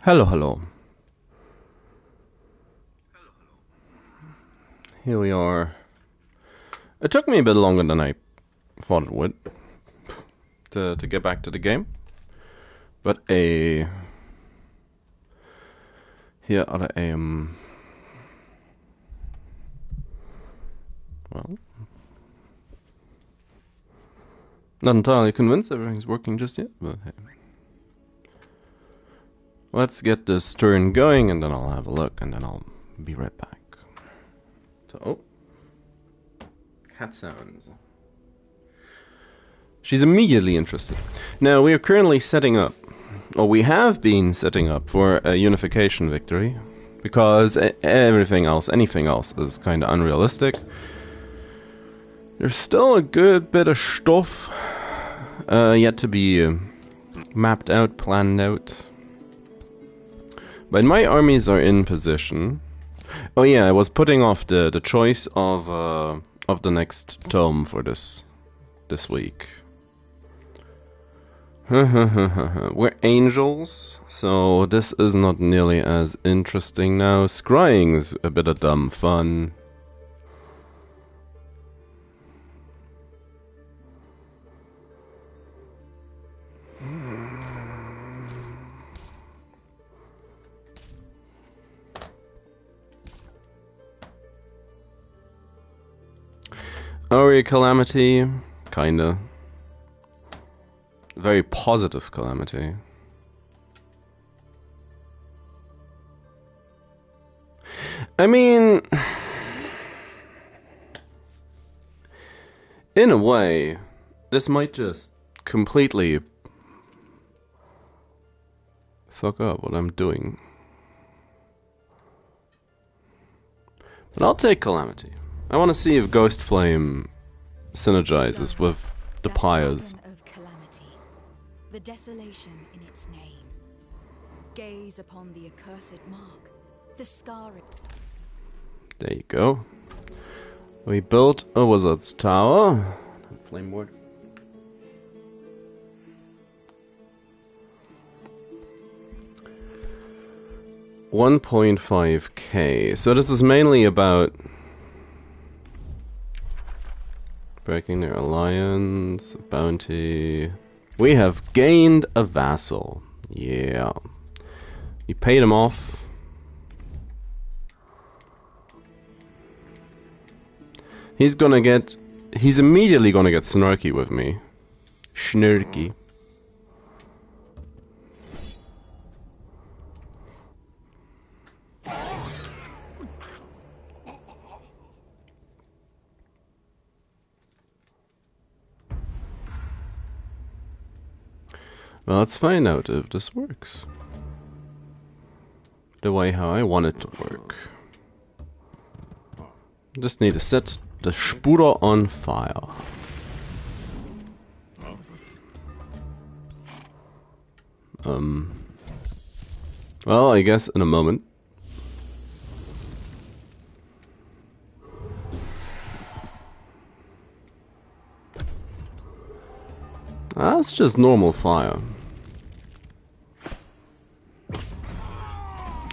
Hello, hello. Here we are. It took me a bit longer than I thought it would to get back to the game. But here are the well, not entirely convinced everything's working just yet, but hey. Let's get this turn going and then I'll have a look and then I'll be right back. So, cat sounds. She's immediately interested. Now, we are currently setting up, or we have been setting up for a unification victory, because anything else is kind of unrealistic. There's still a good bit of stuff yet to be mapped out, planned out. But my armies are in position. Oh yeah, I was putting off the choice of the next tome for this week. We're angels, so this is not nearly as interesting now. Scrying's a bit of dumb fun. Aria Calamity, kinda. Very positive Calamity. I mean, in a way, this might just completely fuck up what I'm doing. But I'll take Calamity. I want to see if Ghost Flame synergizes with the pyres. The desolation in its name. Gaze upon the accursed mark, the scarring. There you go. We built a wizard's tower. Flame ward. $1.5k. So this is mainly about breaking their alliance, bounty. We have gained a vassal. Yeah. You paid him off. He's immediately gonna get snarky with me. Snarky. Well, let's find out if this works. The way how I want it to work. Just need to set the Spuder on fire. Well, I guess in a moment. That's just normal fire.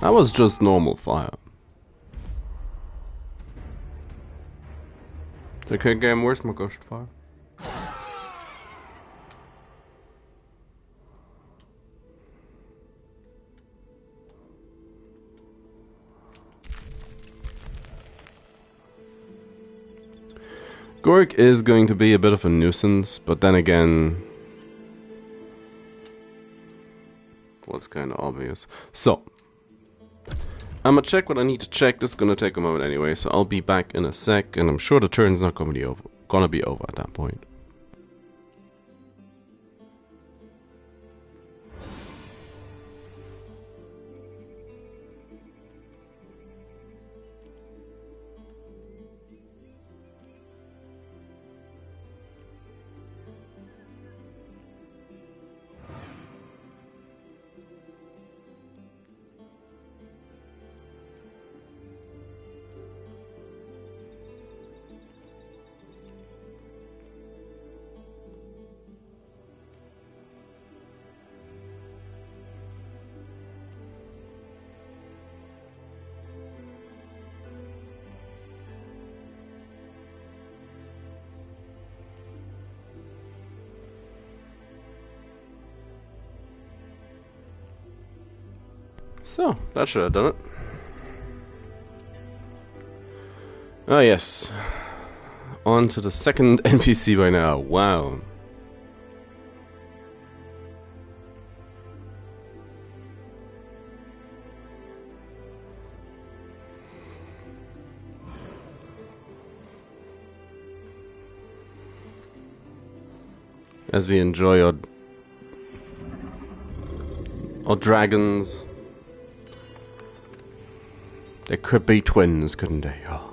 That was just normal fire. Okay, game, where's my ghost fire? Gork is going to be a bit of a nuisance, but then again, was kind of obvious. So, I'm gonna check what I need to check. This is gonna take a moment anyway, so I'll be back in a sec, and I'm sure the turn's not gonna be over at that point. So, that should have done it. Oh yes. On to the second NPC by now. Wow. As we enjoy our dragons. They could be twins, couldn't they? Oh.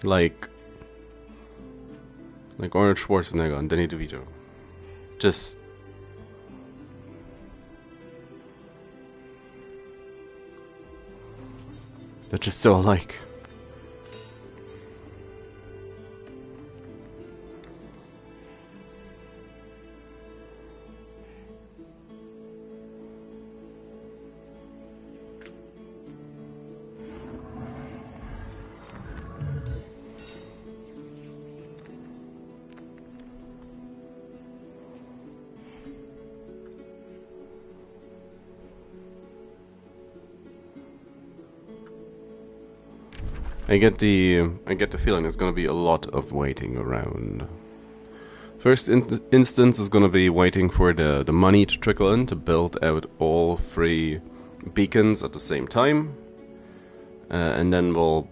Like Arnold Schwarzenegger and Danny DeVito. Just they're just so alike. I get the feeling there's gonna be a lot of waiting around. First instance is gonna be waiting for the money to trickle in to build out all 3 beacons at the same time. And then we'll...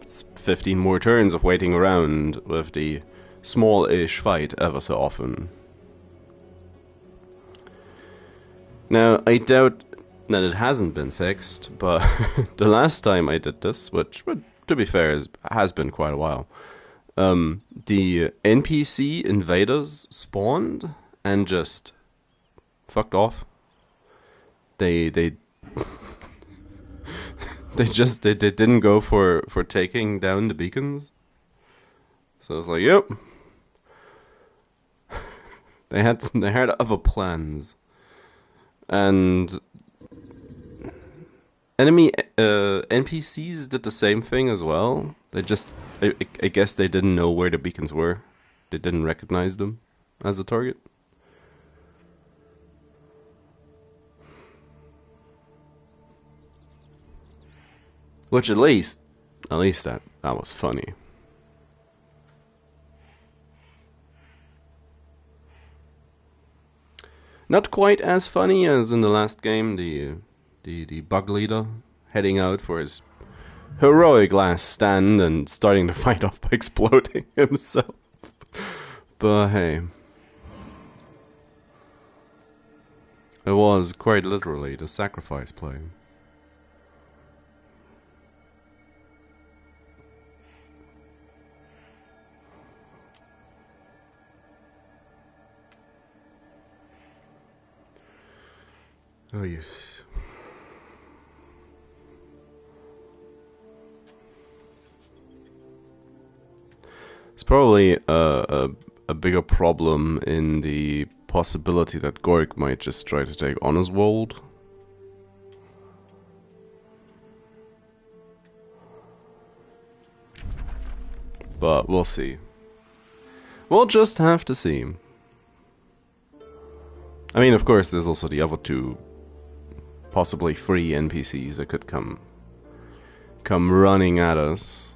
it's 15 more turns of waiting around with the small-ish fight ever so often. Now, I doubt that it hasn't been fixed, but the last time I did this, which, to be fair, has been quite a while, the NPC invaders spawned and just fucked off. They they didn't go for taking down the beacons. So I was like, yep. They had other plans. And enemy NPCs did the same thing as well. They just, I guess they didn't know where the beacons were. They didn't recognize them as a target. Which at least that was funny. Not quite as funny as in the last game, the bug leader heading out for his heroic last stand and starting the fight off by exploding himself. But hey, it was quite literally the sacrifice play. Oh yes. It's probably a bigger problem in the possibility that Gork might just try to take Oswald. But we'll see. We'll just have to see. I mean, of course, there's also the other 2, possibly 3 NPCs that could come running at us.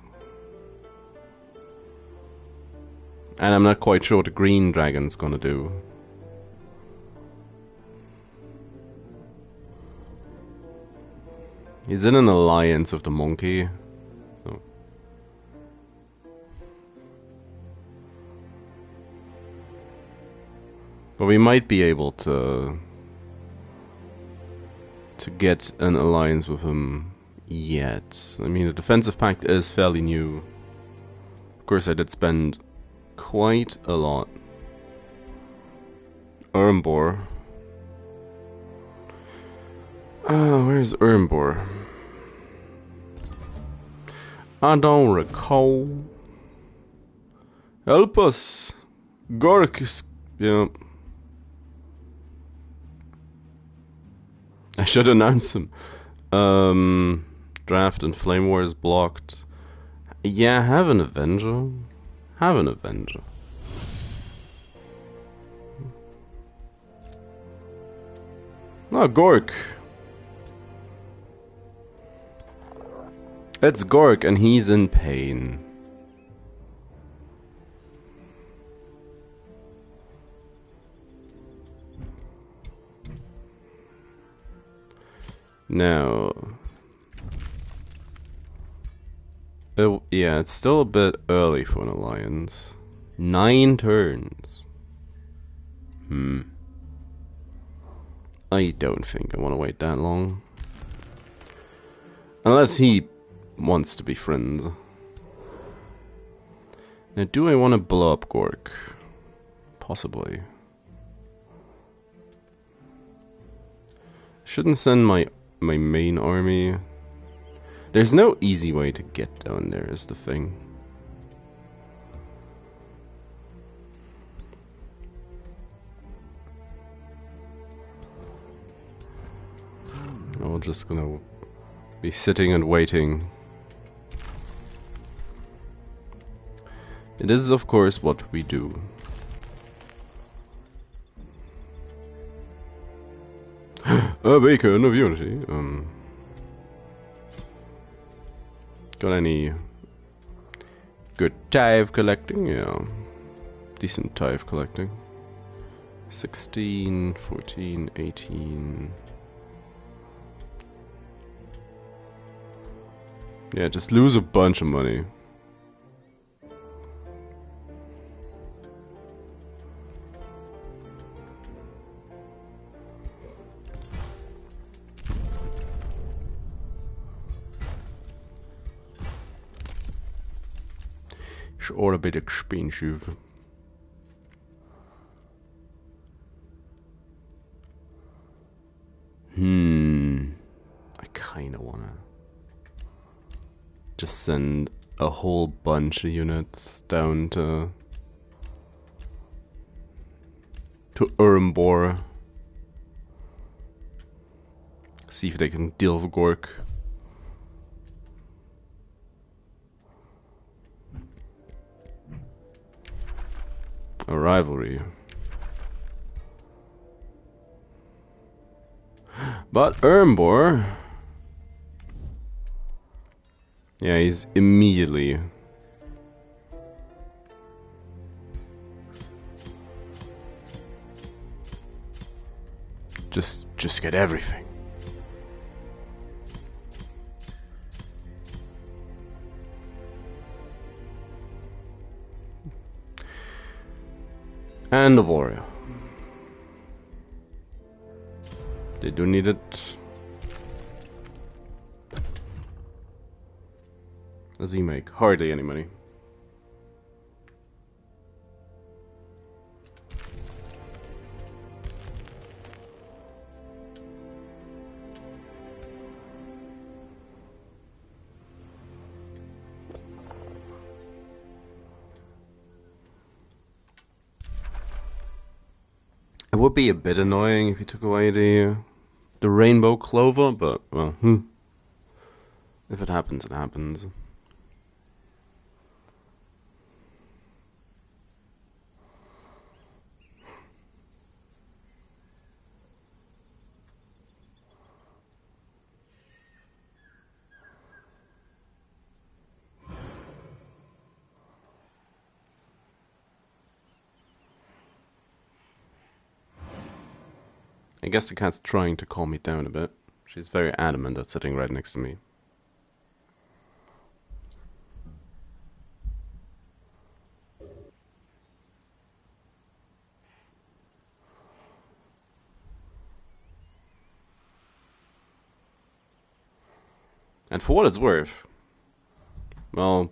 And I'm not quite sure what the green dragon's gonna do. He's in an alliance with the monkey. So. But we might be able to get an alliance with him yet. I mean, the defensive pact is fairly new. Of course, I did spend quite a lot. Ermbor. Where's Ermbor? I don't recall. Help us! Gork is... yeah. I should announce him. Draft and Flame War is blocked. Yeah, have an Avenger. Have an Avenger. Oh, Gork. It's Gork, and he's in pain. Now... yeah, it's still a bit early for an alliance. 9 turns. I don't think I want to wait that long. Unless he wants to be friends. Now, do I want to blow up Gork? Possibly. Shouldn't send my main army. There's no easy way to get down there, is the thing. We're just gonna be sitting and waiting. It is, of course, what we do. A beacon of unity. Got any good tithe collecting? Yeah. Decent tithe collecting. 16, 14, 18. Yeah, just lose a bunch of money. It's all a bit expensive. I kinda wanna just send a whole bunch of units down to Urimbor. See if they can deal with Gork. A rivalry. But Urimbor... yeah, he's immediately... Just get everything. And the warrior. They do need it. Does he make hardly any money? It would be a bit annoying if you took away the rainbow clover, but well, if it happens, it happens. I guess the cat's trying to calm me down a bit. She's very adamant at sitting right next to me. And for what it's worth, well,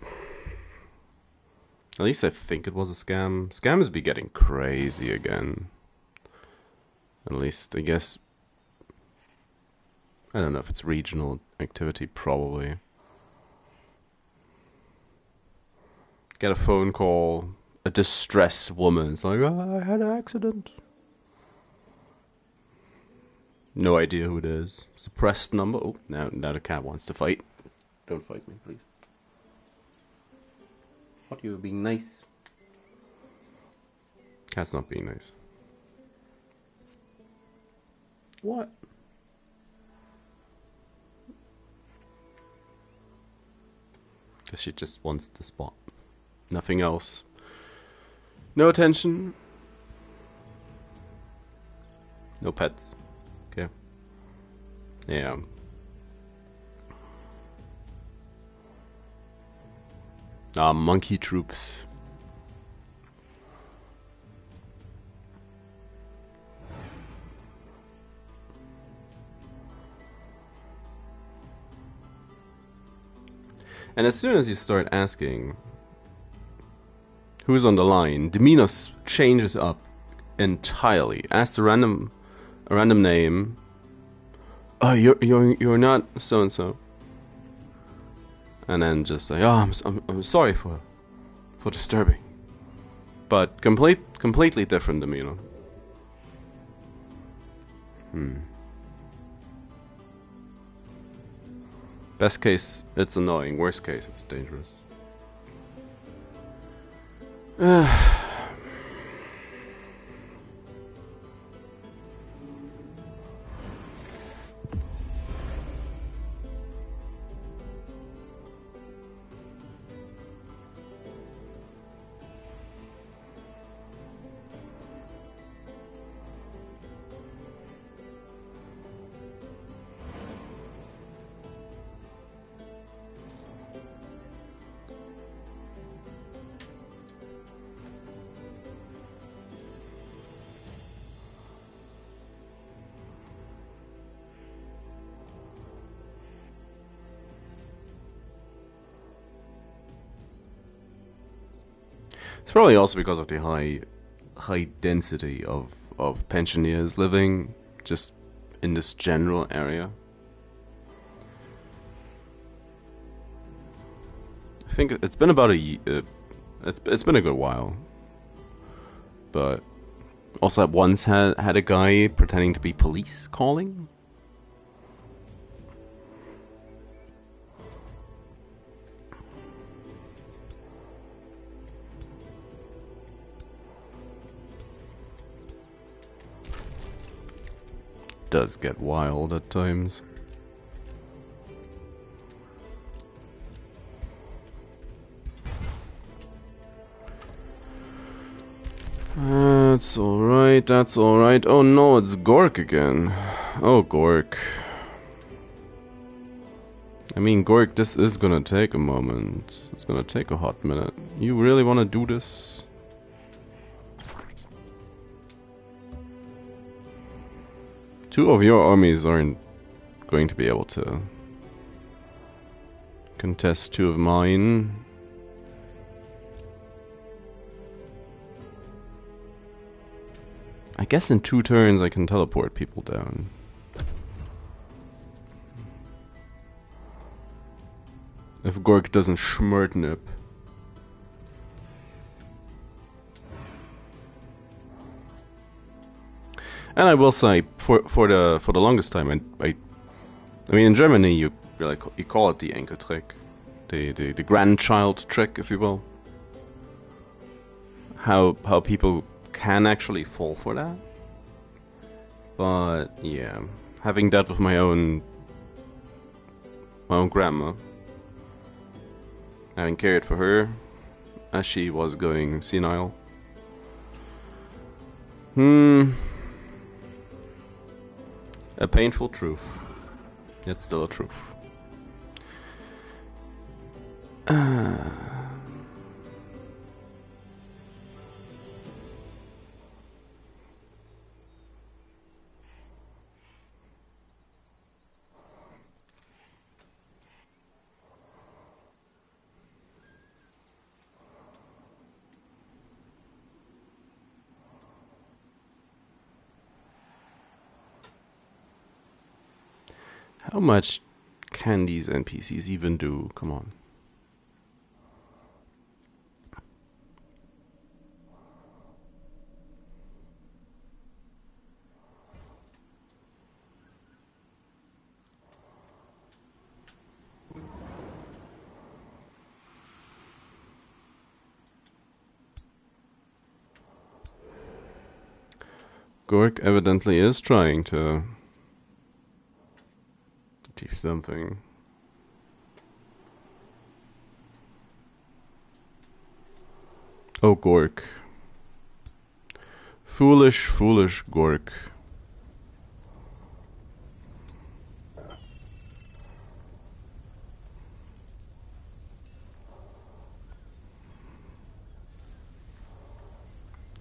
at least I think it was a scam. Scams be getting crazy again. At least, I guess, I don't know if it's regional activity, probably. Get a phone call, a distressed woman. It's like, oh, I had an accident. No idea who it is. Suppressed number. Oh, now the cat wants to fight. Don't fight me, please. What, you were being nice? Cat's not being nice. What? Guess she just wants the spot. Nothing else. No attention. No pets. Okay. Yeah. Ah, monkey troops. And as soon as you start asking who's on the line, demeanor changes up entirely. Ask a random name. Oh, you're not so and so. And then just say, oh, I'm sorry for disturbing. But completely different demeanor. Best case, it's annoying. Worst case, it's dangerous. It's probably also because of the high density of pensioners living just in this general area. I think it's been about it's been a good while, but also at once had a guy pretending to be police calling. Does get wild at times. That's alright, that's alright. Oh no, it's Gork again. Oh, Gork. I mean, Gork, this is gonna take a moment. It's gonna take a hot minute. You really wanna do this? Two of your armies aren't going to be able to contest two of mine. I guess in 2 turns I can teleport people down. If Gork doesn't schmurtnip. And I will say, for the longest time, I mean, in Germany you call it the Enkeltrick, the grandchild trick, if you will. How people can actually fall for that. But yeah, having dealt with my own grandma, having cared for her as she was going senile. A painful truth. It's still a truth. How much can these NPCs even do? Come on. Gork evidently is trying to 80 something. Oh, Gork. Foolish, foolish Gork.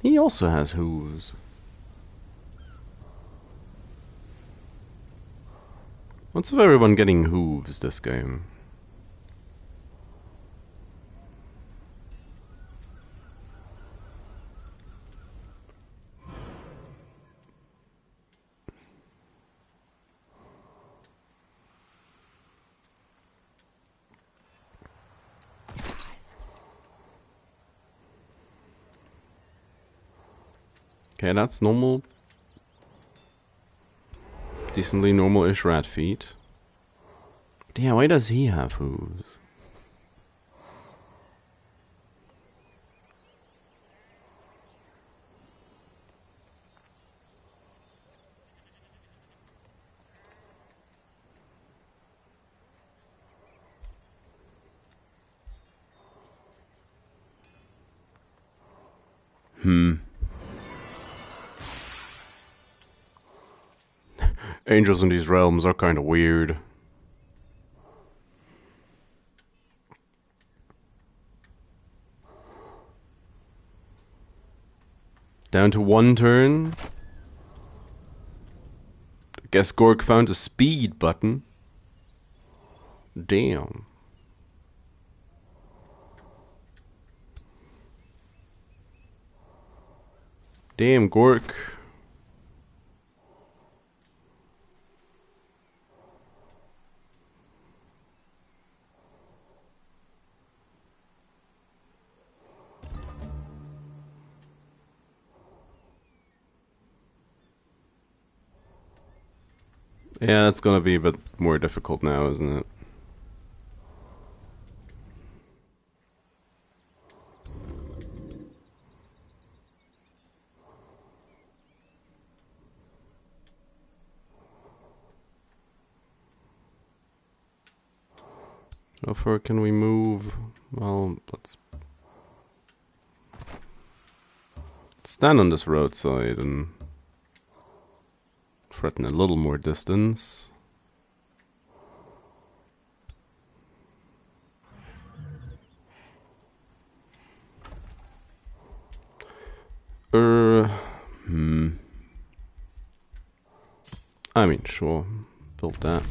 He also has hooves. What's with everyone getting hooves this game? Okay, that's normal. Decently normal-ish rat feet. But yeah, why does he have hooves? Angels in these realms are kind of weird. Down to one turn. I guess Gork found a speed button. Damn. Damn, Gork. Yeah, it's gonna be a bit more difficult now, isn't it? How far can we move? Well, let's stand on this roadside and threaten a little more distance. I mean, sure. Built that.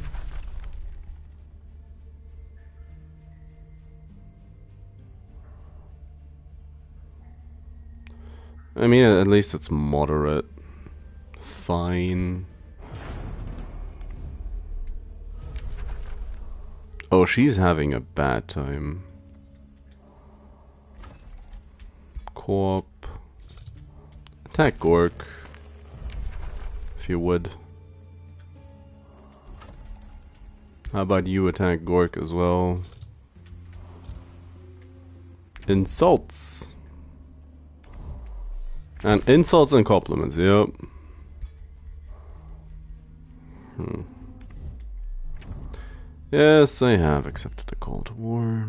I mean, at least it's moderate. Fine. Oh, she's having a bad time. Co-op. Attack Gork. If you would. How about you attack Gork as well? Insults. And insults and compliments, yep. Yes, I have accepted the call to war.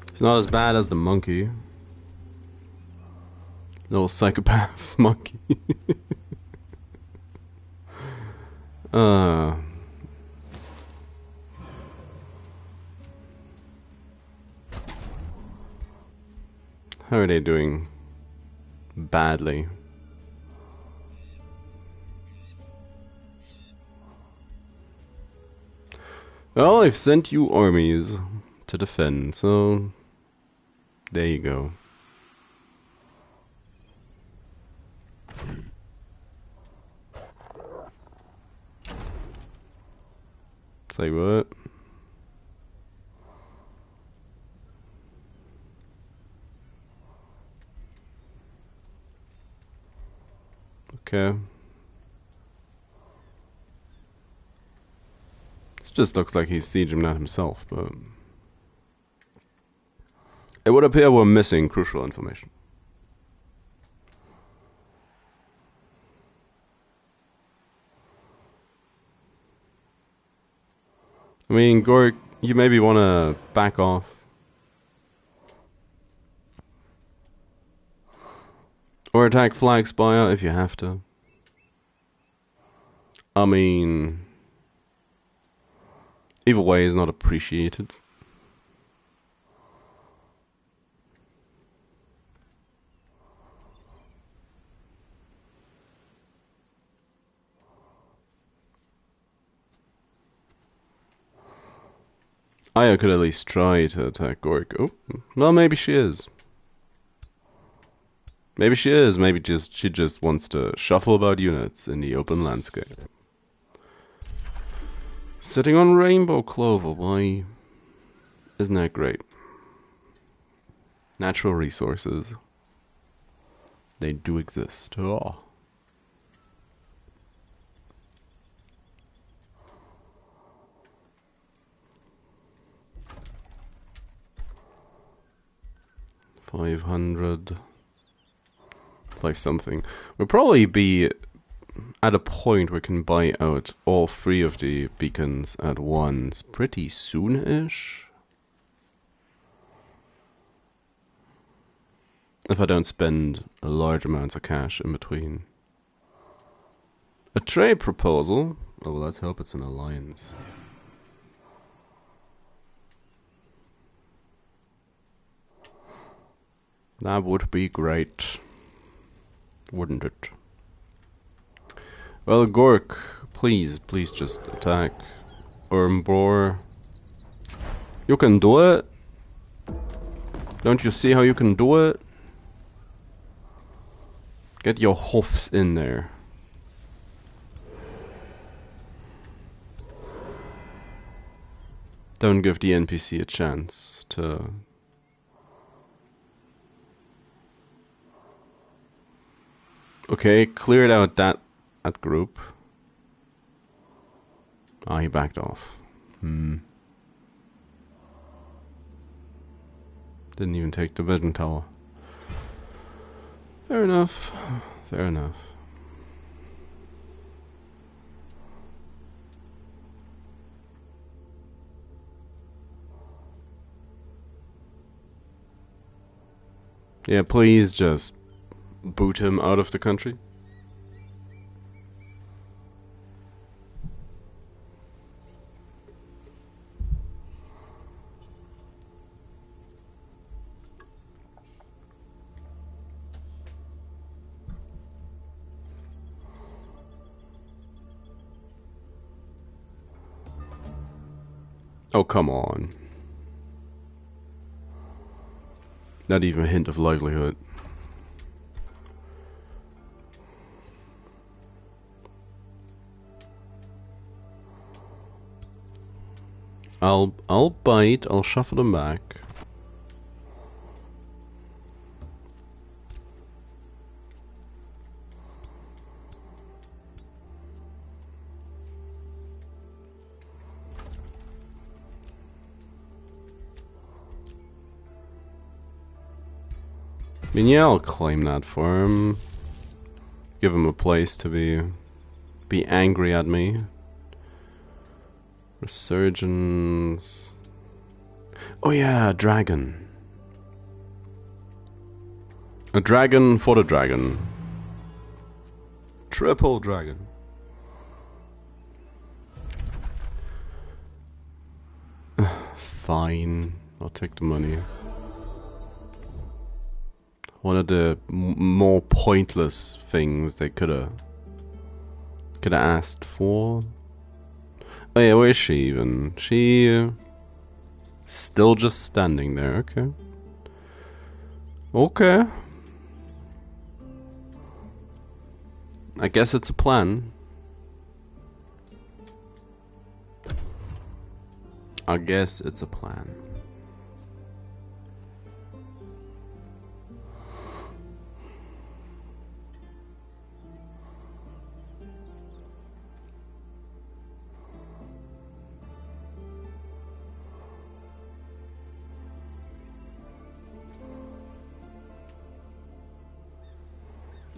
It's not as bad as the monkey. Little psychopath monkey. How are they doing? Badly. Well, I've sent you armies to defend, so there you go. Say what? Okay. This just looks like he's sieging that himself, but It would appear we're missing crucial information. I mean, Gork, you maybe want to back off. Or attack Flag Spire if you have to. I mean, either way is not appreciated. Aya could at least try to attack Gork. Oh, well, maybe she is. Maybe she is. Maybe she just wants to shuffle about units in the open landscape. Sitting on Rainbow Clover, why? Isn't that great? Natural resources. They do exist. Oh. $500. 5 something. We'll probably be at a point where we can buy out all 3 of the beacons at once pretty soon-ish. If I don't spend a large amounts of cash in between. A trade proposal? Oh, well, let's hope it's an alliance. That would be great. Wouldn't it? Well, Gork, please just attack. Urmbor. You can do it. Don't you see how you can do it? Get your hoofs in there. Don't give the NPC a chance to... Okay, cleared out that group. Ah, he backed off. Didn't even take the vision tower. Fair enough. Fair enough. Yeah, please just boot him out of the country. Oh, come on. Not even a hint of livelihood. I'll bite, I'll shuffle them back. I mean, yeah, I'll claim that for him. Give him a place to be angry at me. Resurgence. Oh yeah, a dragon. A dragon for the dragon. Triple dragon. Fine, I'll take the money. One of the more pointless things they could have asked for. Oh yeah, where is she even? She still just standing there. Okay. Okay. I guess it's a plan. I guess it's a plan.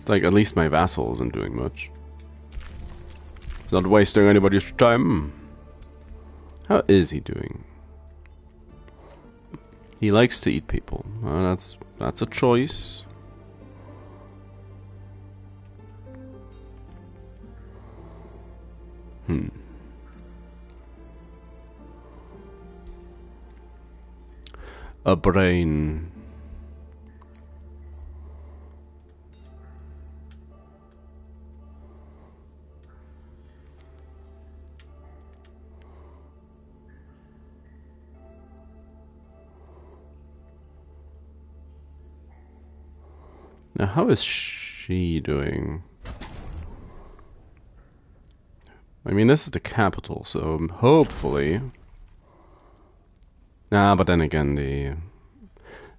Like, at least my vassal isn't doing much. It's not wasting anybody's time. How is he doing? He likes to eat people. That's a choice. A brain. Now, how is she doing? I mean, this is the capital, so hopefully... Nah, but then again,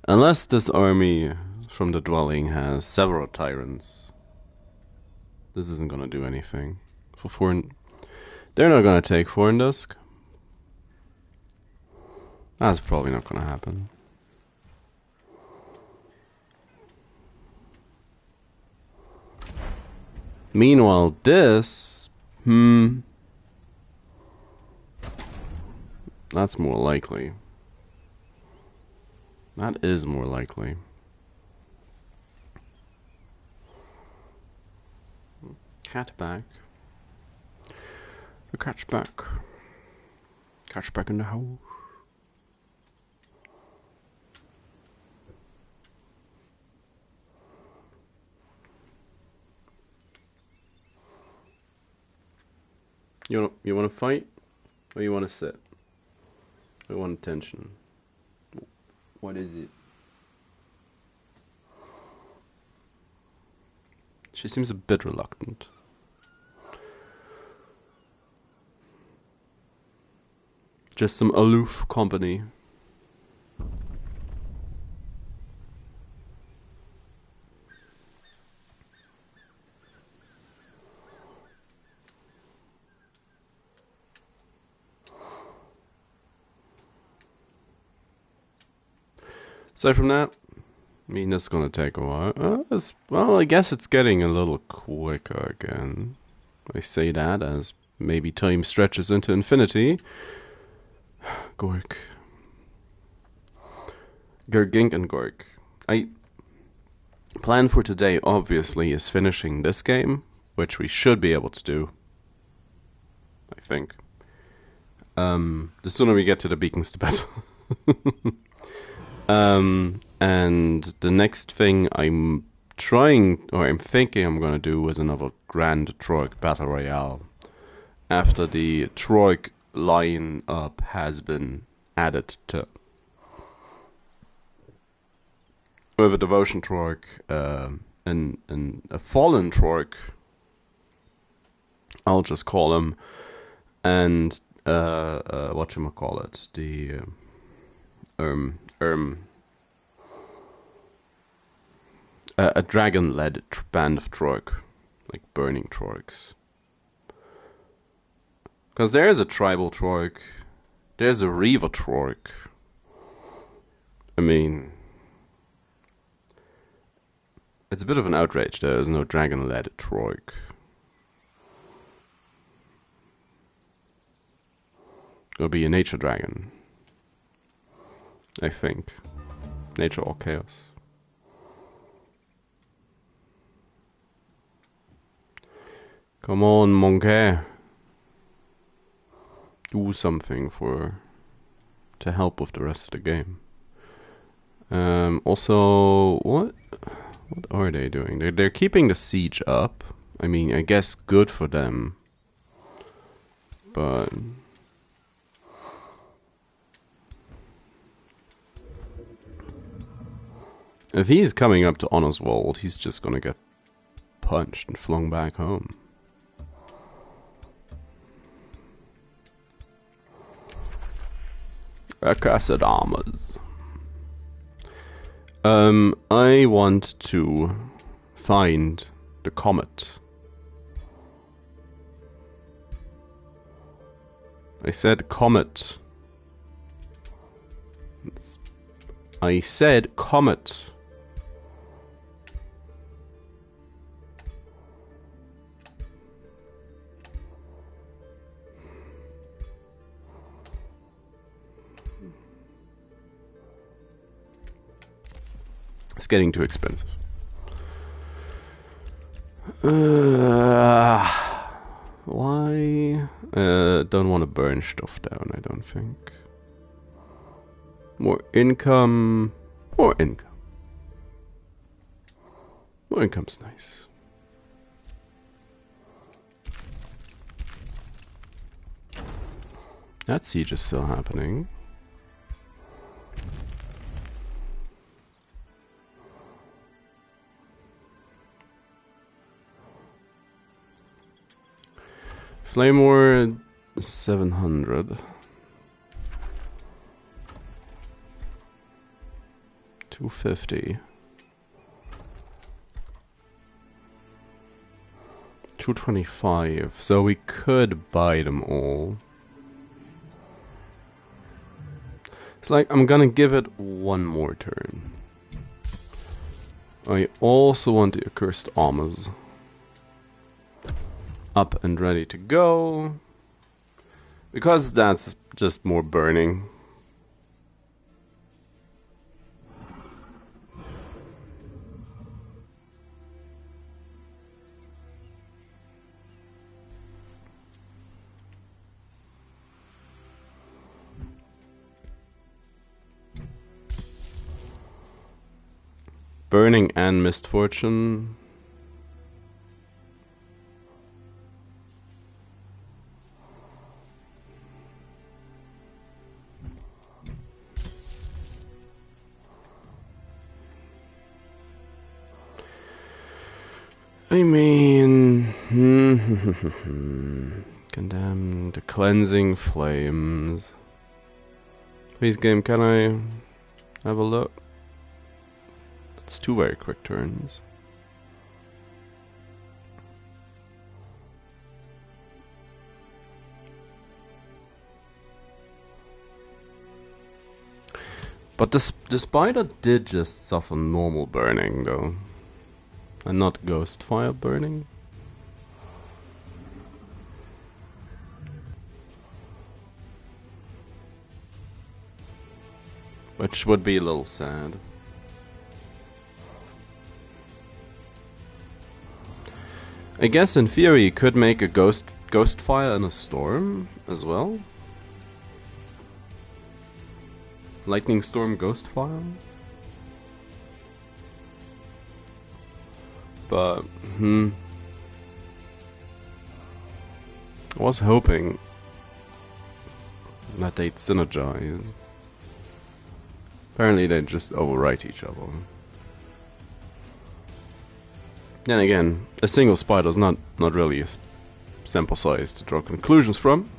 unless this army from the dwelling has several tyrants, this isn't gonna do anything. For foreign... They're not gonna take Foreign Dusk. That's probably not gonna happen. Meanwhile, this... That's more likely. That is more likely. Cat back. The cat's back. Cat's back in the house. You want to fight, or you want to sit? I want attention. What is it? She seems a bit reluctant. Just some aloof company. Aside from that, I mean, that's gonna take a while. Well, I guess it's getting a little quicker again. I say that as maybe time stretches into infinity. Gork. Gergink and Gork. Plan for today, obviously, is finishing this game, which we should be able to do. I think. The sooner we get to the beacons, the better. And the next thing I'm thinking I'm gonna do is another Grand Troik Battle Royale. After the Troik line-up has been added to. With a Devotion Troik, and a Fallen Troik, I'll just call him, and whatchamacallit, the a dragon-led band of Troik, like burning Troiks. Because there's a tribal Troik, there's a Reaver Troik. I mean, it's a bit of an outrage there's no dragon-led Troik. It'll be a nature dragon, I think. Nature or chaos. Come on, monkey. Do something to help with the rest of the game. Also, what are they doing? They're keeping the siege up. I mean, I guess good for them. But if he's coming up to Oswald, he's just gonna get punched and flung back home. Accursed armors. I want to find the comet. I said comet. I said comet. It's getting too expensive. Why? Don't want to burn stuff down, I don't think. More income. More income. More income's nice. That siege is still happening. Flame War 700. 250. 225. So we could buy them all. It's like I'm gonna give it one more turn. I also want the accursed armors up and ready to go, because that's just more burning. Burning and misfortune. I mean, condemned, cleansing flames. Please, game, can I have a look? It's 2 very quick turns. But the spider did just suffer normal burning, though. And not ghost fire burning. Which would be a little sad. I guess in theory you could make a ghost fire in a storm as well. Lightning storm ghost fire. But I was hoping that they'd synergize. Apparently they just overwrite each other. Then again, a single spider's not really a sample size to draw conclusions from.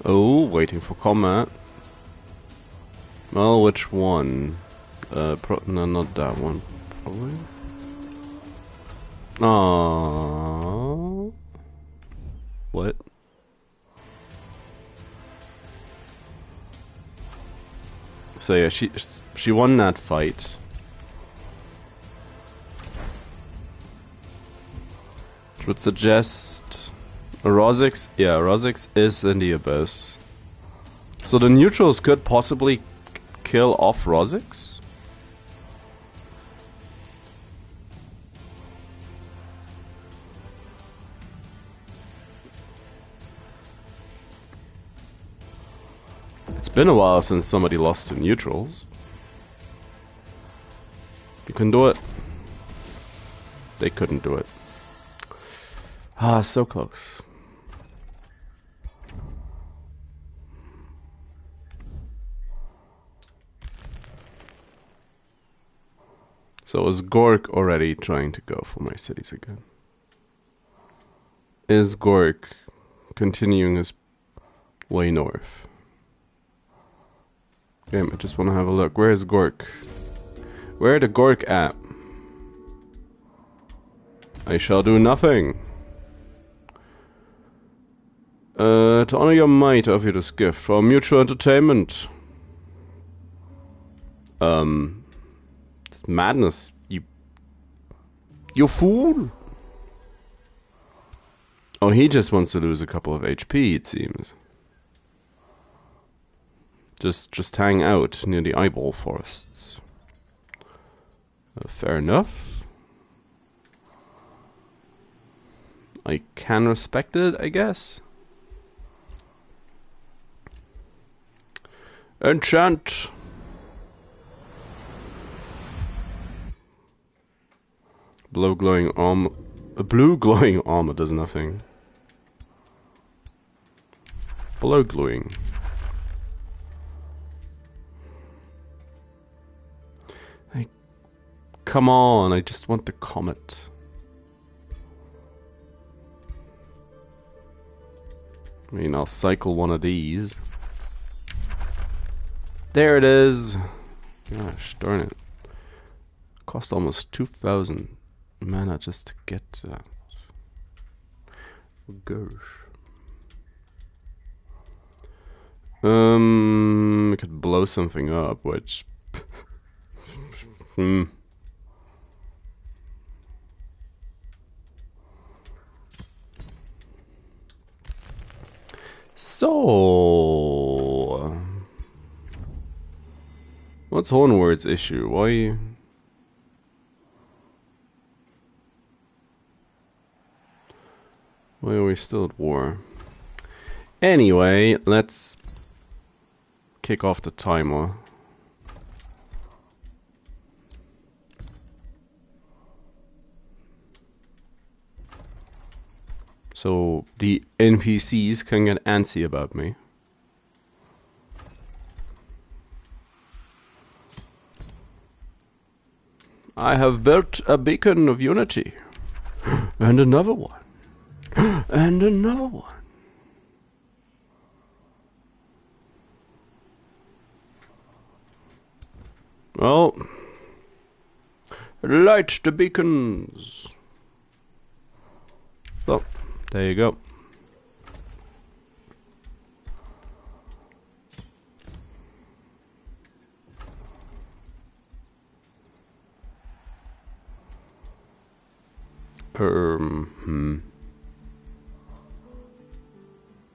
Oh, waiting for combat. Well, which one? No, not that one. Probably. Aww. What? So yeah, she won that fight. Which would suggest Rosix. Yeah, Rosix is in the abyss. So the neutrals could possibly kill off Rosix? It's been a while since somebody lost to neutrals. You can do it. They couldn't do it. Ah, so close. So is Gork already trying to go for my cities again? Is Gork continuing his way north? Damn, I just want to have a look. Where is Gork? Where the Gork at? I shall do nothing. To honor your might, I offer you this gift for mutual entertainment. It's madness. You fool! Oh, he just wants to lose a couple of HP, it seems. Just hang out near the eyeball forests. Fair enough. I can respect it, I guess. Enchant! Blue glowing armor does nothing. Blue glowing. Come on, I just want the comet. I mean, I'll cycle one of these. There it is. Gosh, darn it. Cost almost 2,000 mana just to get that. Gosh. We could blow something up, which... So... What's Hornward's issue? Why are we still at war? Anyway, let's kick off the timer. So the NPCs can get antsy about me. I have built a beacon of unity. And another one. And another one. Well, light the beacons. So, there you go.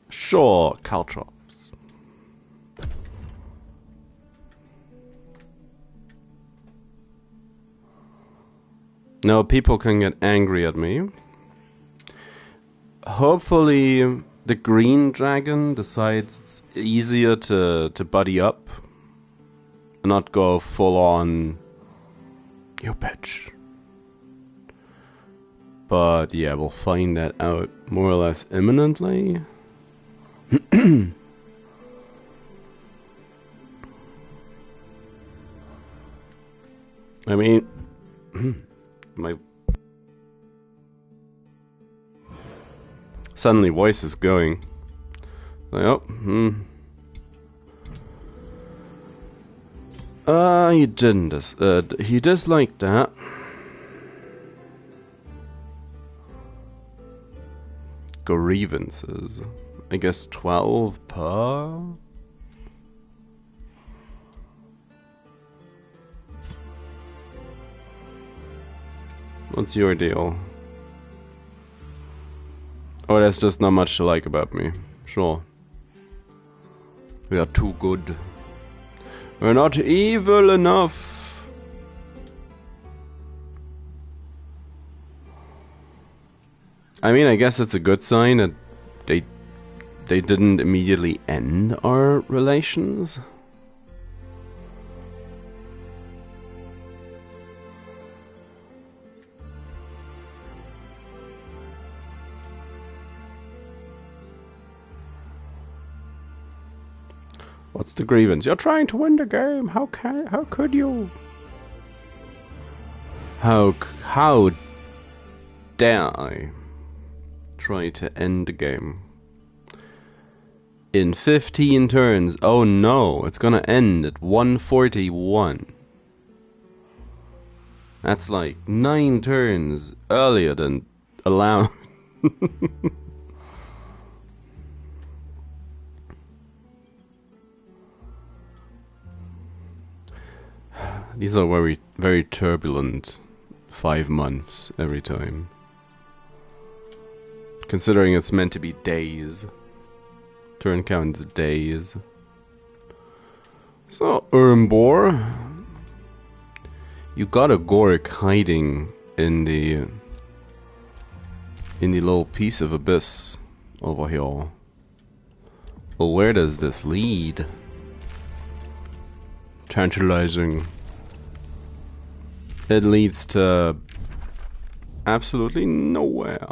Sure, Caltrops. No, people can get angry at me. Hopefully the green dragon decides it's easier to buddy up and not go full on you bitch. But yeah, we'll find that out more or less imminently. I mean, my suddenly voice is going. Like, he didn't. He disliked that. Grievances. I guess 12 per. What's your deal? Oh, there's just not much to like about me. Sure. We are too good. We're not evil enough. I mean, I guess it's a good sign that they didn't immediately end our relations. What's the grievance? You're trying to win the game. How could you? How dare I try to end the game? In 15 turns. Oh no, it's gonna end at 141. That's like 9 turns earlier than allowed. These are very, very turbulent 5 months every time. Considering it's meant to be days. Turn count is days. So, Ermbor, you got a Gork hiding in the little piece of abyss over here. Well, where does this lead? Tantalizing. It leads to absolutely nowhere.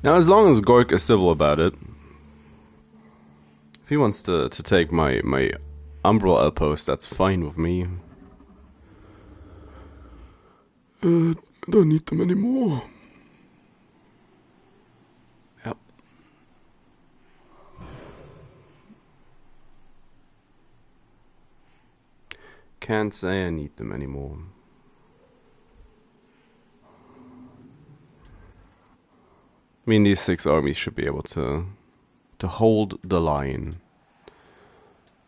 Now, as long as Gork is civil about it, if he wants to take my Umbral outpost, that's fine with me. I don't need them anymore. Yep. Can't say I need them anymore. I mean, these 6 armies should be able to hold the line.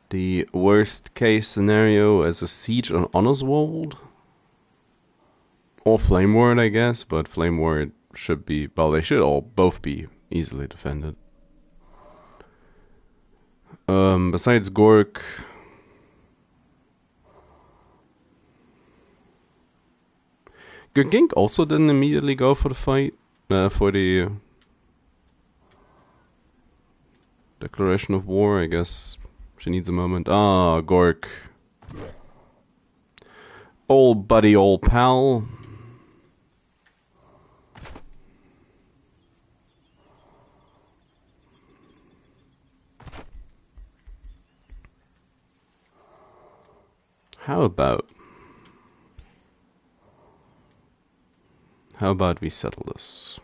The worst case scenario is a siege on Honorswold. Or Flame Ward, I guess, but Flame Ward should be... well, they should all both be easily defended. Besides Gork... Gink also didn't immediately go for the fight. For the... declaration of war, I guess. She needs a moment. Ah, Gork. Old buddy, old pal. How about we settle this?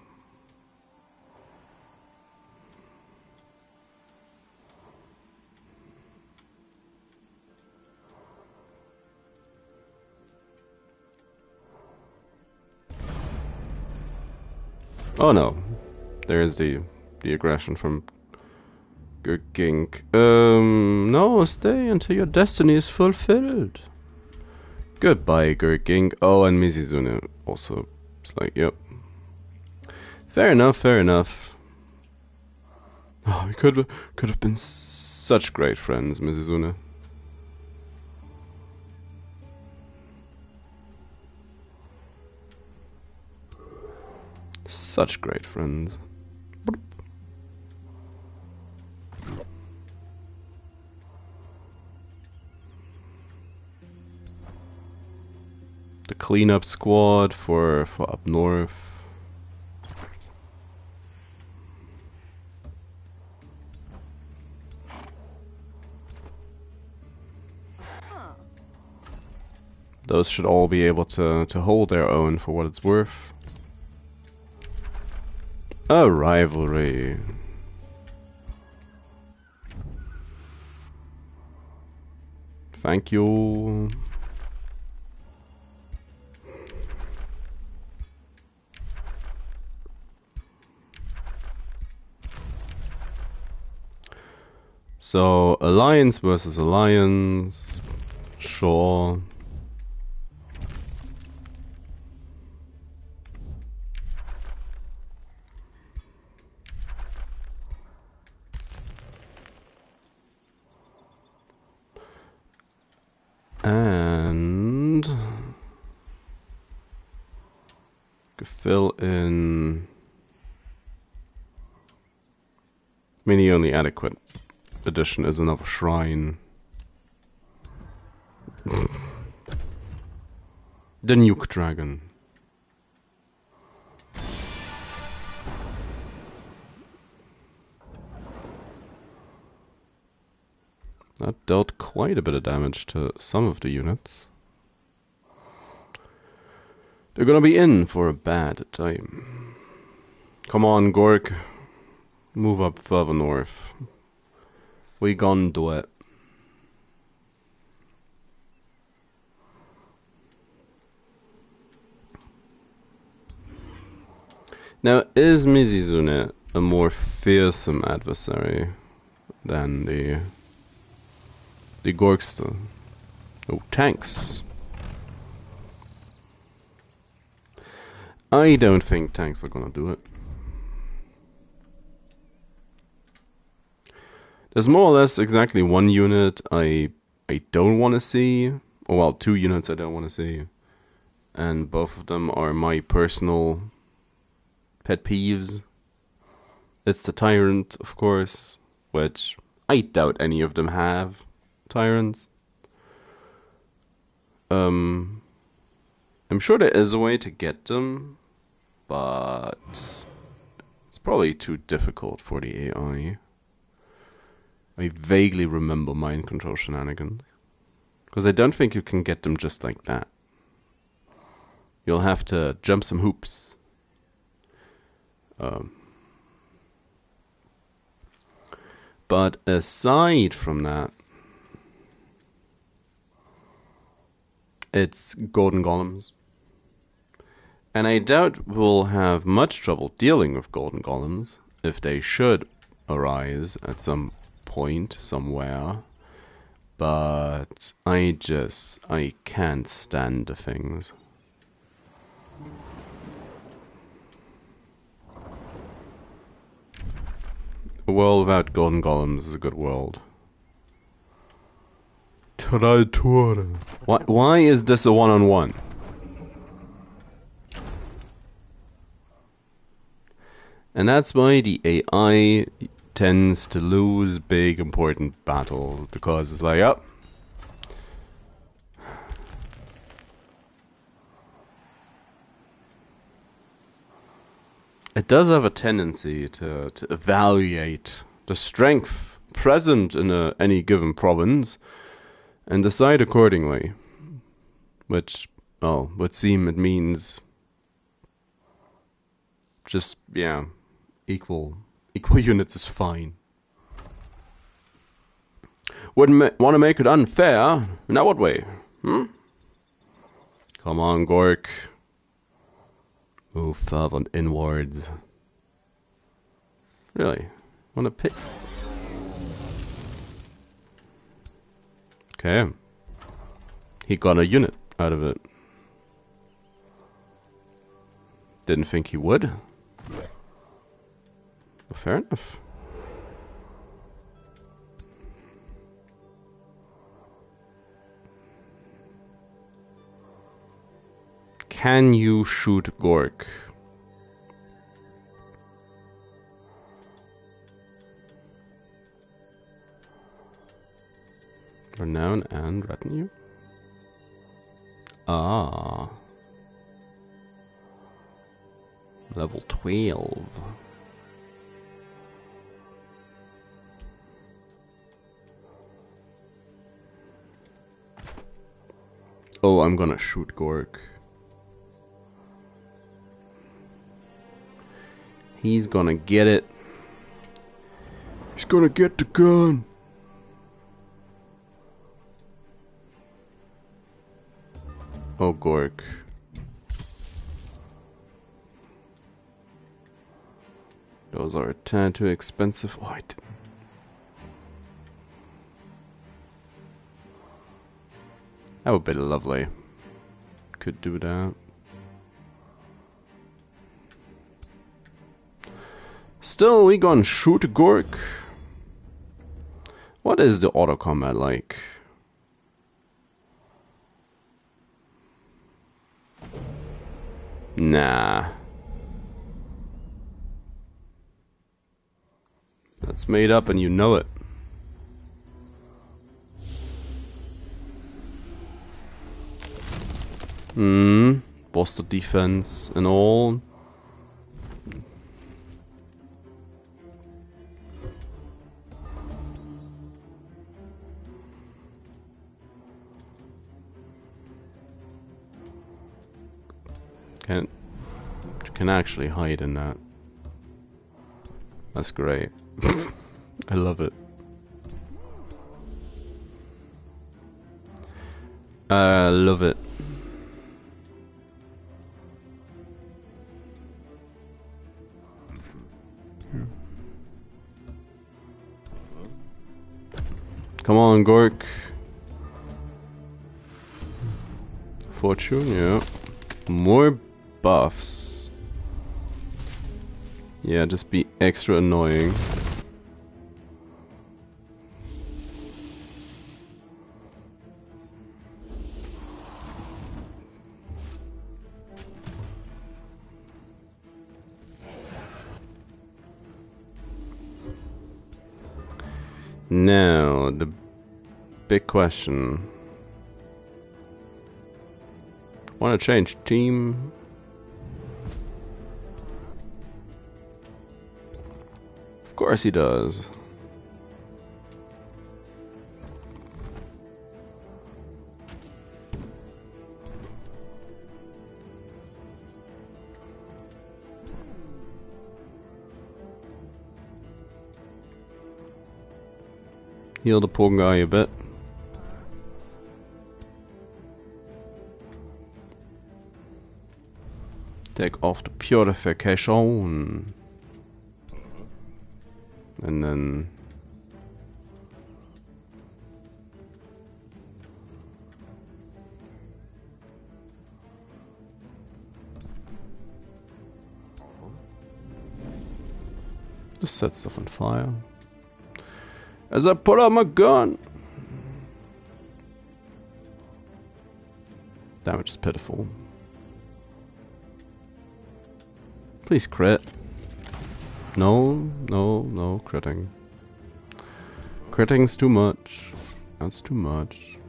Oh no, there's the aggression from Gink. No, stay until your destiny is fulfilled. Goodbye, Gink. Oh, and Mizizune also. It's like, yep. Fair enough, fair enough. Oh, we could have been such great friends, Mizizune. Such great friends. The cleanup squad for up north. Those should all be able to hold their own for what it's worth. A rivalry. Thank you. So, alliance versus alliance. Sure. And fill in. I mean, the only adequate addition is another shrine. The Nuke Dragon. That dealt quite a bit of damage to some of the units. They're gonna be in for a bad time. Come on, Gork. Move up further north. We gon' do it. Now, is Mizizune a more fearsome adversary than the Gorks do. Oh, tanks. I don't think tanks are gonna do it. There's more or less exactly one unit I don't want to see. Or well, two units I don't want to see. And both of them are my personal pet peeves. It's the Tyrant, of course, which I doubt any of them have Tyrants. I'm sure there is a way to get them, but it's probably too difficult for the AI. I vaguely remember mind control shenanigans. Because I don't think you can get them just like that. You'll have to jump some hoops. But aside from that, it's golden golems. And I doubt we'll have much trouble dealing with golden golems if they should arise at some point somewhere. But I can't stand the things. A world without golden golems is a good world. Why is this a one-on-one? And that's why the AI tends to lose big important battles, because it's like, oh, it does have a tendency to evaluate the strength present in any given province and decide accordingly. Which, well, would seem it means just, yeah, equal units is fine. Wouldn't want to make it unfair? Now what way? Come on, Gork. Move further inwards. Really? Wanna pick? Okay. He got a unit out of it. Didn't think he would. Well, fair enough. Can you shoot Gork? Renown and retinue? Ah. Level 12. Oh, I'm gonna shoot Gork. He's gonna get it. He's gonna get the gun. Oh, Gork. Those are a tad too expensive. Oh, I didn't. That would be lovely. Could do that. Still, we gonna shoot Gork. What is the auto combat like? Nah. That's made up and you know it. Bolster defense and all. Can actually hide in that. That's great. I love it. I love it. Come on, Gork. Fortune, yeah. More buffs. Yeah, just be extra annoying. Now, the big question. Want to change team? Of course he does. Heal the poor guy a bit. Take off the purification. And then... just set stuff on fire. As I put out my gun! Damage is pitiful. Please crit. No, no, no critting. Critting's too much. That's too much.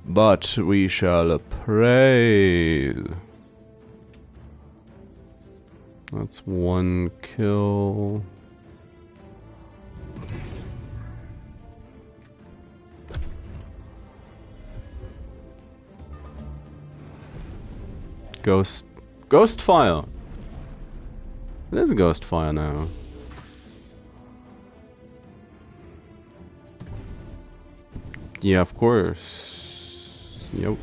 But we shall pray. That's one kill. Ghost fire. There's a ghost fire now. Yeah, of course. Youch.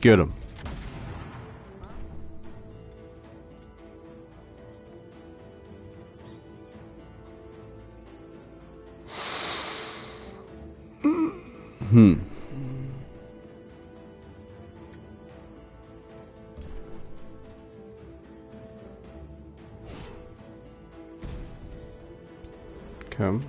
Get him. Okay.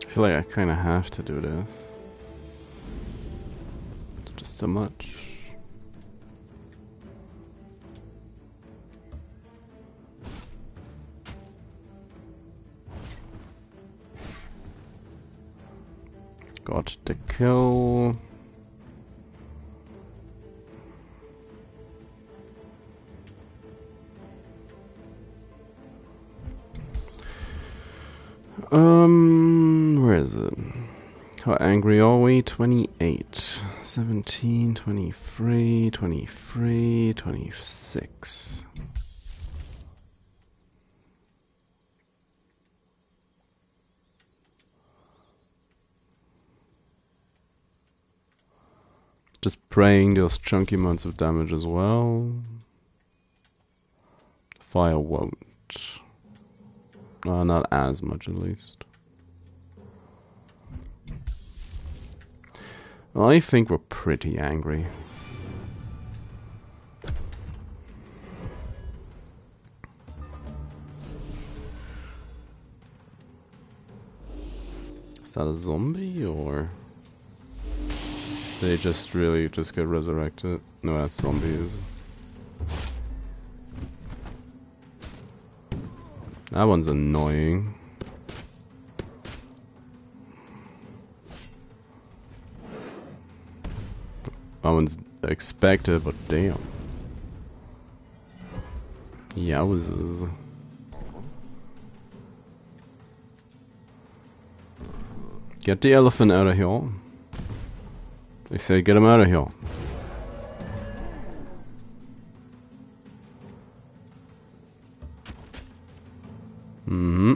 I feel like I kind of have to do this. It's just so much. Got the kill. Where is it? How angry are we? 28, 17, 23, 23, 26. Just praying deals chunky amounts of damage as well. Fire won't. Not as much at least. Well, I think we're pretty angry. that a zombie or they just really just get resurrected? No, that's zombies. That one's annoying. That one's expected, but damn. Yowzers. Get the elephant out of here. They say get him out of here. Mm-hmm.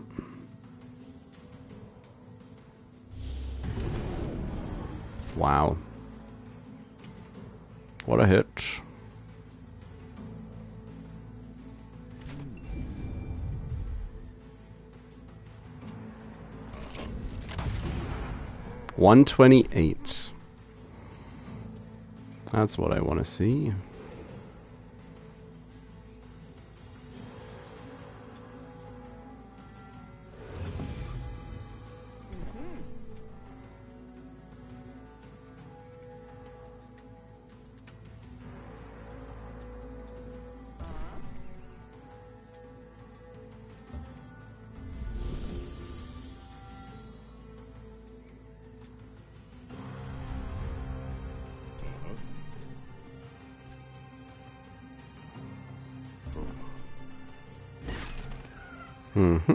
Wow. What a hit. $128. That's what I want to see. Mm-hmm.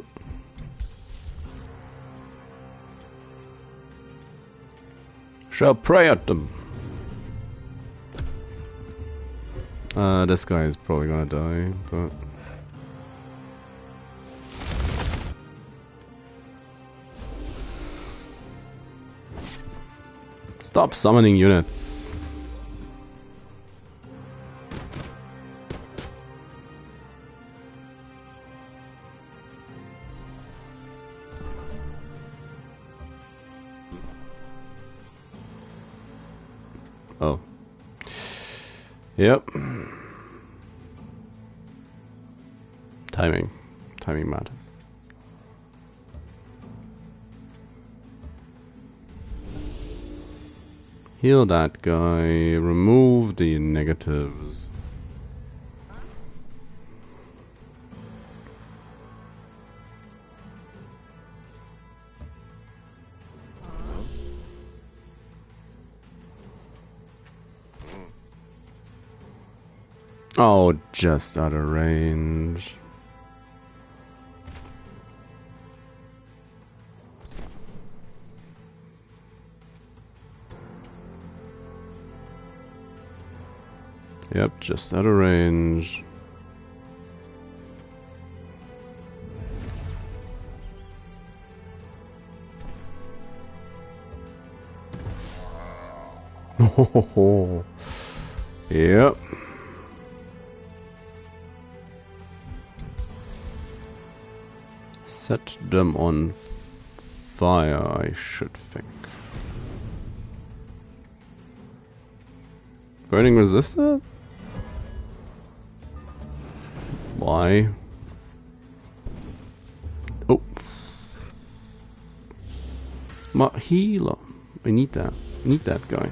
Shall pray at them. This guy is probably gonna die, but... Stop summoning units. Oh. Yep. Timing. Timing matters. Heal that guy. Remove the negatives. Oh, just out of range. Yep, just out of range. Oh, yep. Set them on fire, I should think. Burning resistant? Why? Oh. My healer. I need that. I need that guy.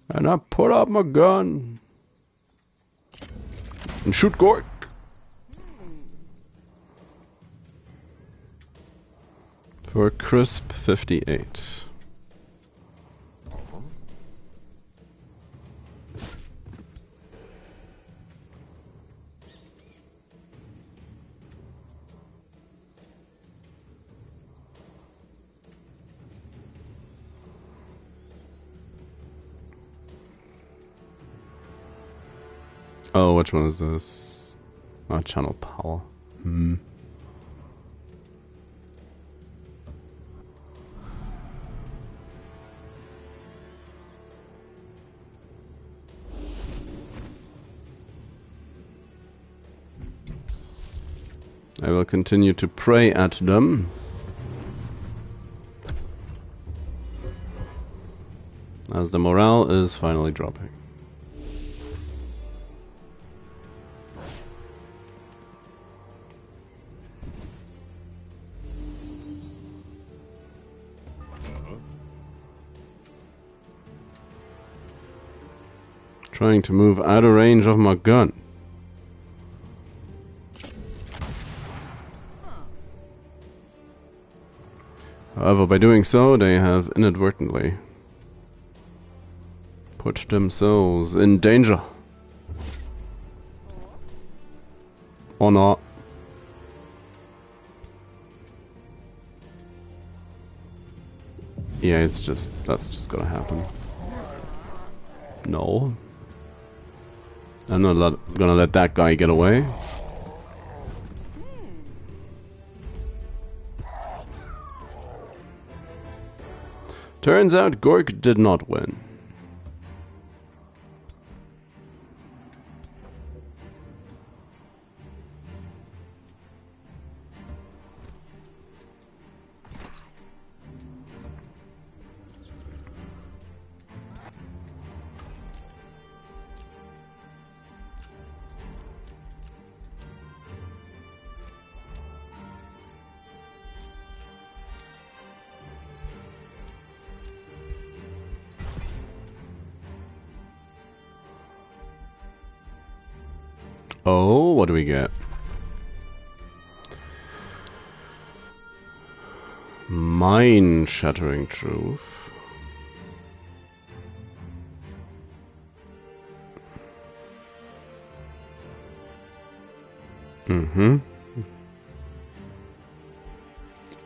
And I put up my gun and shoot Gork. For a crisp 58. Oh, which one is this? Oh, channel power. Hmm. I will continue to pray at them. As the morale is finally dropping. Trying to move out of range of my gun. However, by doing so, they have inadvertently put themselves in danger. Or not. Yeah, that's just gonna happen. No. I'm not gonna let that guy get away. Turns out Gork did not win. Oh, what do we get? Mind-shattering truth.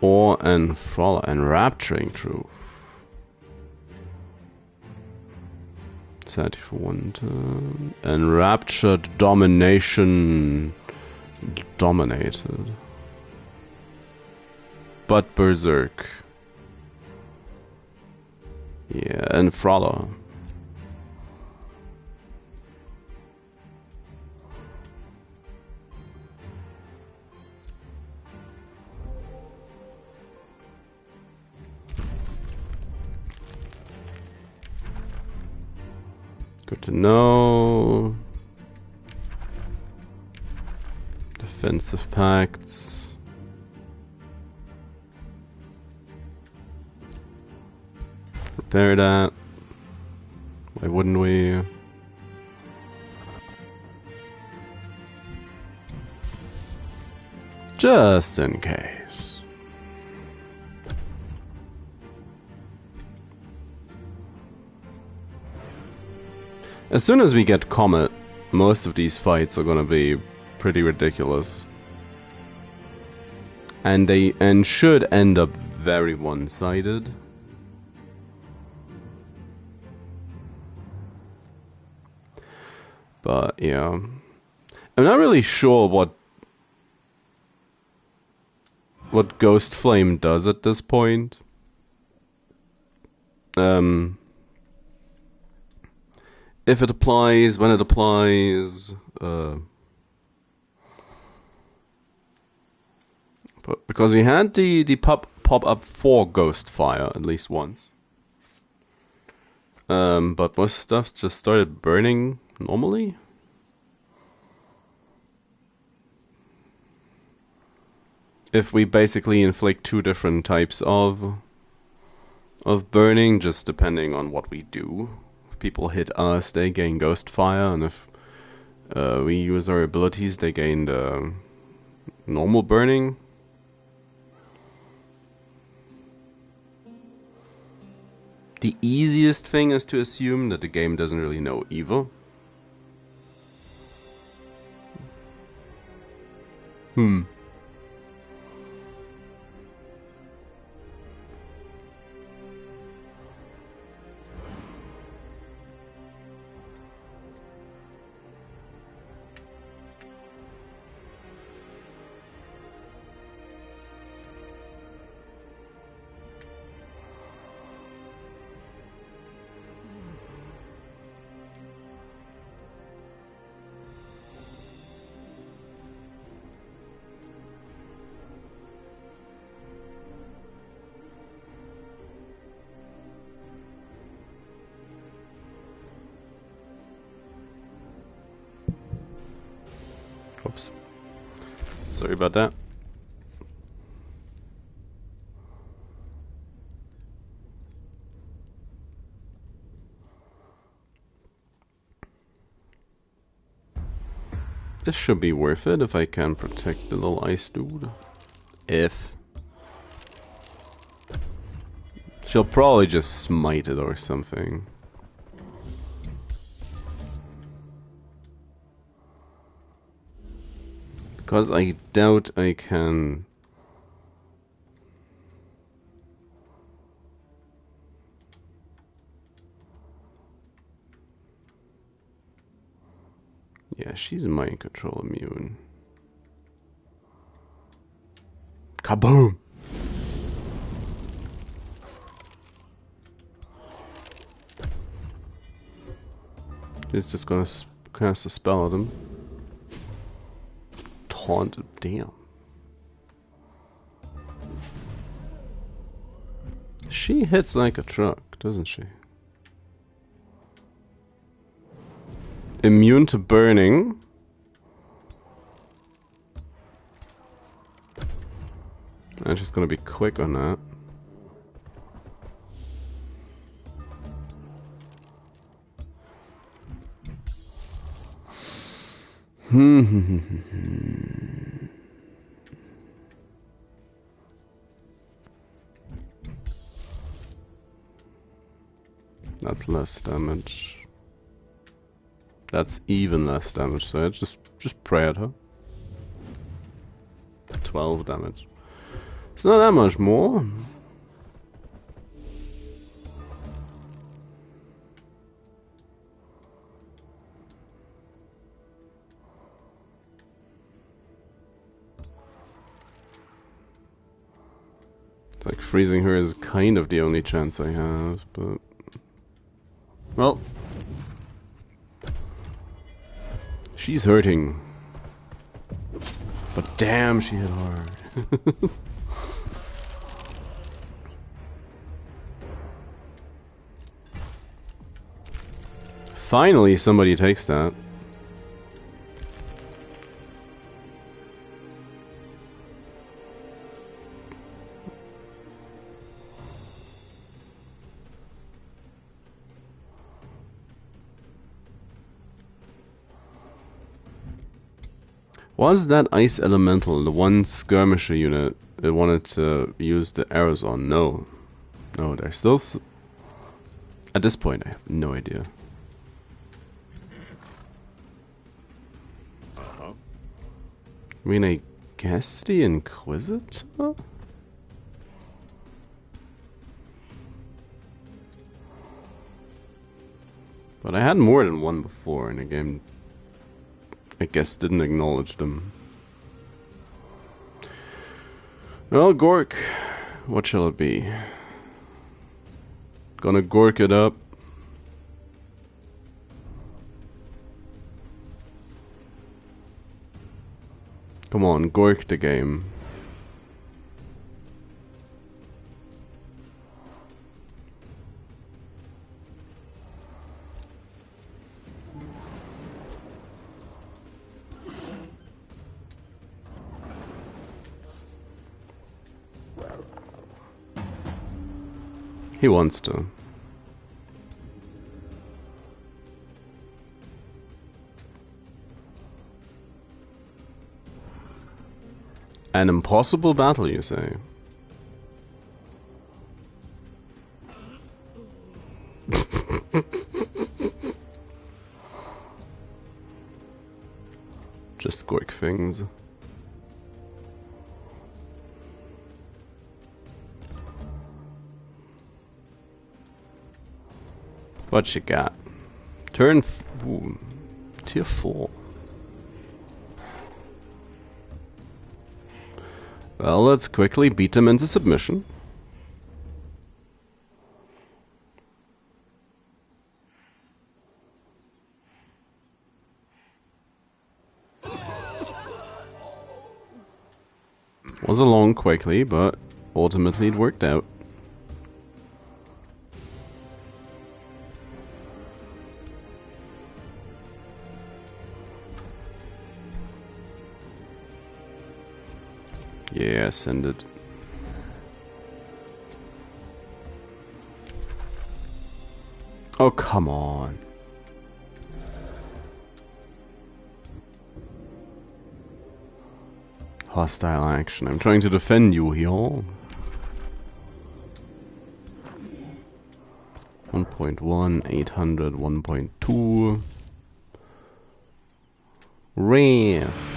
Or enrapturing truth. 30 for one turn. Enraptured domination. Dominated. But berserk. Yeah, and Frollo. Good to know. Defensive pacts. Repair that. Why wouldn't we? Just in case. As soon as we get Comet, most of these fights are gonna be pretty ridiculous. And should end up very one-sided. But yeah. I'm not really sure what Ghost Flame does at this point. If it applies, when it applies, but because we had the pop up for Ghostfire at least once, but most stuff just started burning normally. If we basically inflict two different types of burning, just depending on what we do. People hit us, they gain Ghostfire, and if we use our abilities, they gain the normal burning. The easiest thing is to assume that the game doesn't really know either. Sorry about that. This should be worth it if I can protect the little ice dude. If. She'll probably just smite it or something. Because I doubt I can... Yeah, she's mind control immune. Kaboom! He's just gonna cast a spell at him. Taunt him, damn. She hits like a truck, doesn't she? Immune to burning. I'm just gonna be quick on that. That's less damage. That's even less damage, so I just pray at her. 12 damage. It's not that much more. It's like freezing her is kind of the only chance I have, but... Well... She's hurting. But damn, she hit hard. Finally, somebody takes that. Was that ice elemental the one skirmisher unit that wanted to use the arrows on? No. No, they're still... At this point, I have no idea. I mean, I guess the Inquisitor? But I had more than one before in the game. I guess didn't acknowledge them. Well, Gork, what shall it be? Gonna Gork it up. Come on, Gork the game. He wants to. An impossible battle, you say? Just Gork things. What you got? Turn... Ooh, tier 4. Well, let's quickly beat him into submission. Was a long quickly, but ultimately it worked out. Yeah, send it. Oh, come on. Hostile action. I'm trying to defend you here. 1.1, 800, 1.2. Ref.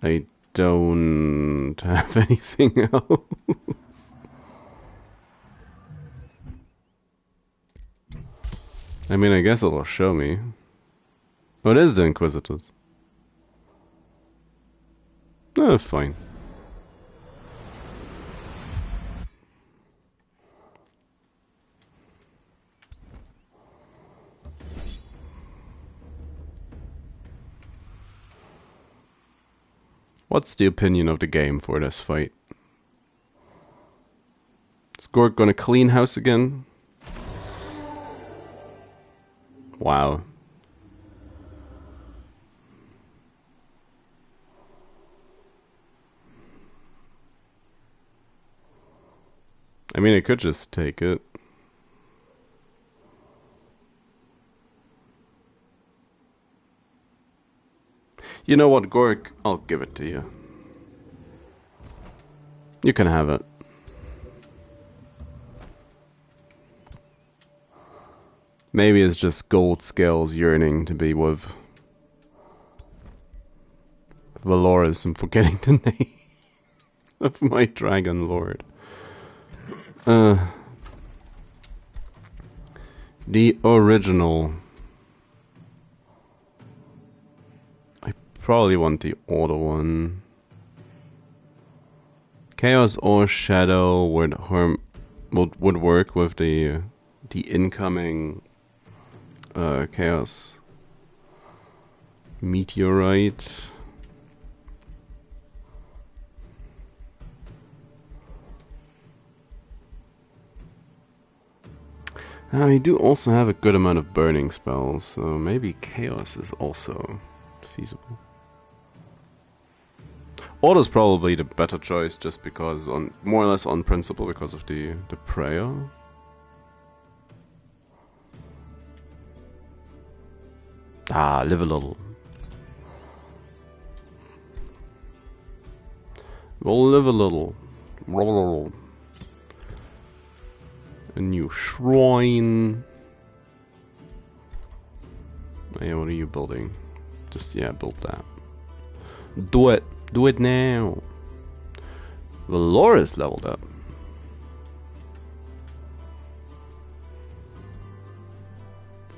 I don't have anything else. I mean, I guess it'll show me. Oh, it is the Inquisitors. Oh, fine. What's the opinion of the game for this fight? Is Gork gonna clean house again? Wow. I mean, I could just take it. You know what, Gork? I'll give it to you. You can have it. Maybe it's just Gold Scales yearning to be with Valoris and forgetting the name of my Dragon Lord. The original. I probably want the auto one. Chaos or Shadow would work with the incoming Chaos Meteorite. I do also have a good amount of burning spells, so maybe Chaos is also feasible. Auto's probably the better choice, just because more or less on principle, because of the prayer. Ah, live a little. We'll live a little. A new shrine. Oh, yeah, what are you building? Just, yeah, build that. Do it. Do it now. Valoris leveled up.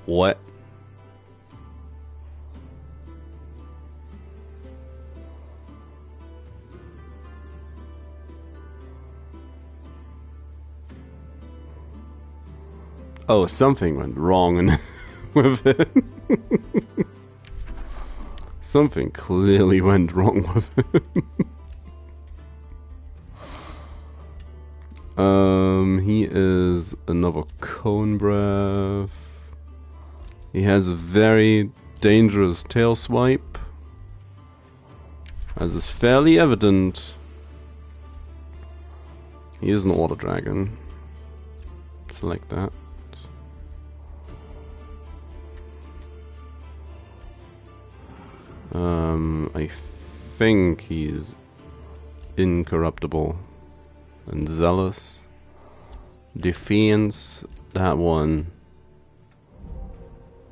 What? Oh, something went wrong with it. Something clearly went wrong with it. He is another Cone Breath. He has a very dangerous tail swipe, as is fairly evident. He is an Auto Dragon. Select that. I think he's incorruptible and zealous. Defense, that one.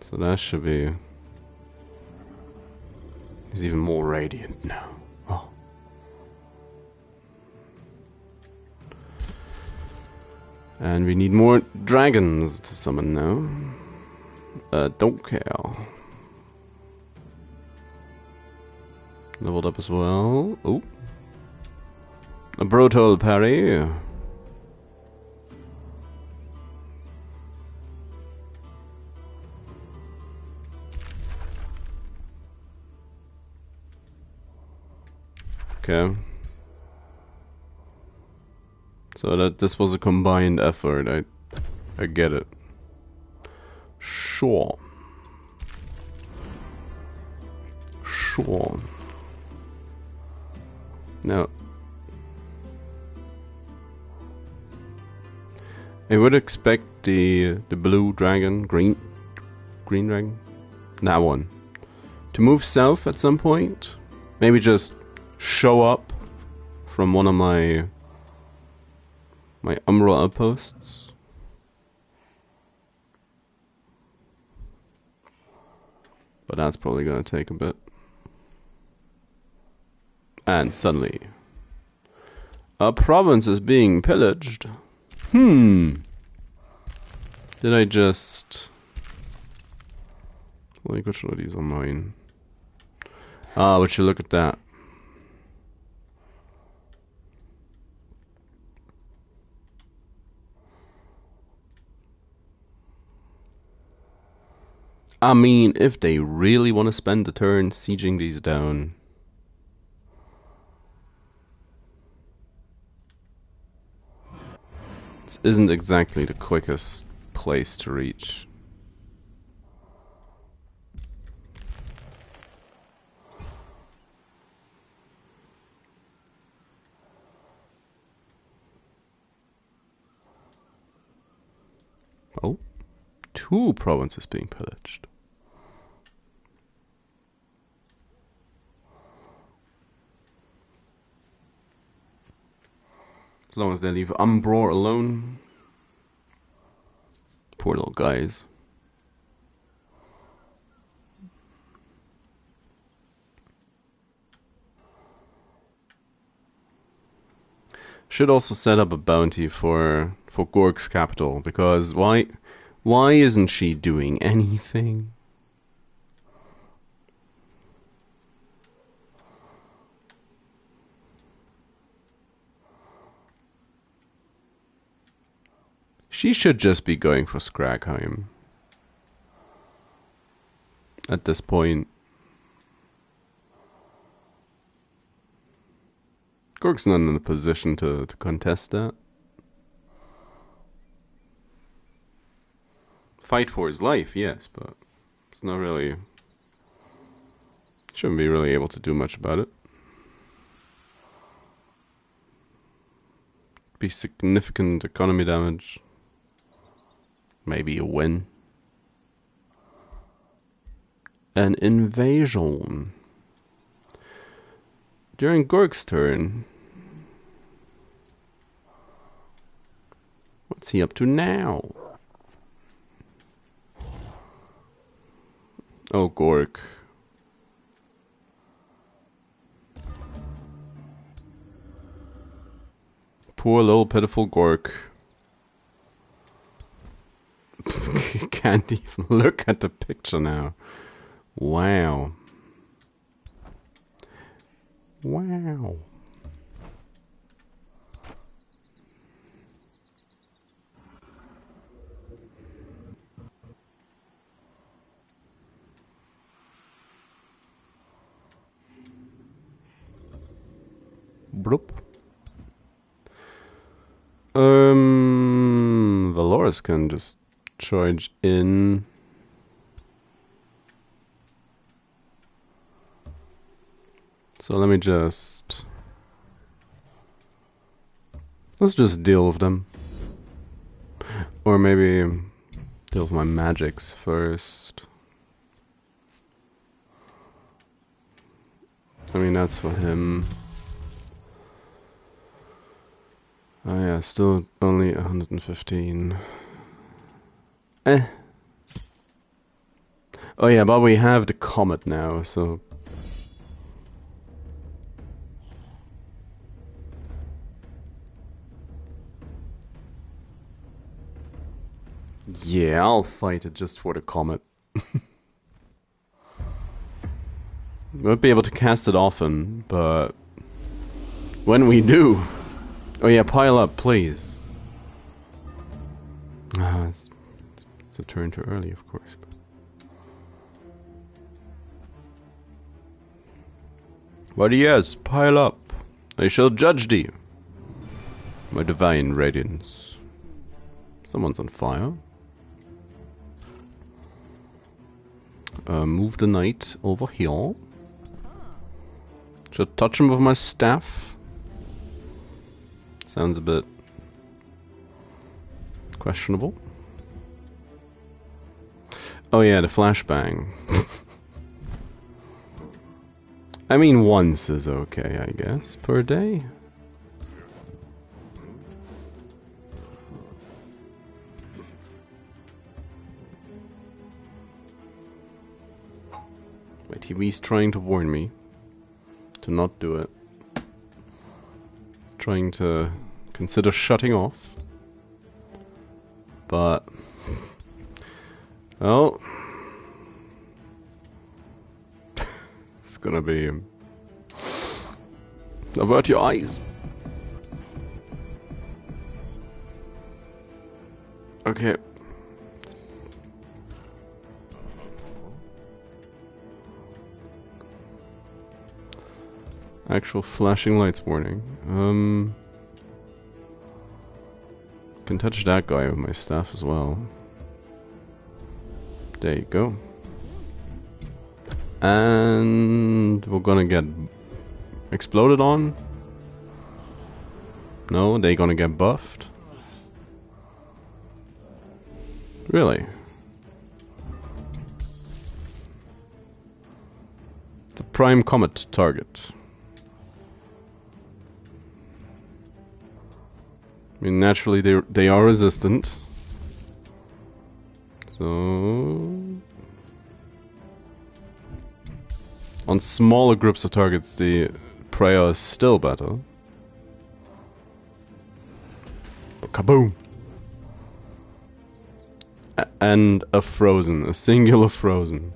So that should be... He's even more radiant now. Oh. And we need more dragons to summon now. Don't care. Leveled up as well. Oh. A brutal parry. Okay. So that this was a combined effort. I get it. Sure. sure. Now, I would expect the blue dragon, green dragon, that one, to move south at some point. Maybe just show up from one of my Umbra outposts. But that's probably gonna take a bit. And suddenly, a province is being pillaged. Did I just... Like, which one of these are mine? Ah, would you look at that. I mean, if they really want to spend the turn sieging these down... This isn't exactly the quickest place to reach. Oh, 2 provinces being pillaged. As long as they leave Umbra alone. Poor little guys. Should also set up a bounty for Gork's capital, because why isn't she doing anything? She should just be going for Skragheim at this point. Gork's not in a position to contest that. Fight for his life, yes, but it's not really... Shouldn't be really able to do much about it. Be significant economy damage. Maybe a win. An invasion. During Gork's turn. What's he up to now? Oh, Gork. Poor little pitiful Gork. Can't even look at the picture now. Wow. Wow. Bloop. Valorous can just charge in. So let me just... Let's just deal with them. Or maybe deal with my magics first. I mean, that's for him. Oh yeah, still only 115. Oh yeah, but we have the comet now, so... Yeah, I'll fight it just for the comet. Won't be able to cast it often, but... when we do... Oh yeah, pile up, please. It's a turn too early, of course. But yes, pile up. I shall judge thee. My divine radiance. Someone's on fire. Move the knight over here. Should touch him with my staff? Sounds a bit questionable. Oh yeah, the flashbang. I mean, once is okay, I guess, per day. My TV's trying to warn me to not do it. Trying to consider shutting off. But... oh... it's gonna be... avert your eyes. Okay. Actual flashing lights warning. Can touch that guy with my staff as well. There you go. And we're gonna get exploded on. No, they're gonna get buffed. Really? It's a prime comet target. I mean, naturally they are resistant. So on smaller groups of targets, the prayer is still better. Kaboom! And a frozen, a singular frozen.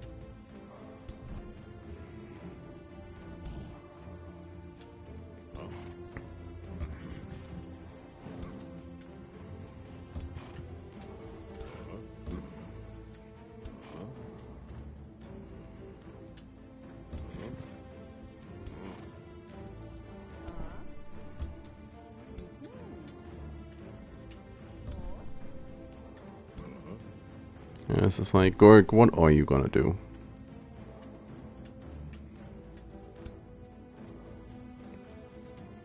Yeah, it's just like, Gorg, what are you gonna do?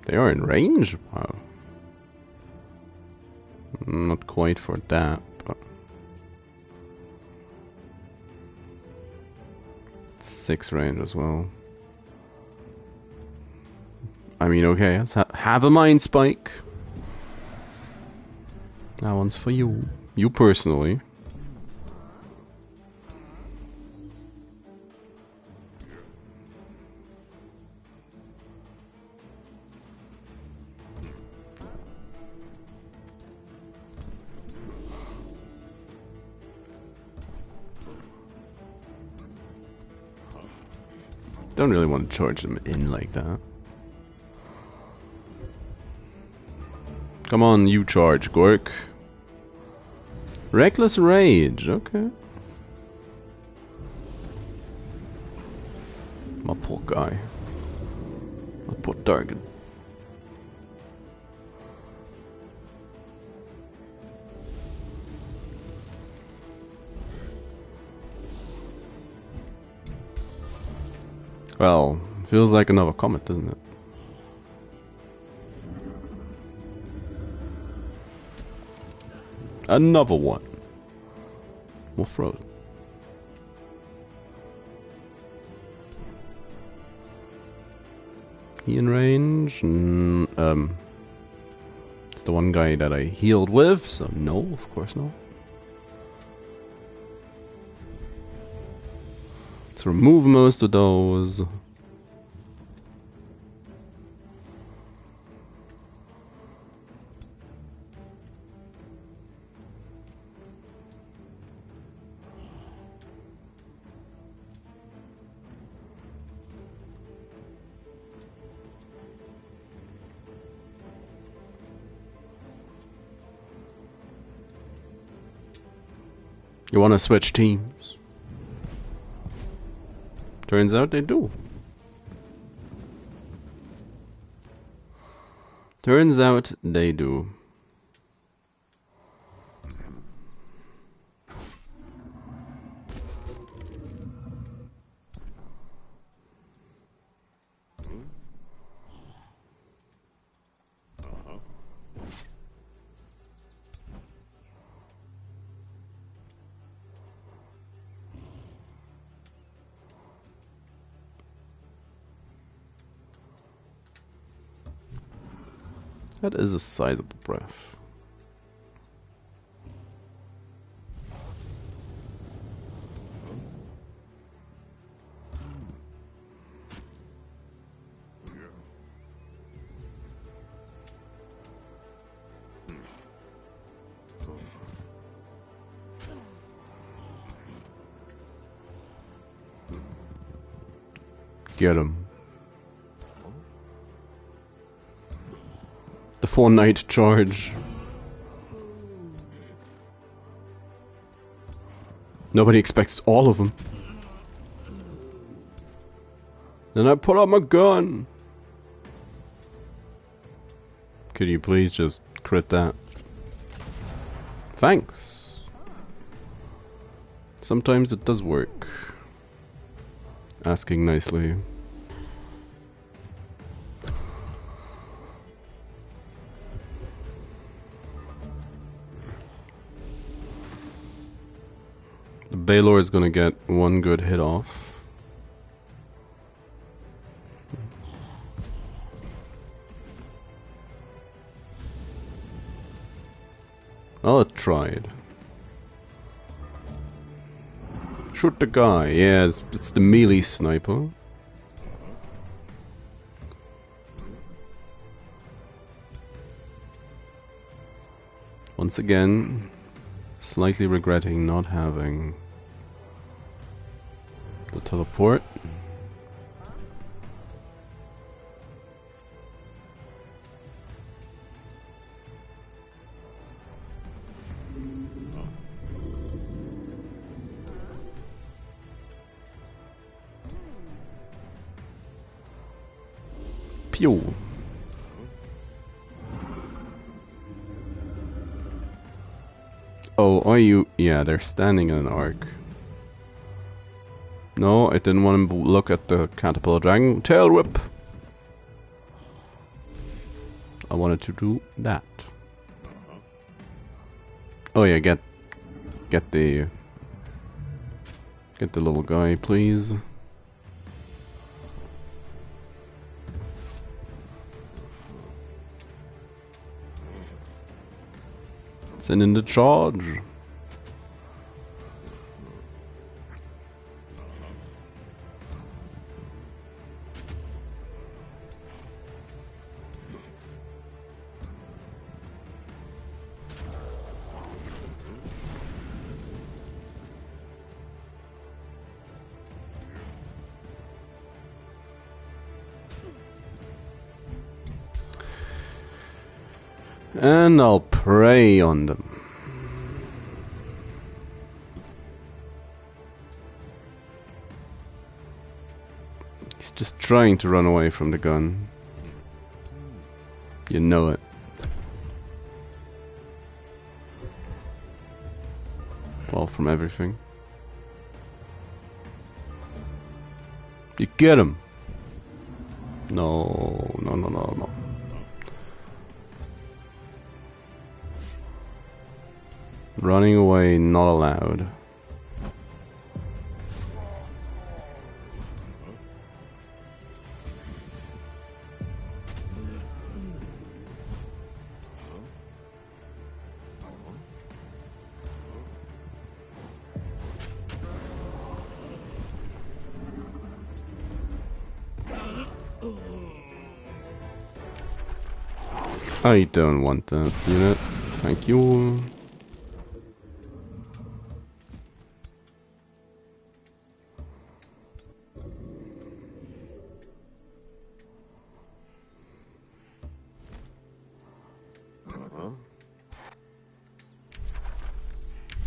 They are in range? Wow. Not quite for that, but... 6 range as well. I mean, okay, let's have a mind spike. That one's for you. You personally. Don't really want to charge them in like that. Come on, you charge, Gork. Reckless Rage, okay. My poor guy. My poor target. Well, feels like another comet, doesn't it? Another one. More frozen. He in range? It's the one guy that I healed with, so no, of course not. Let's remove most of those. You want to switch teams? Turns out they do. Turns out they do. That is a sizable breath. Get him. The 4-night charge. Nobody expects all of them. Then I pull out my gun. Could you please just crit that? Thanks. Sometimes it does work. Asking nicely. The Baylor is gonna get one good hit off. Well, it tried. Shoot the guy. Yeah, it's the melee sniper. Once again, slightly regretting not having the teleport. Pew. Oh, are you? Yeah, they're standing in an arc. No, I didn't want him to look at the caterpillar dragon. Tail whip! I wanted to do that. Oh yeah, get the little guy, please. Send in the charge. And I'll prey on them. He's just trying to run away from the gun. You know it. Well, from everything. You get him! No, no, no, no, no. Running away, not allowed. I don't want that unit. Thank you.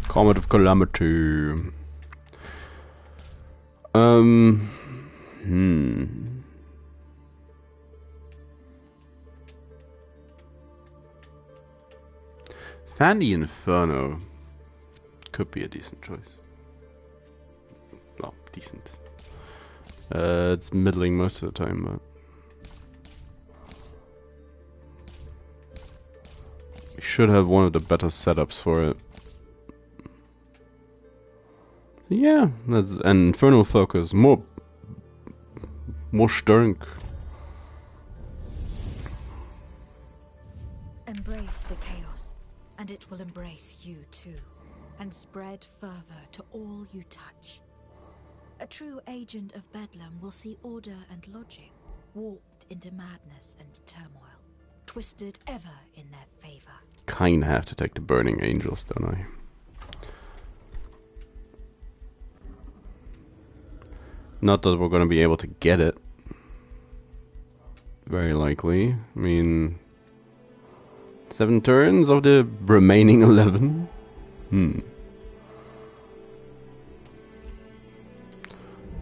Comet of Calamity. Fan the Inferno could be a decent choice. Well, decent. It's middling most of the time, but we should have one of the better setups for it. Yeah, that's an Infernal Focus. More Sternk. and it will embrace you too, and spread fervor to all you touch. A true agent of Bedlam will see order and logic warped into madness and turmoil, twisted ever in their favor. Kinda have to take the Burning Angels, don't I? Not that we're gonna be able to get it. Very likely. I mean, 7 turns of the remaining 11?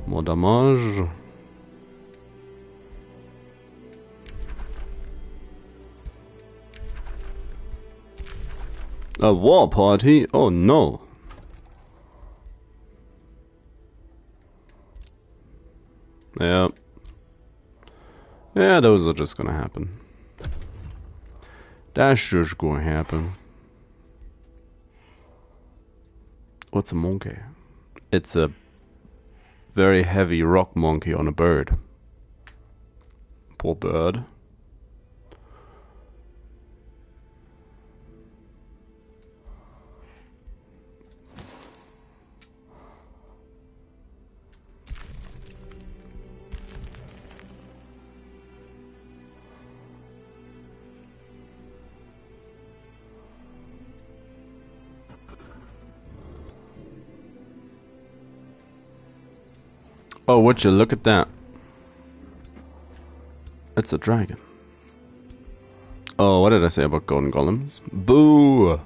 More damage. A war party? Oh no. Yeah. Yeah, those are just gonna happen. That's just gonna happen. What's a monkey? It's a very heavy rock monkey on a bird. Poor bird. Oh, would you look at that? It's a dragon. Oh, what did I say about golden golems? Boo!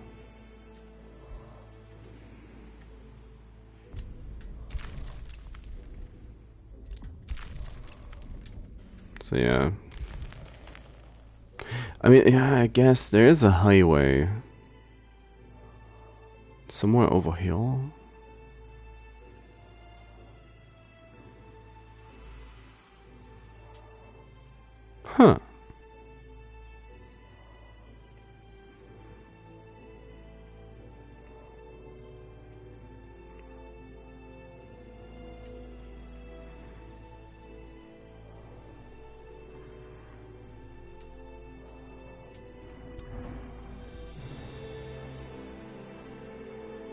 So yeah. I mean, yeah, I guess there is a highway. Somewhere over here? Huh.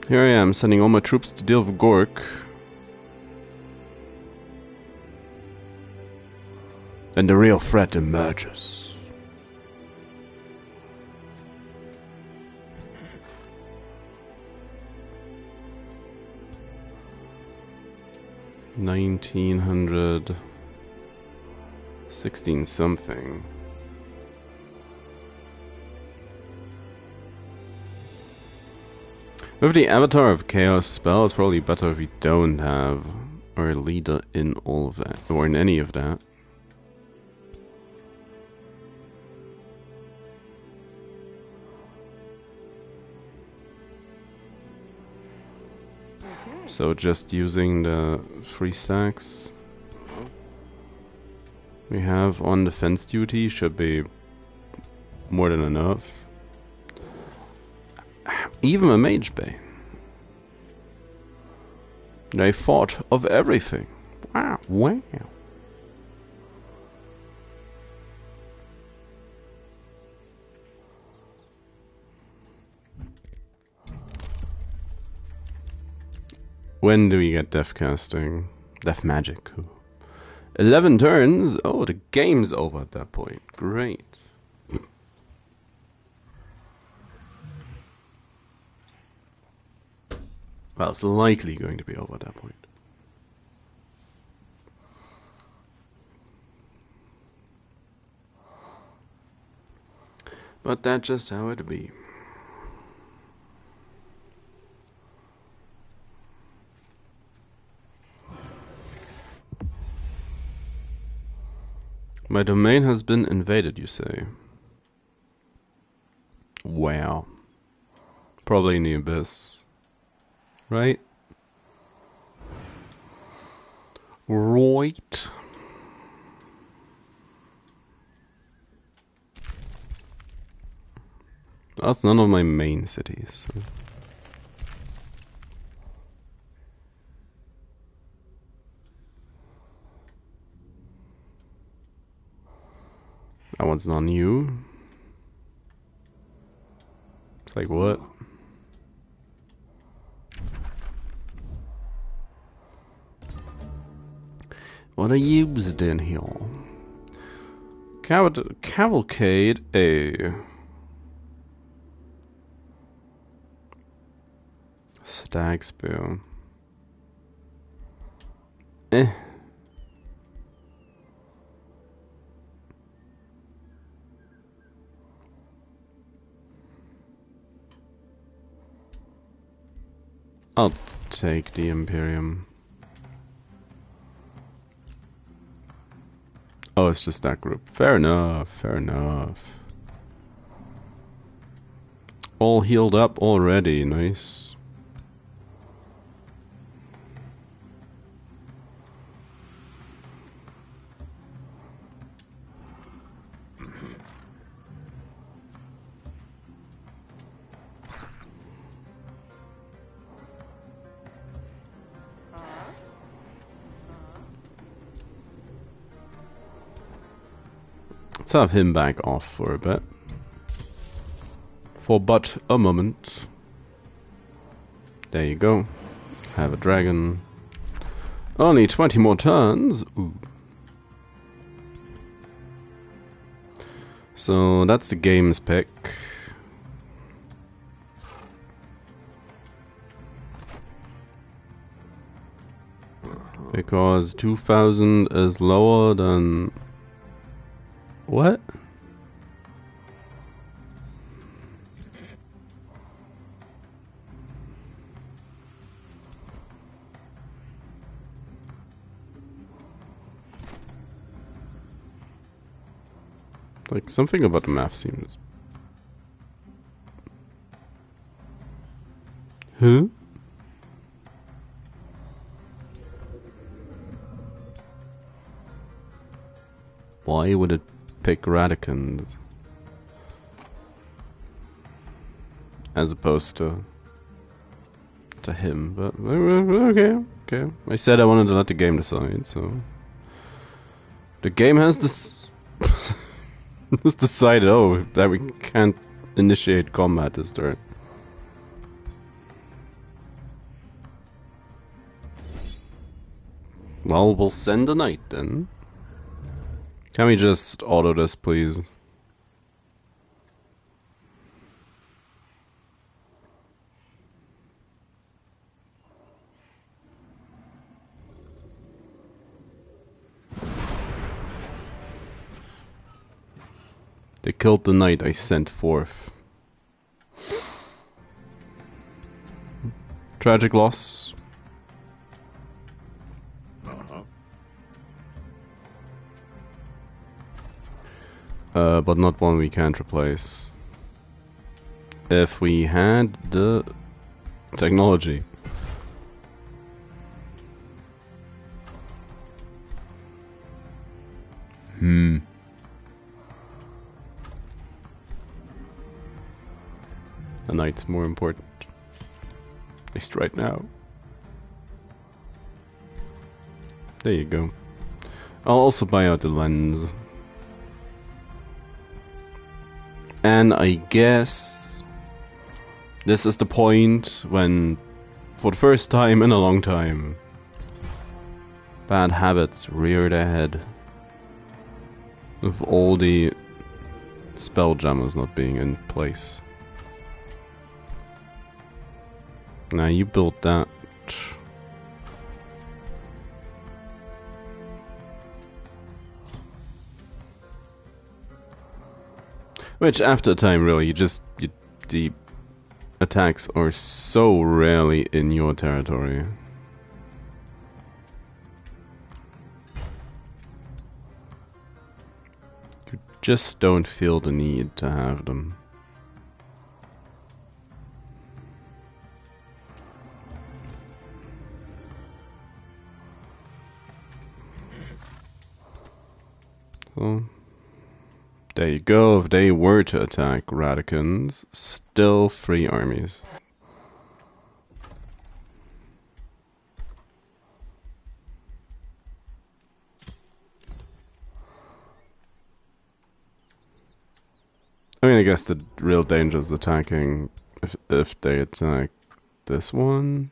Here I am, sending all my troops to deal with Gork. And the real threat emerges. $1916 something. With the Avatar of Chaos spell, it's probably better if we don't have our leader in all of that, or in any of that. So just using the 3 stacks we have on defense duty should be more than enough. Even a Mage Bane. They thought of everything. Wow, wow. When do we get death casting? Death magic. 11 turns? Oh, the game's over at that point. Great. Well, it's likely going to be over at that point. But that's just how it be. My domain has been invaded, you say? Wow. Probably in the abyss. Right? Right. That's none of my main cities. So. That one's not new. It's like, what? What are used in here? Cavalcade A. Stag spear. Eh. I'll take the Imperium. Oh, it's just that group. Fair enough, fair enough. All healed up already, nice. Let's have him back off for a bit. For but a moment. There you go. Have a dragon. Only 20 more turns. Ooh. So that's the game's pick. Because 2000 is lower than... What? Like, something about the math seems... Huh? Why would it pick Radicans? As opposed to him, but okay. I said I wanted to let the game decide, so... The game has this... Just decided, oh, that we can't initiate combat this turn. Well, we'll send a knight then. Can we just auto this, please? They killed the knight I sent forth. Tragic loss. But not one we can't replace. If we had the technology. The knight's more important. At least right now. There you go. I'll also buy out the lens. And I guess this is the point when, for the first time in a long time, bad habits rear their head. With all the spell jammers not being in place. Now you built that. Which after a time really the attacks are so rarely in your territory. You just don't feel the need to have them. So, there you go. If they were to attack Radicans, still 3 armies. I mean, I guess the real danger is attacking if they attack this one.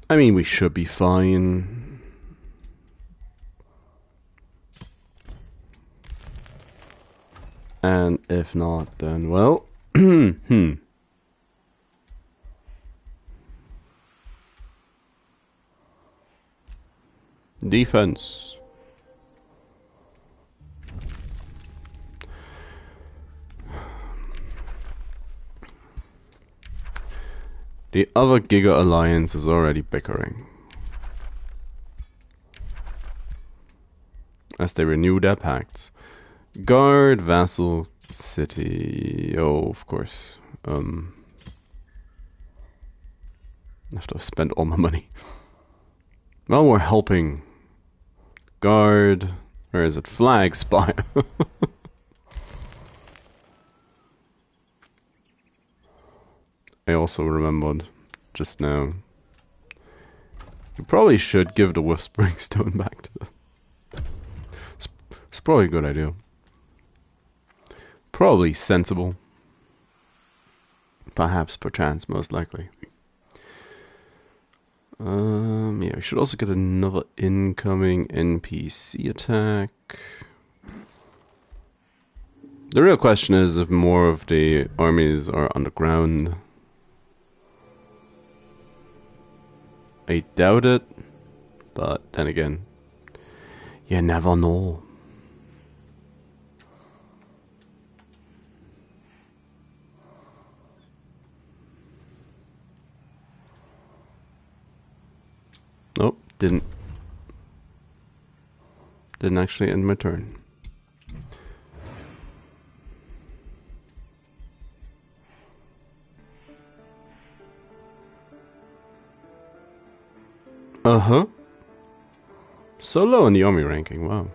I mean, we should be fine. And if not, then, well... Defense. The other Giga Alliance is already bickering as they renew their pacts. Guard, vassal, city. Oh, of course. I have to spend all my money. Well, we're helping. Guard. Where is it? Flag spire. I also remembered just now. You probably should give the Whispering Stone back to them. It's probably a good idea. Probably sensible. Perhaps, perchance, most likely. Yeah, we should also get another incoming NPC attack. The real question is if more of the armies are underground. I doubt it, but then again, you never know. Nope, didn't actually end my turn. Uh-huh. So low in the army ranking, wow.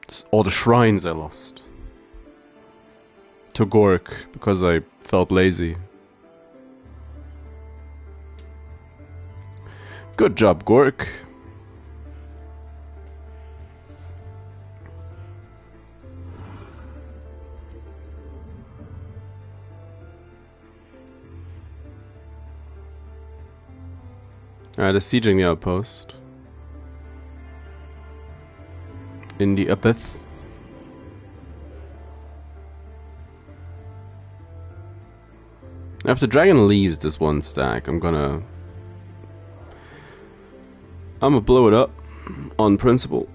It's all the shrines I lost. To Gork, because I felt lazy. Good job, Gork. Alright, they're sieging the outpost. In the Epith. If the dragon leaves this one stack, I'm gonna blow it up on principle.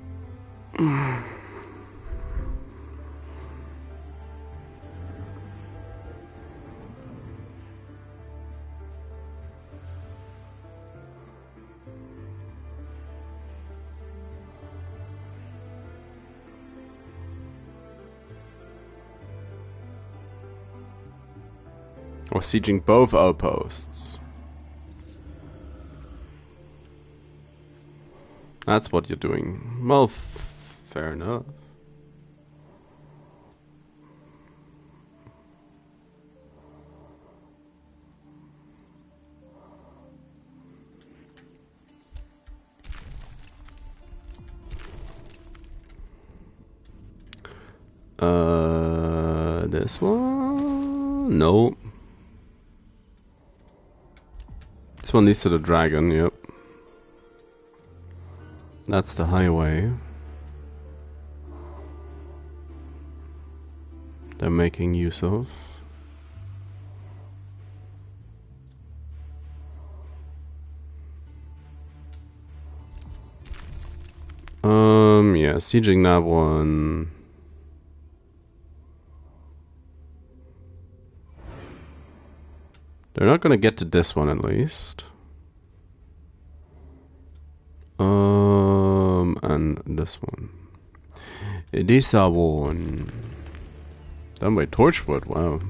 Or sieging both outposts. That's what you're doing. Well, fair enough. This one? No. This one leads to the dragon, yep. That's the highway they're making use of. Yeah, sieging that one. They're not gonna get to this one at least. And this one. This one. Done by Torchwood, wow.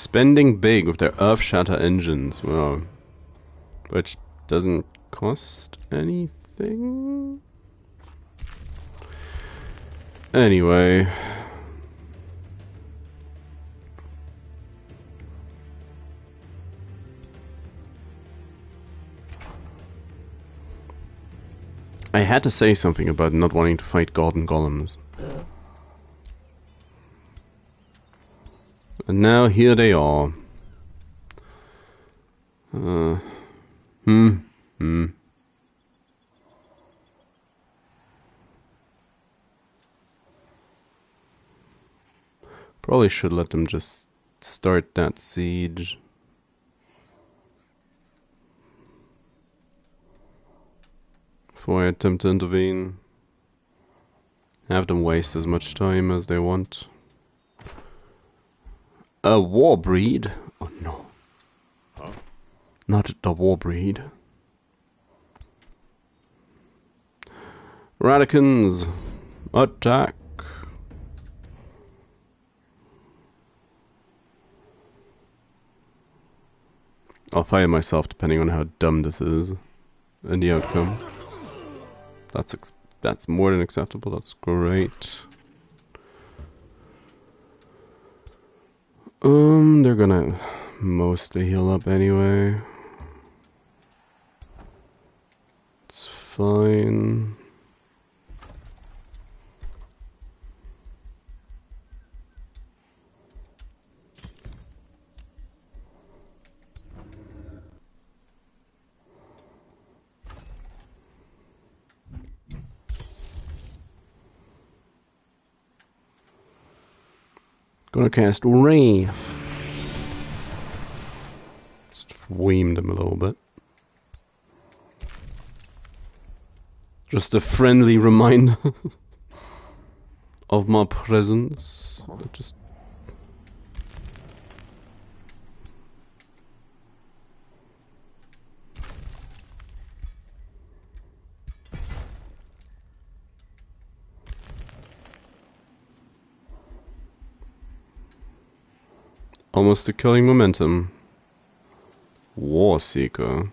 spending big with their Earth Shatter engines. Wow. Which doesn't cost anything? Anyway. I had to say something about not wanting to fight golden golems. And now here they are. Probably should let them just start that siege. Before I attempt to intervene. Have them waste as much time as they want. A war breed? Oh no. Huh? Not the war breed. Radicans! Attack! I'll fire myself depending on how dumb this is. And the outcome. That's more than acceptable, that's great. They're gonna mostly heal up anyway. It's fine. Gonna cast Wraith. Just wheamed him a little bit. Just a friendly reminder of my presence. Just almost a killing momentum. Warseeker.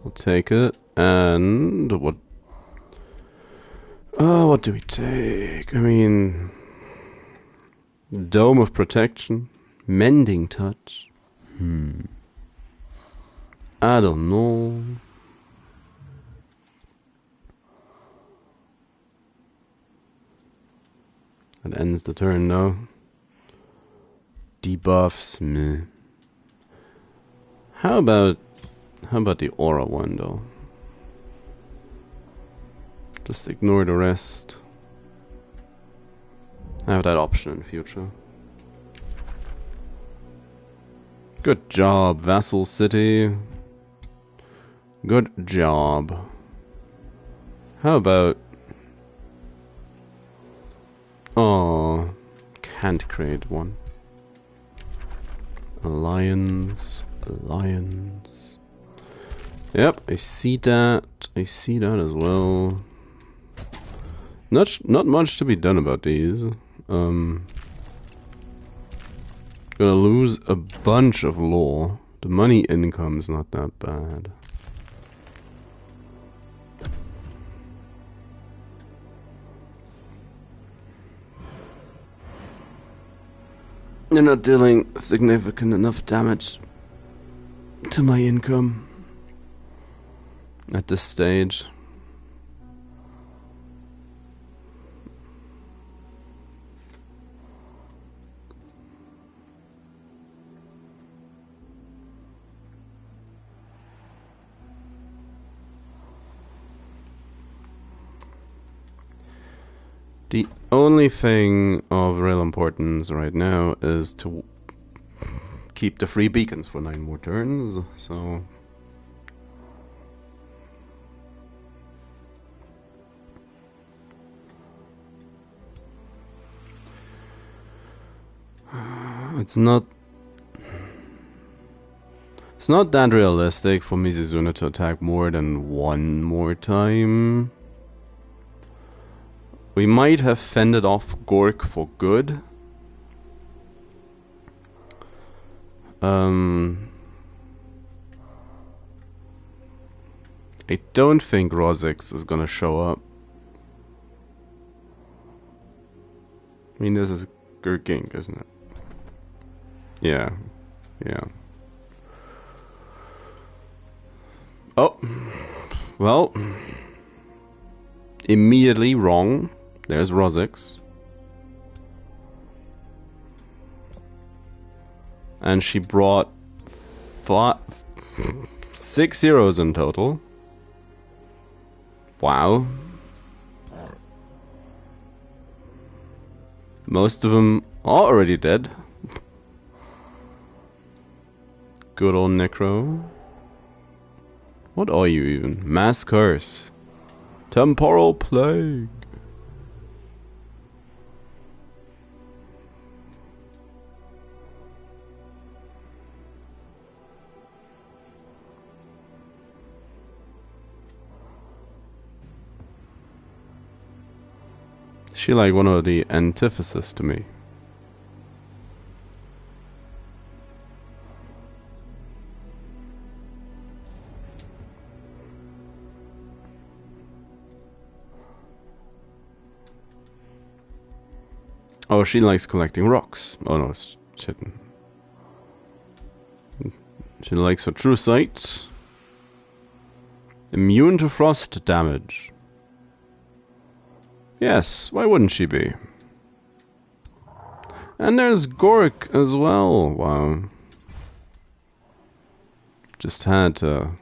We'll take it. And what? What do we take? I mean, Dome of Protection, Mending Touch. I don't know. That ends the turn now. Debuffs me. How about the aura one though? Just ignore the rest. I have that option in the future. Good job, Vassal City. Good job. How about... Oh, can't create one. Alliance. Yep, I see that. I see that as well. Not much to be done about these. Gonna lose a bunch of lore. The money income's not that bad. They're not dealing significant enough damage to my income at this stage. The only thing of real importance right now is to keep the free beacons for 9 more turns, so... It's not that realistic for Mizuzuna to attack more than one more time. We might have fended off Gork for good. I don't think Rosix is gonna show up. I mean, this is Gurgink, isn't it? Yeah. Yeah. Oh. Well. Immediately wrong. There's Rosix. And she brought 6 heroes in total. Wow. Most of them are already dead. Good old Necro. What are you even? Mass Curse. Temporal Plague. She like one of the antithesis to me. Oh, she likes collecting rocks. Oh no, it's shit. She likes her true sight. Immune to frost damage. Yes, why wouldn't she be? And there's Gork as well. Wow. Just had to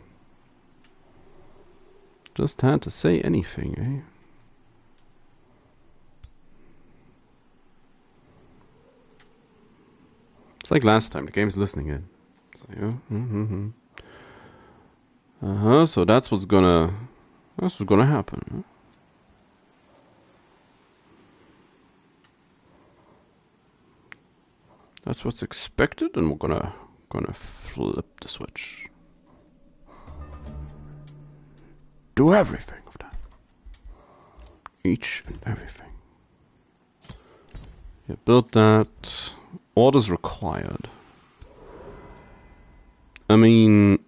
say anything, eh? It's like last time, the game's listening in. It's like, so that's what's gonna happen. Huh? That's what's expected, and we're gonna flip the switch. Do everything of that. Each and everything. Yeah, build that. Orders required. I mean,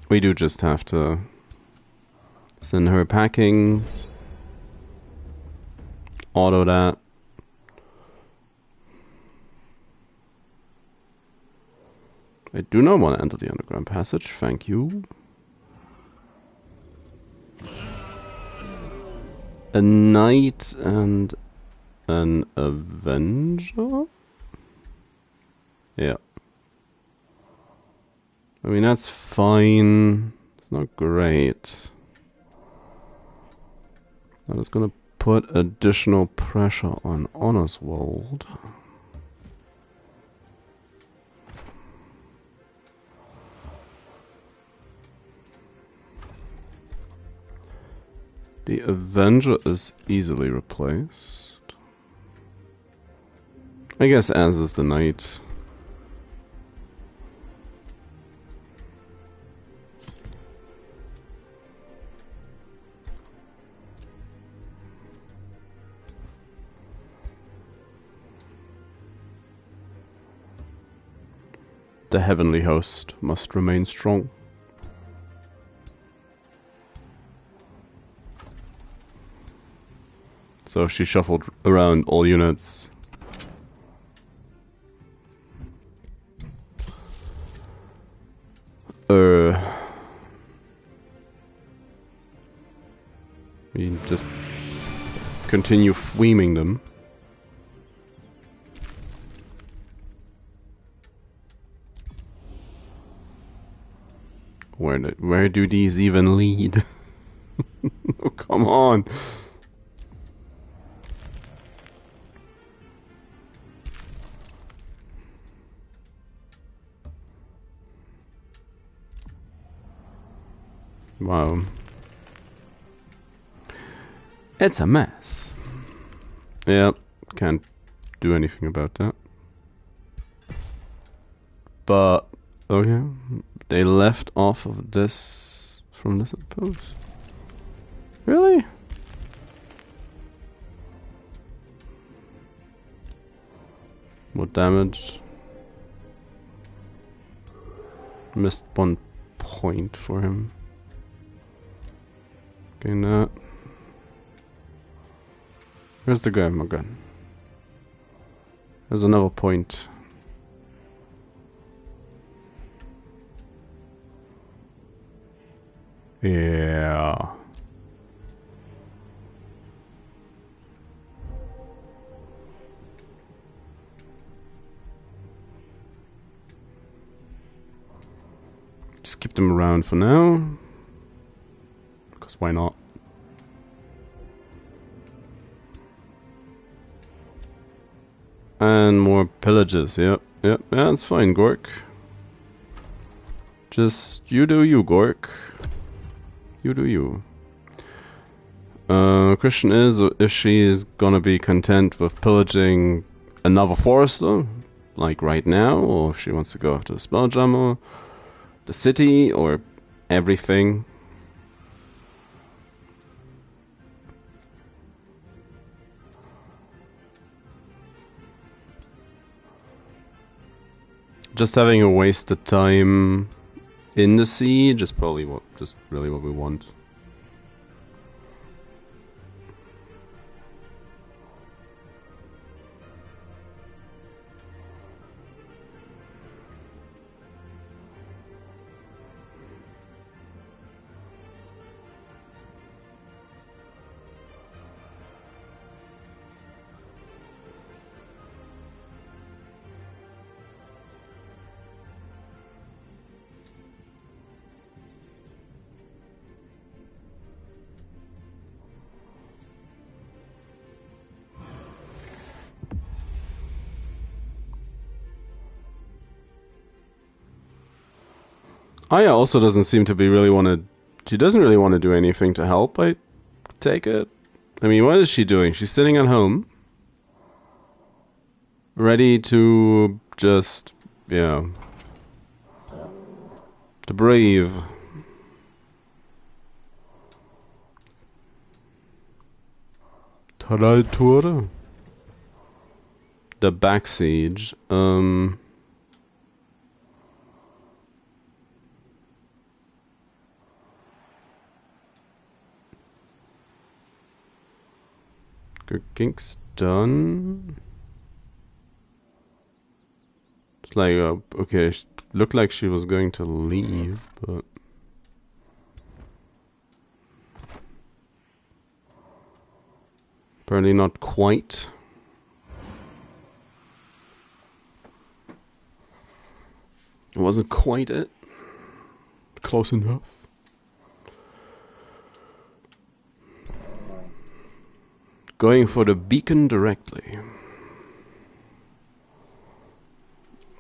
we do just have to send her packing. Auto that. I do not want to enter the underground passage, thank you. A knight and an avenger? Yeah. I mean, that's fine. It's not great. That is gonna put additional pressure on Oswald. The Avenger is easily replaced. I guess as is the Knight. The heavenly host must remain strong. So she shuffled around all units. We just continue fleeming them. Where do these even lead? Oh, come on. Wow. It's a mess. Yep, can't do anything about that. But Oh yeah, they left off of this from this post. Really? What damage? Missed 1 point for him. Gain that. Where's the guy with my gun? There's another point. Yeah. Just keep them around for now. Because why not? And more pillages, yep. Yep, that's fine, Gork. Just you do you, Gork. You do you. Question is if she is gonna be content with pillaging another forester, like right now, or if she wants to go after the Spelljammer, the city, or everything. Just having a wasted time in the siege is probably just really what we want. Aya also doesn't seem to be really want to. She doesn't really want to do anything to help. I take it. I mean, what is she doing? She's sitting at home, ready to just, yeah, to brave. Tour. The back siege. Gink's done. It's like, okay, looked like she was going to leave, but apparently not quite. It wasn't quite it. Close enough. Going for the beacon directly.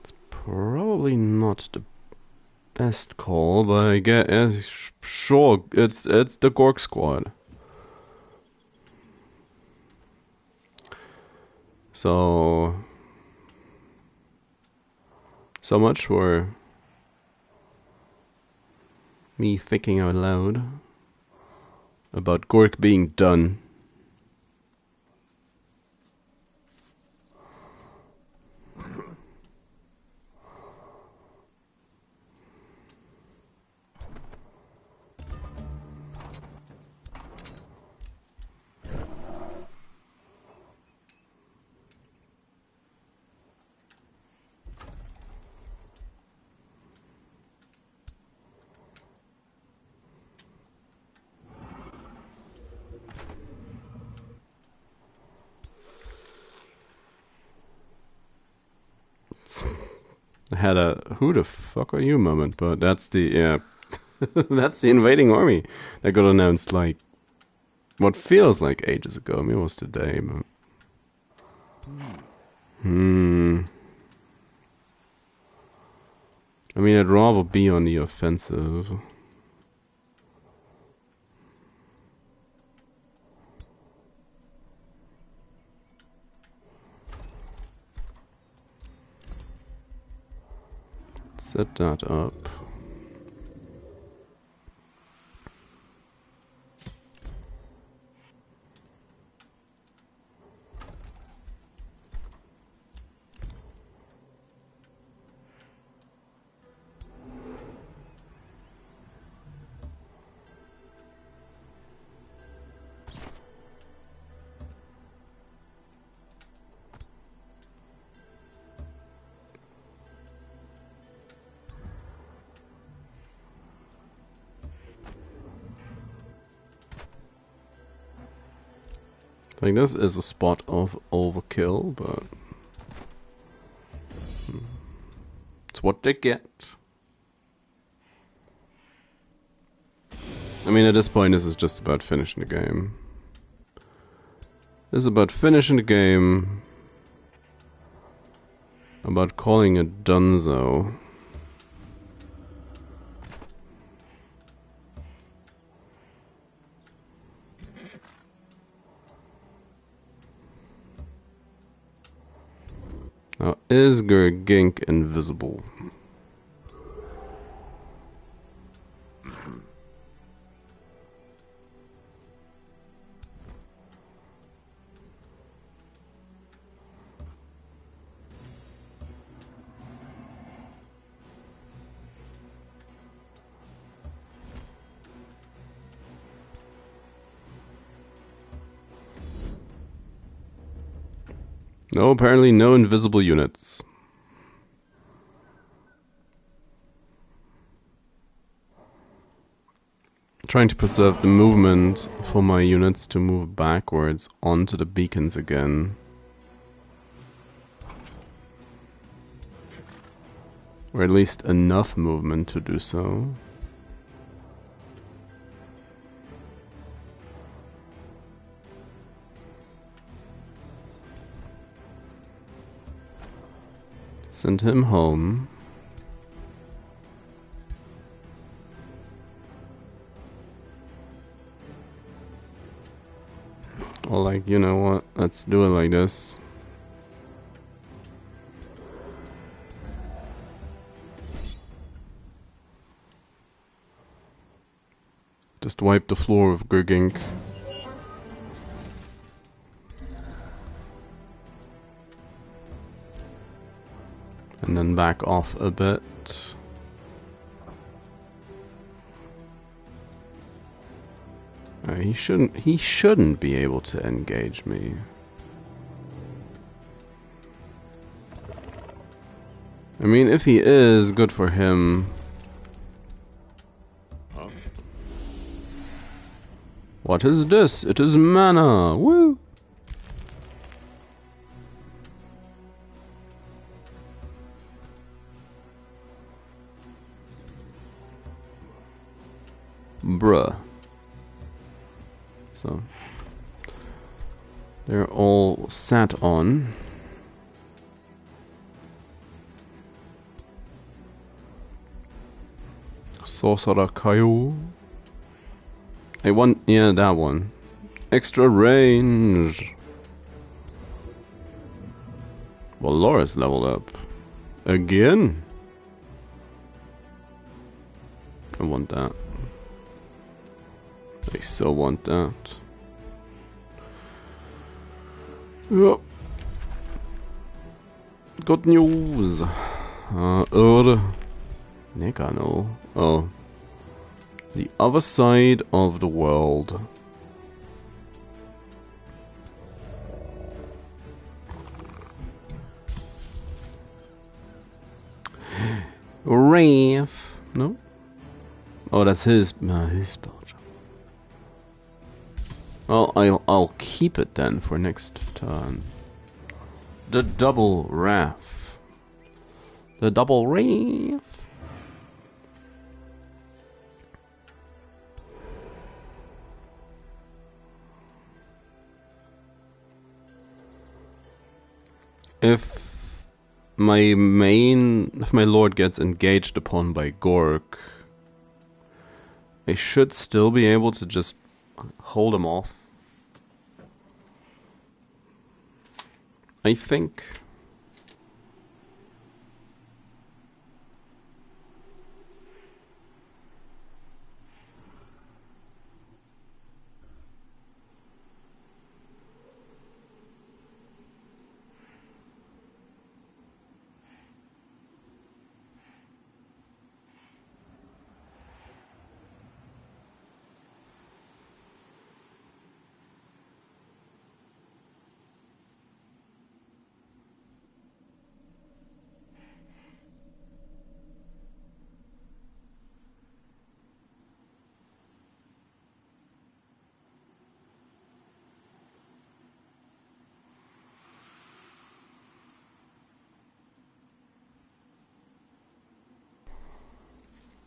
It's probably not the best call, but I guess sure it's the Gork squad. So much for me thinking out loud about Gork being done. I had a who the fuck are you moment, but that's the that's the invading army that got announced like what feels like ages ago. I mean, it was today, but I mean, I'd rather be on the offensive. Set that up. Like, this is a spot of overkill, but it's what they get. I mean, at this point, this is just about finishing the game. This is about finishing the game. About calling it donezo. Now, is Gurgink invisible? No, apparently no invisible units. Trying to preserve the movement for my units to move backwards onto the beacons again. Or at least enough movement to do so. Send him home. Or like, you know what, let's do it like this. Just wipe the floor of Gurgink. And then back off a bit. He shouldn't be able to engage me. I mean, if he is, good for him. Huh? What is this? It is mana! Woo! Bruh. So they're all sat on. Sorcerer Kaio. I want, yeah, that one. Extra range. Well, Laura's leveled up. Again? I want that. I so want that. Yep. Good news. Nekano. Oh. The other side of the world. Wraith. No? Oh, that's his spell. Well, I'll keep it then for next turn. The double wrath. The double wrath. If my lord gets engaged upon by Gork, I should still be able to just hold him off. I think.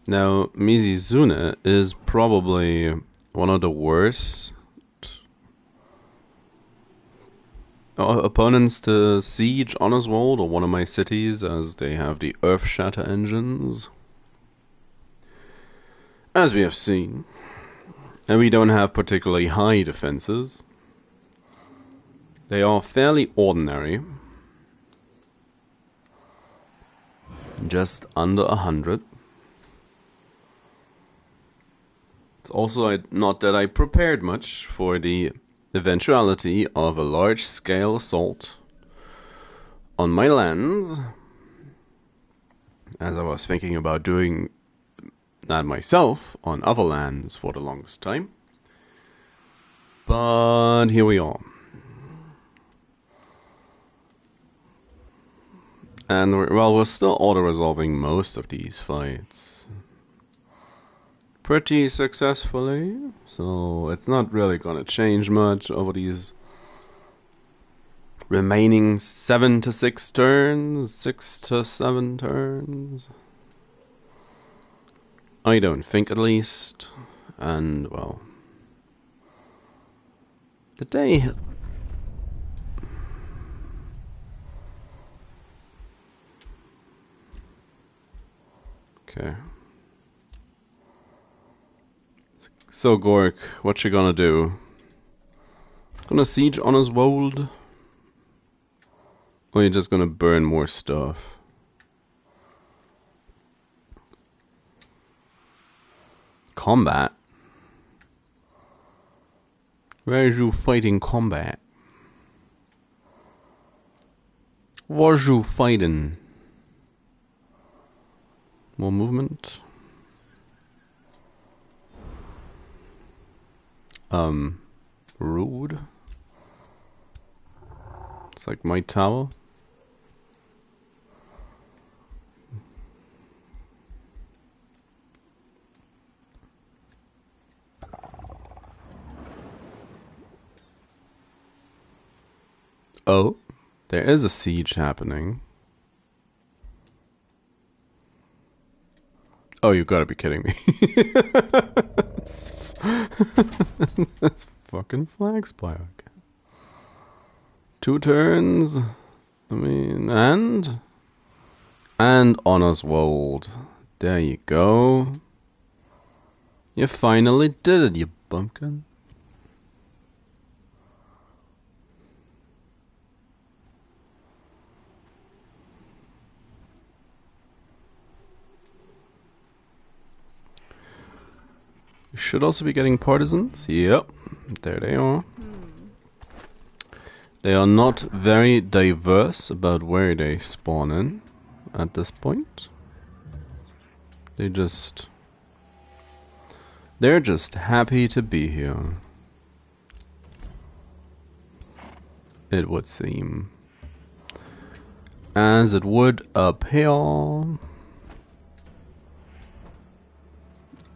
Now, Mizizune is probably one of the worst opponents to siege Oswald, or one of my cities, as they have the Earth Shatter engines, as we have seen. And we don't have particularly high defenses. They are fairly ordinary. Just under 100. It's also not that I prepared much for the eventuality of a large-scale assault on my lands, as I was thinking about doing that myself on other lands for the longest time. But here we are. And we're still auto-resolving most of these fights pretty successfully, so it's not really gonna change much over these remaining 7 to 6 turns, 6 to 7 turns. I don't think, at least. And, well, the day... Okay. So, Gork, what you gonna do? Gonna siege Oswald? Or you just gonna burn more stuff? Combat? Where is you fighting combat? Where's you fighting? More movement? Rude. It's like my tower. Oh, there is a siege happening. Oh, you gotta be kidding me. That's fucking flag spire. 2 turns. I mean, and Oswald. There you go. You finally did it, you bumpkin. You should also be getting partisans. Yep, there they are. They are not very diverse about where they spawn in at this point. They're just happy to be here, it would seem. As it would appear.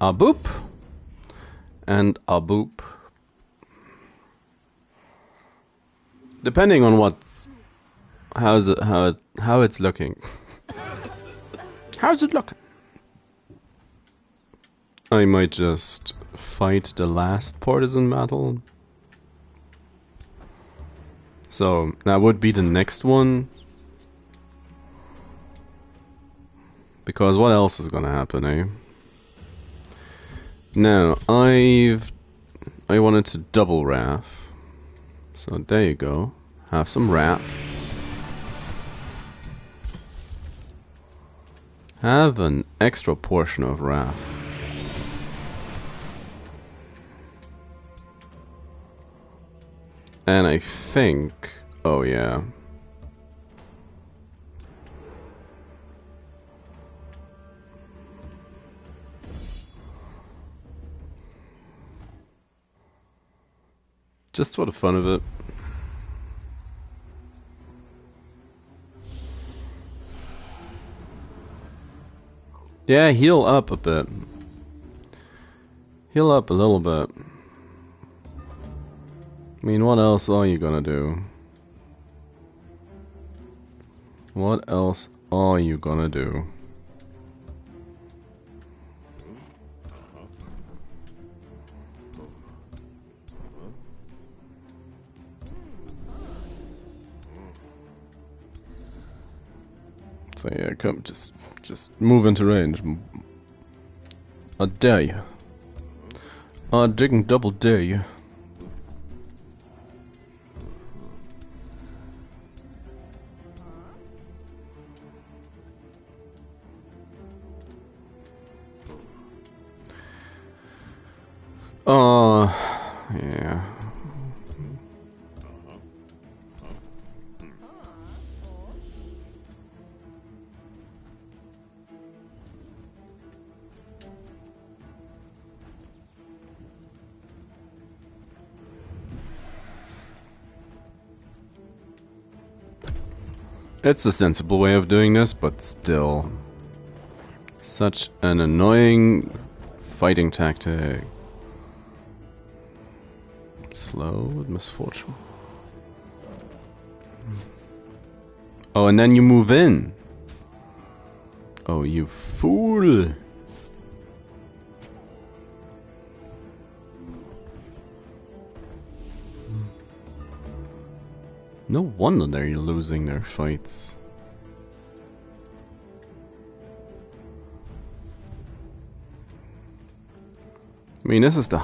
A boop and a boop. Depending on how it's looking. How's it looking? I might just fight the last partisan battle. So that would be the next one. Because what else is gonna happen, eh? Now, I wanted to double Wrath. So there you go. Have some Wrath. Have an extra portion of Wrath. And I think... oh yeah. Just for the fun of it. Yeah, heal up a bit. Heal up a little bit. I mean, what else are you gonna do? What else are you gonna do? So yeah, come, just move into range. I dare you. I digging double dare you. Yeah. It's a sensible way of doing this, but still. Such an annoying fighting tactic. Slow with misfortune. Oh, and then you move in. Oh, you fool. No wonder they're losing their fights. I mean, this is the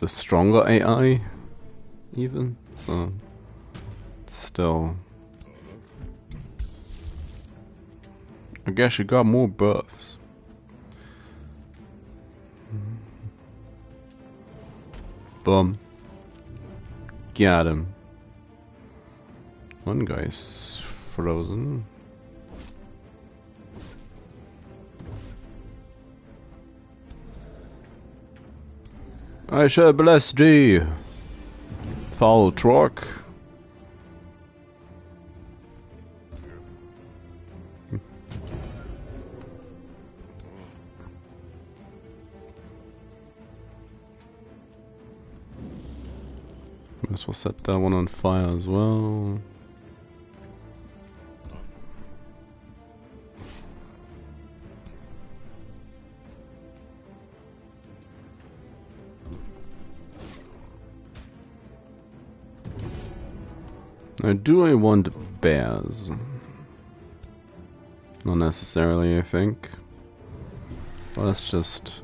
stronger AI, even, so still. I guess you got more buffs. Boom. Got him. One guy's frozen. I shall bless thee, foul truck. Guess we'll set that one on fire as well. Now, do I want bears? Not necessarily, I think. Let's just...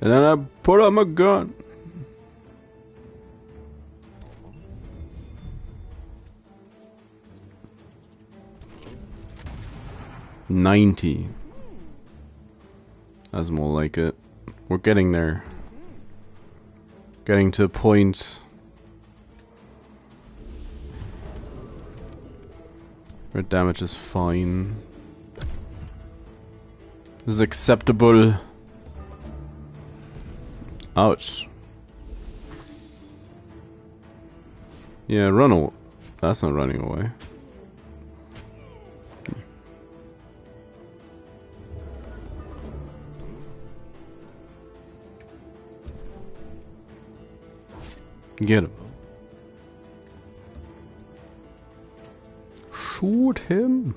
And then I put up my gun. $90. That's more like it. We're getting there. Getting to a point where damage is fine. This is acceptable. Ouch. Yeah, run away. That's not running away. Get him. Shoot him.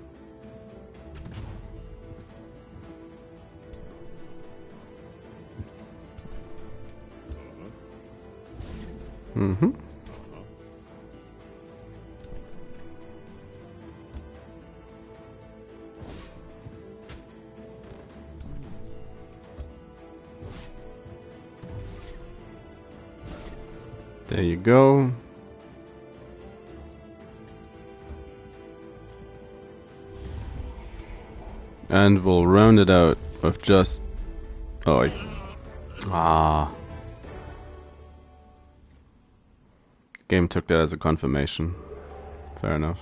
Mm-hmm. There you go. And we'll round it out with just... Oh, Game took that as a confirmation. Fair enough.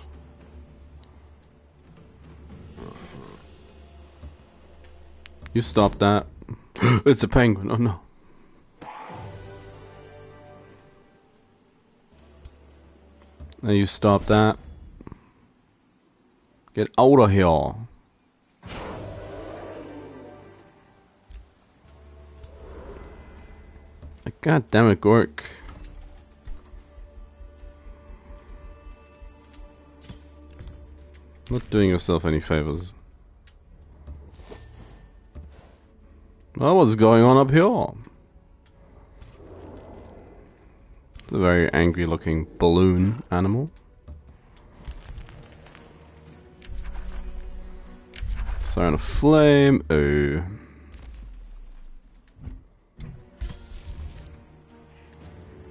You stop that. It's a penguin. Oh no. Now you stop that. Get out of here. God damn it, Gork. Not doing yourself any favors. Well, what's going on up here? It's a very angry looking balloon animal. Siren of Flame. Oh.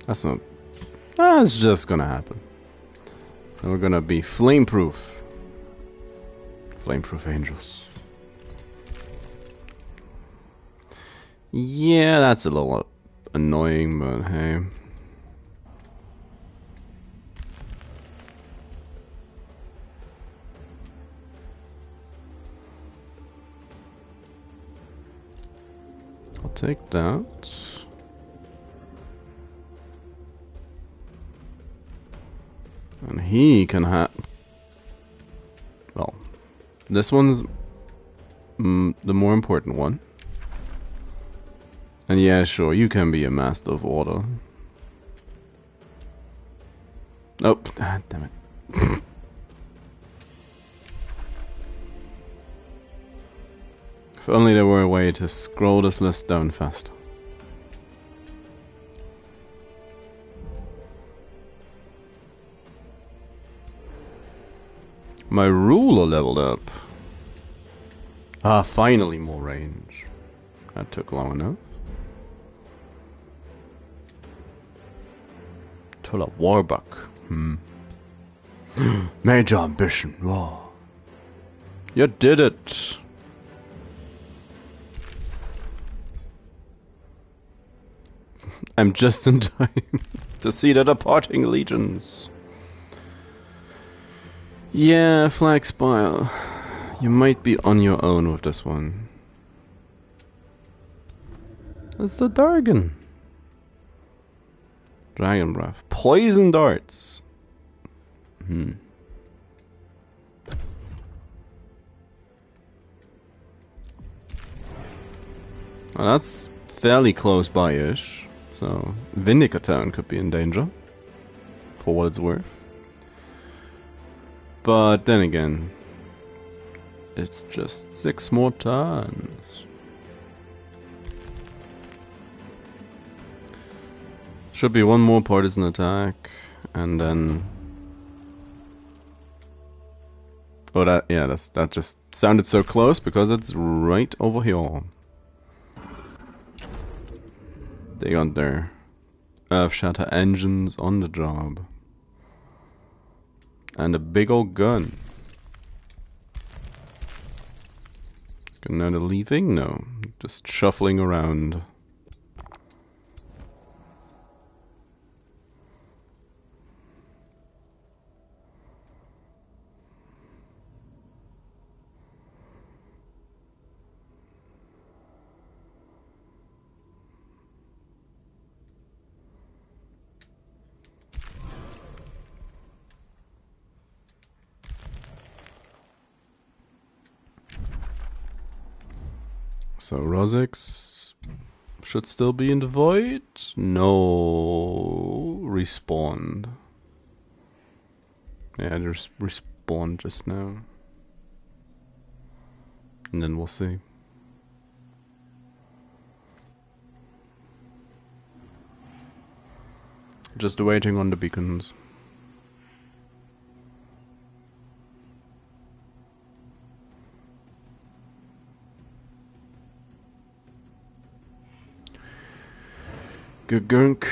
That's not... That's just gonna happen. And we're gonna be flame-proof. Flame-proof angels. Yeah, that's a little annoying, but hey. I'll take that. And he can have... Well, this one's the more important one. And yeah, sure, you can be a Master of Order. Nope. Ah, damn it. If only there were a way to scroll this list down faster. My ruler leveled up. Ah, finally more range. That took long enough. Tula Warbuck. Major ambition. Whoa. You did it. I'm just in time to see the departing legions. Yeah, Flagspire. You might be on your own with this one. That's the Dargon. Dragon Breath. Poison darts. Well, that's fairly close by-ish. So, Vindica Town could be in danger. For what it's worth. But then again, it's just 6 more turns. Should be 1 more partisan attack, and then... Oh, that just sounded so close because it's right over here. They got their Earth Shatter engines on the job. And a big old gun. Now they're leaving? No. Just shuffling around. So Rosix should still be in the void. No, respawned. Yeah, they respawned just now, and then we'll see. Just waiting on the beacons. Gugunk.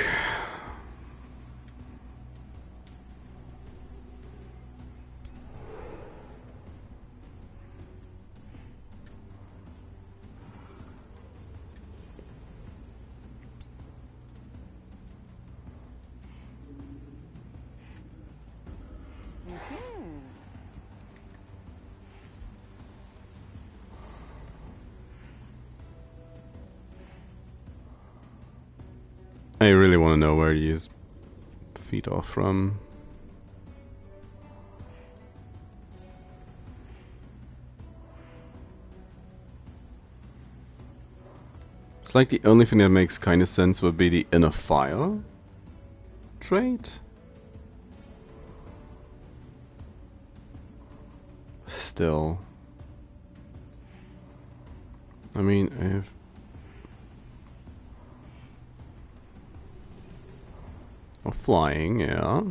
I really want to know where these feet are from. It's like the only thing that makes kind of sense would be the inner fire trait. Still. I mean, if... Or flying, yeah.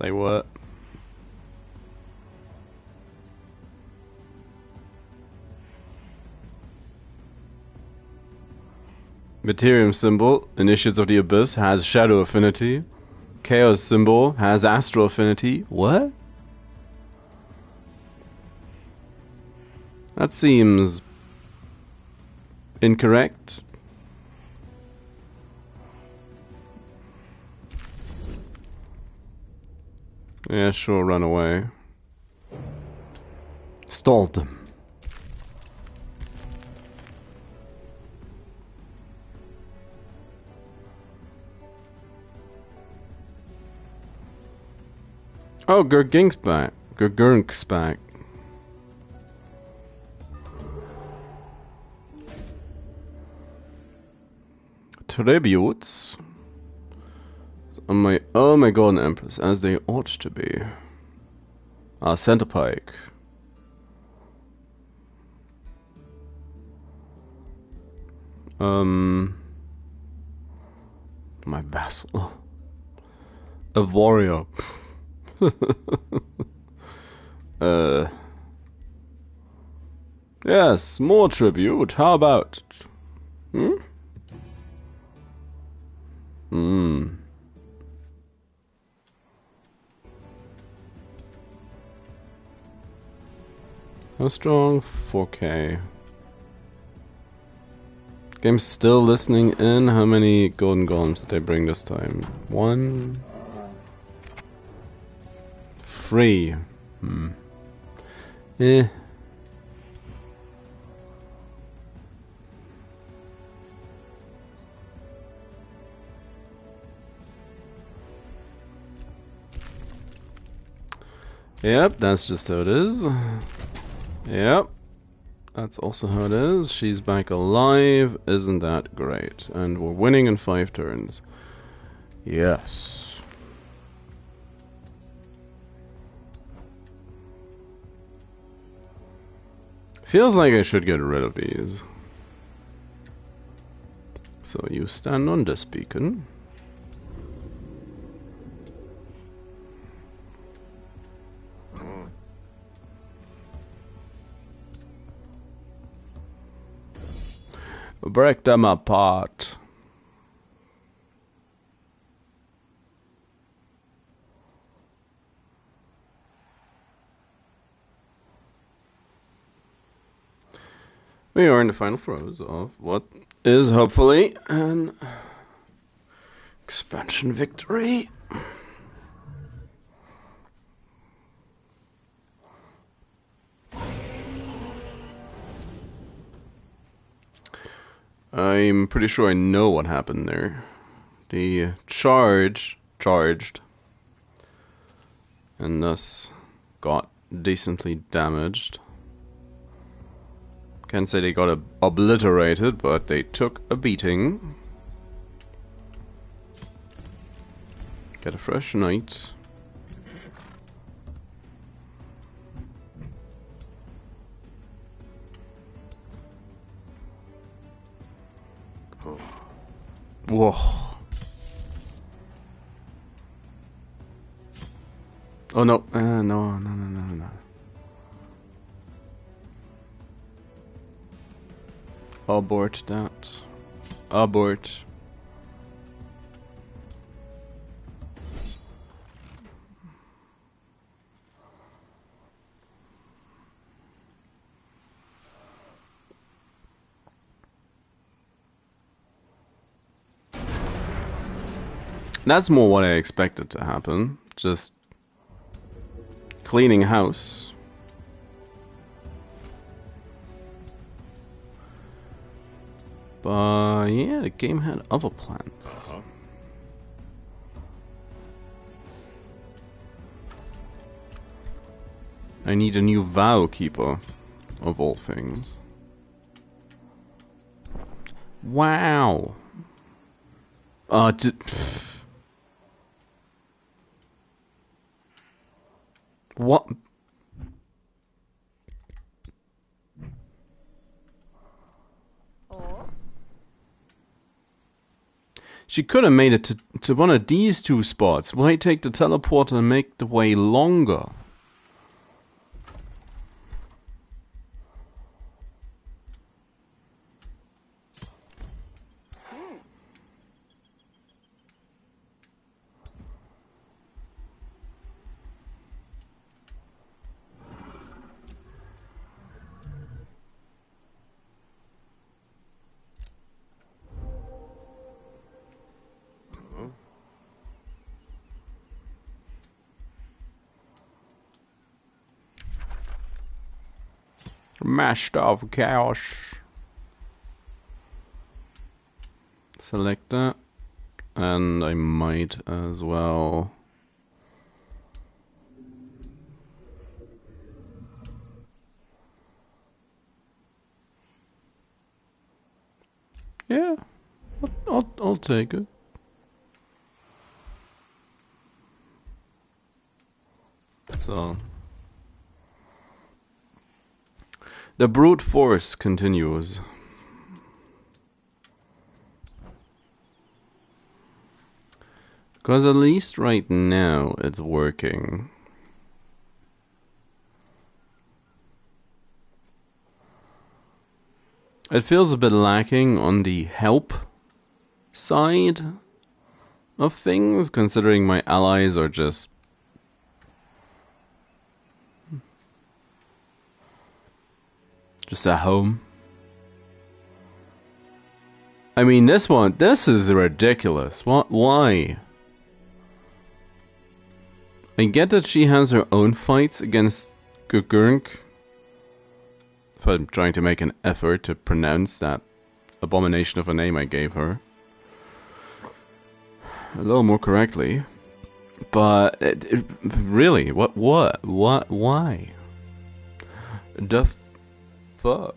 Say what? Materium symbol, Initiates of the Abyss, has Shadow Affinity. Chaos symbol has Astral Affinity. What? That seems incorrect. Yeah, sure, run away. Stalled them. Oh, Gurgink's back. Gurgink's back. Tributes on my Golden Empress, as they ought to be. Centerpike. My vassal. A warrior. Yes, more tribute. How about it? How strong? 4K. Game's still listening in. How many golden golems did they bring this time? 1. 3. Eh. Yep, that's just how it is. Yep. That's also how it is. She's back alive. Isn't that great? And we're winning in 5 turns. Yes. Feels like I should get rid of these. So you stand on this beacon. Break them apart. We are in the final throes of what is hopefully an expansion victory. I'm pretty sure I know what happened there. The charged and thus got decently damaged. Can't say they got obliterated, but they took a beating. Get a fresh knight. Whoa. Oh no. No. Abort that. Abort. That's more what I expected to happen. Just cleaning house. But yeah, the game had other plans. I need a new vow keeper, of all things. Wow. What? She could have made it to one of these two spots. Why take the teleporter and make the way longer? Mashed off chaos. Select that. And I might as well. Yeah, I'll take it. So the brute force continues. Because at least right now it's working. It feels a bit lacking on the help side of things, considering my allies are just at home. I mean, this is ridiculous. What? Why? I get that she has her own fights against Gugurk. If I'm trying to make an effort to pronounce that abomination of a name I gave her a little more correctly. But really, what, why? The fuck?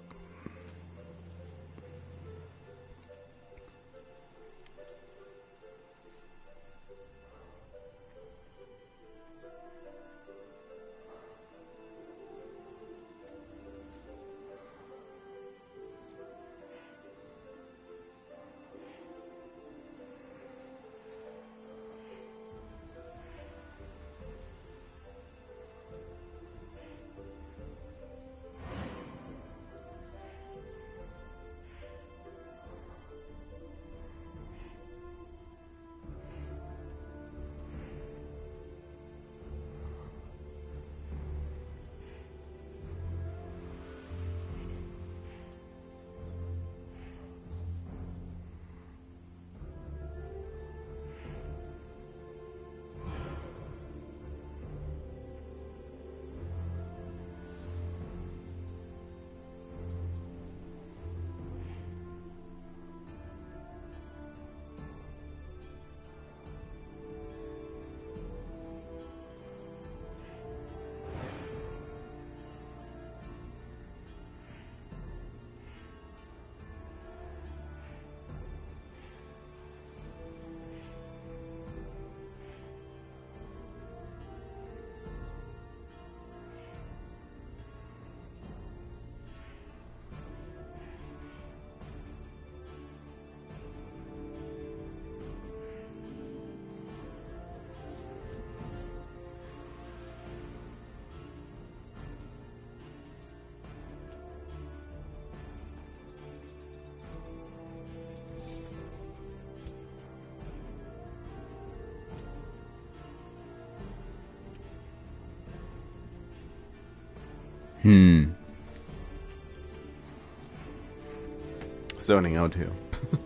Zoning out here.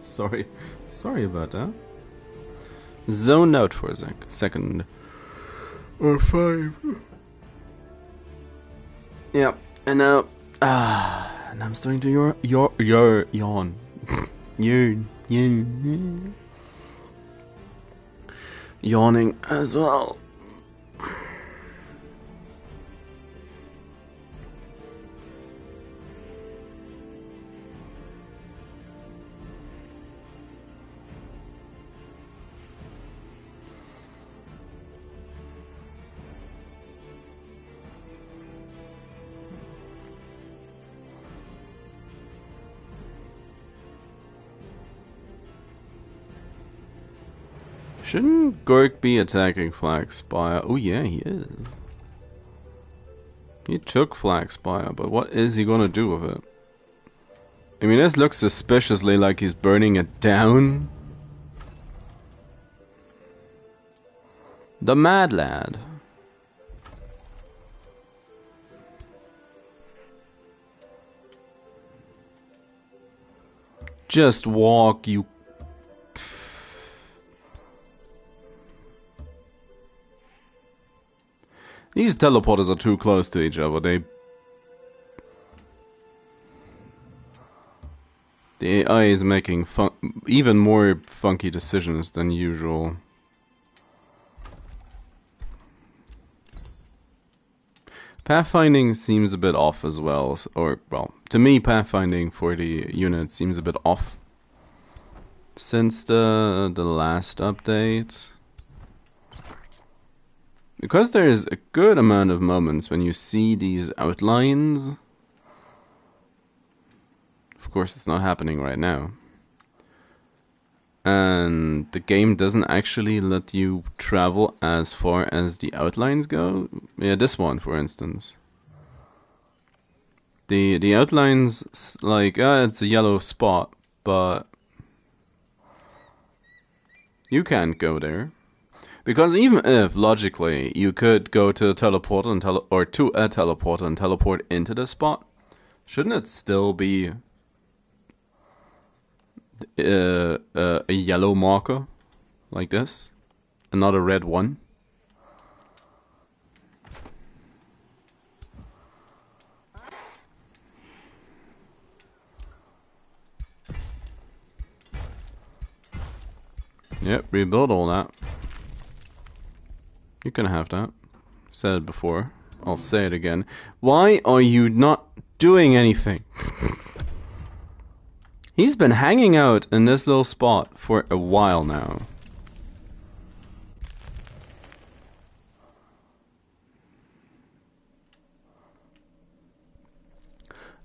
Sorry about that. Zoned out for a second. Or 5. Yeah, and now, and I'm starting to yawn. Yawn. Yawning as well. Shouldn't Gork be attacking Flag Spire? Oh yeah, he is. He took Flag Spire, but what is he gonna do with it? I mean, this looks suspiciously like he's burning it down. The Mad Lad. Just walk, you... These teleporters are too close to each other. The AI is making even more funky decisions than usual. Pathfinding seems a bit off as well, or, well, to me pathfinding for the unit seems a bit off since the last update. Because there's a good amount of moments when you see these outlines. Of course, it's not happening right now. And the game doesn't actually let you travel as far as the outlines go. Yeah, this one, for instance. The outlines, like, it's a yellow spot, but you can't go there. Because even if, logically, you could go to a teleporter and to a teleporter and teleport into the spot, shouldn't it still be a yellow marker like this and not a red one? Yep, rebuild all that. You can have that. Said it before. I'll say it again. Why are you not doing anything? He's been hanging out in this little spot for a while now.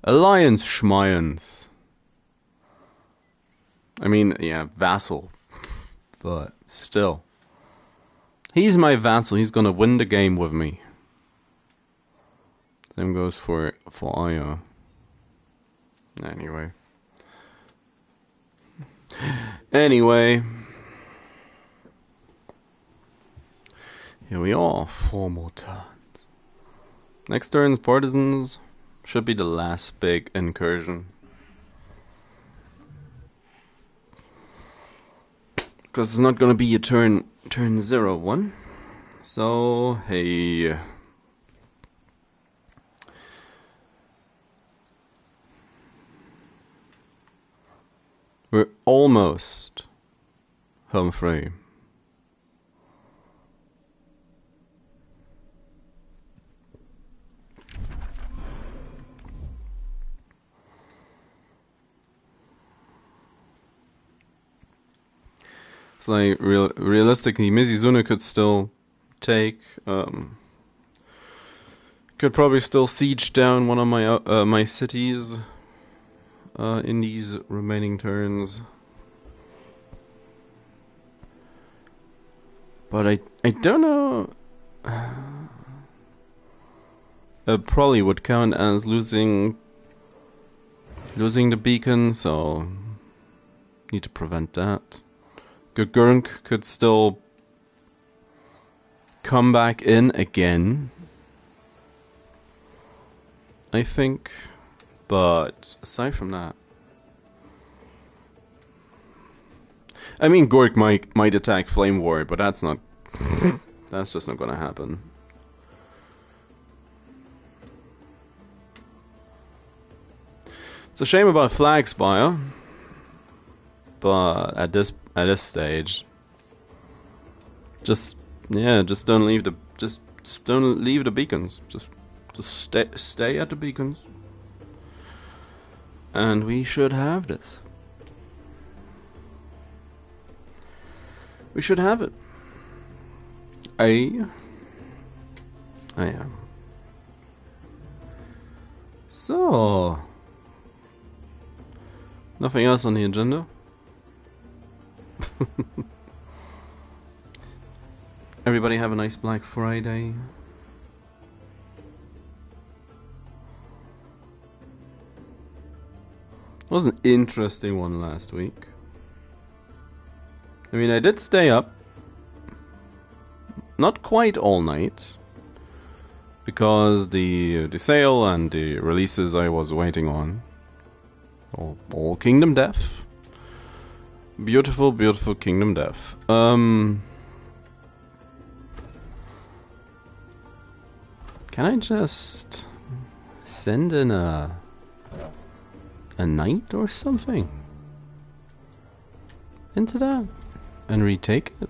Alliance Schmayens. I mean, yeah, vassal. But still. He's my vassal. He's gonna win the game with me. Same goes for Aya. Anyway. Here we are. 4 more turns. Next turn's partisans should be the last big incursion. Because it's not gonna be a turn 0-1. So, hey. We're almost home free. It's like realistically, Mizizuna could still take. Could probably still siege down one of my my cities in these remaining turns. But I don't know. It probably would count as losing the beacon, so need to prevent that. Gurgurk could still come back in again, I think. But aside from that, I mean, Gork might attack Flame War, but that's not. That's just not gonna happen. It's a shame about Flag Spire, but at this stage, just don't leave the don't leave the beacons. Just stay at the beacons, and we should have this. We should have it. I am. So, nothing else on the agenda. Everybody have a nice Black Friday. It was an interesting one last week. I mean, I did stay up. Not quite all night. Because the sale and the releases I was waiting on. All Kingdom Death. Beautiful, beautiful Kingdom Death. Can I just send in a knight or something into that and retake it?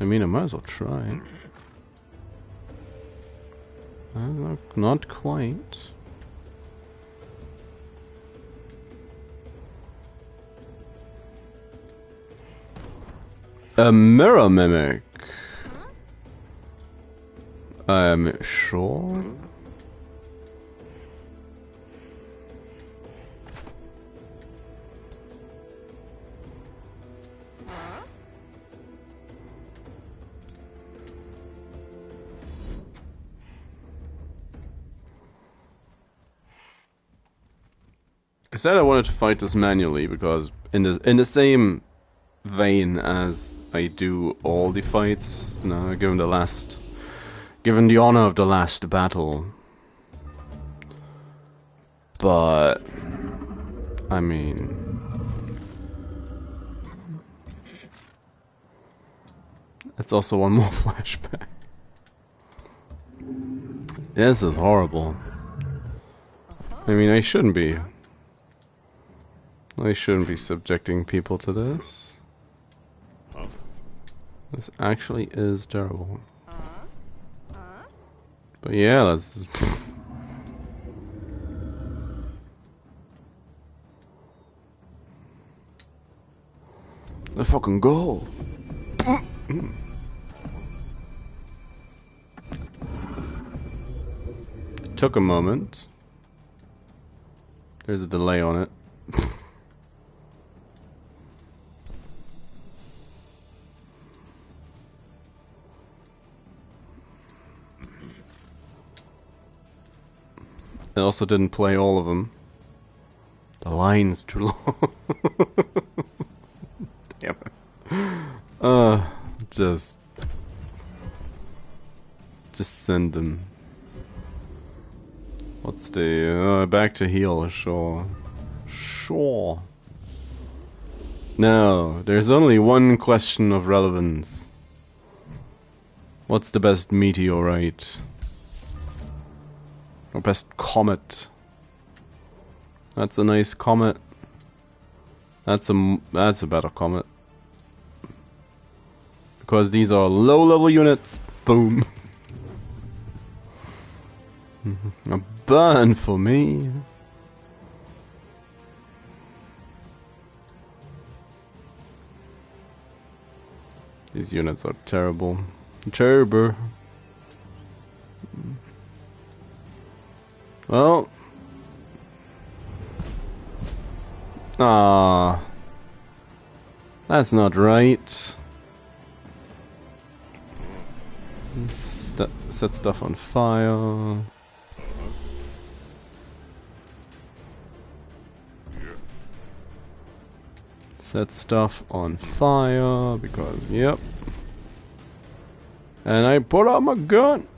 I mean, I might as well try. Not quite. A mirror mimic. I'm sure. I said I wanted to fight this manually because in the same vein as I do all the fights, you know, given the honor of the last battle. But I mean, it's also one more flashback. This is horrible. I mean, I shouldn't be subjecting people to this. This actually is terrible. But yeah, let's... let's fucking go! It took a moment. There's a delay on it. I also didn't play all of them. The line's too long. Damn it. Just send them. What's the back to heal? Sure. No, there's only one question of relevance. What's the best meteorite? Or best comet? That's a nice comet. That's a better comet. Because these are low level units. Boom. A burn for me. These units are terrible. Terrible. Well. That's not right. Set stuff on fire. Set stuff on fire because, yep. And I put out my gun.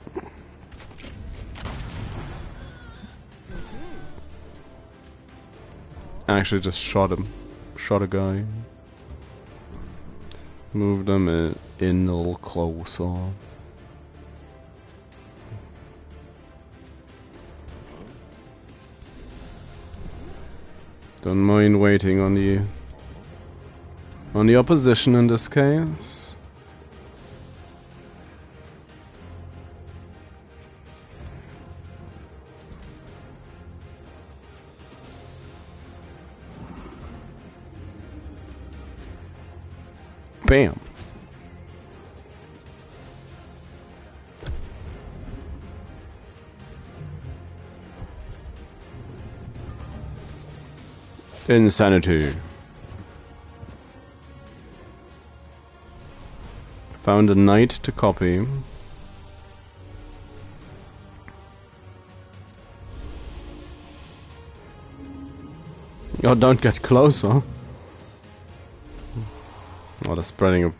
Actually just shot him. Shot a guy. Moved him in a little closer. Don't mind waiting on the opposition in this case. Bam. Insanity. Found a knight to copy. Oh, don't get closer. Oh, they're spreading.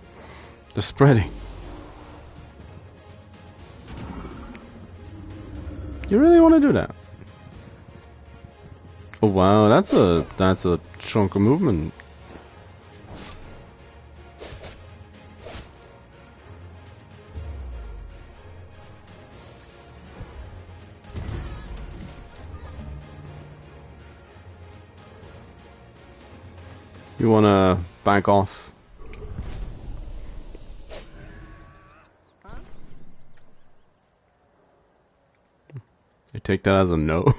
They're spreading. You really want to do that? Oh wow, that's a chunk of movement. You wanna back off? I take that as a no.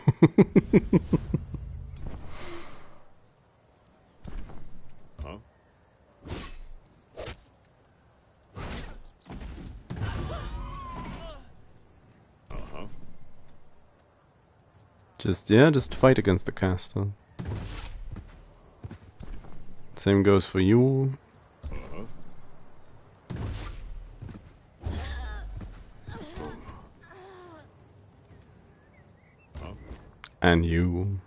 Just fight against the caster. Same goes for you. And you.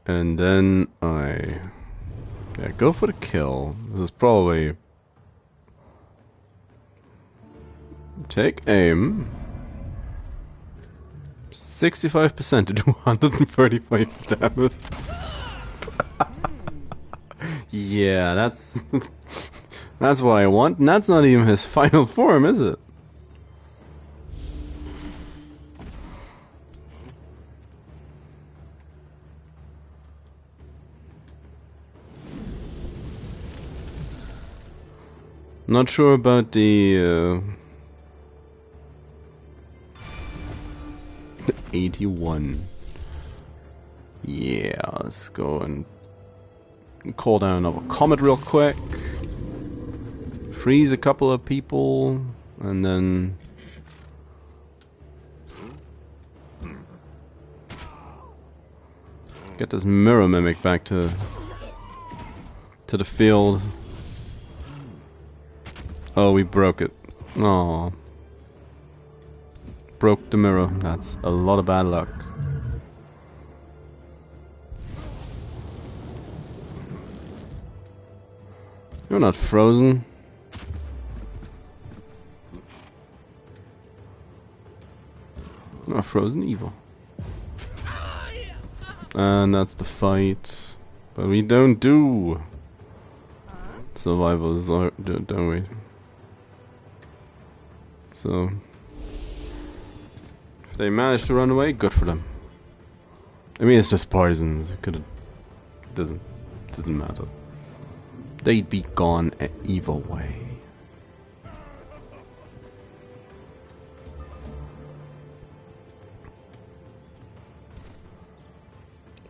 And then go for the kill. This is probably take aim. 65% to do 135 damage. Yeah, that's that's what I want. And that's not even his final form, is it? Not sure about the 81. Yeah, let's go and call down another comet real quick. Freeze a couple of people, and then get this mirror mimic back to the field. Oh, we broke it. Oh. Broke the mirror. That's a lot of bad luck. You're not frozen. You're not frozen evil. And that's the fight. But we don't do survivors, don't we? So if they manage to run away, good for them. I mean, it's just partisans. It could doesn't matter. They'd be gone either way.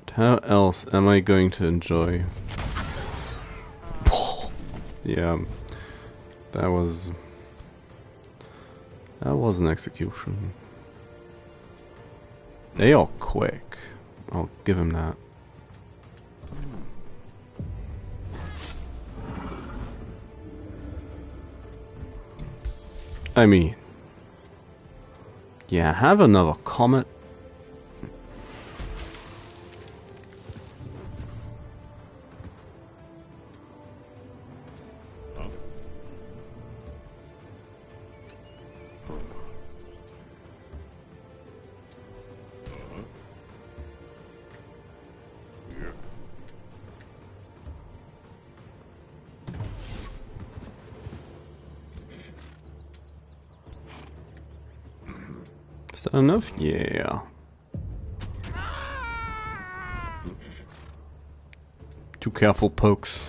But how else am I going to enjoy? Yeah, that was an execution. They are quick. I'll give him that. I mean, yeah, have another comet. Is that enough? Yeah. Too careful, pokes.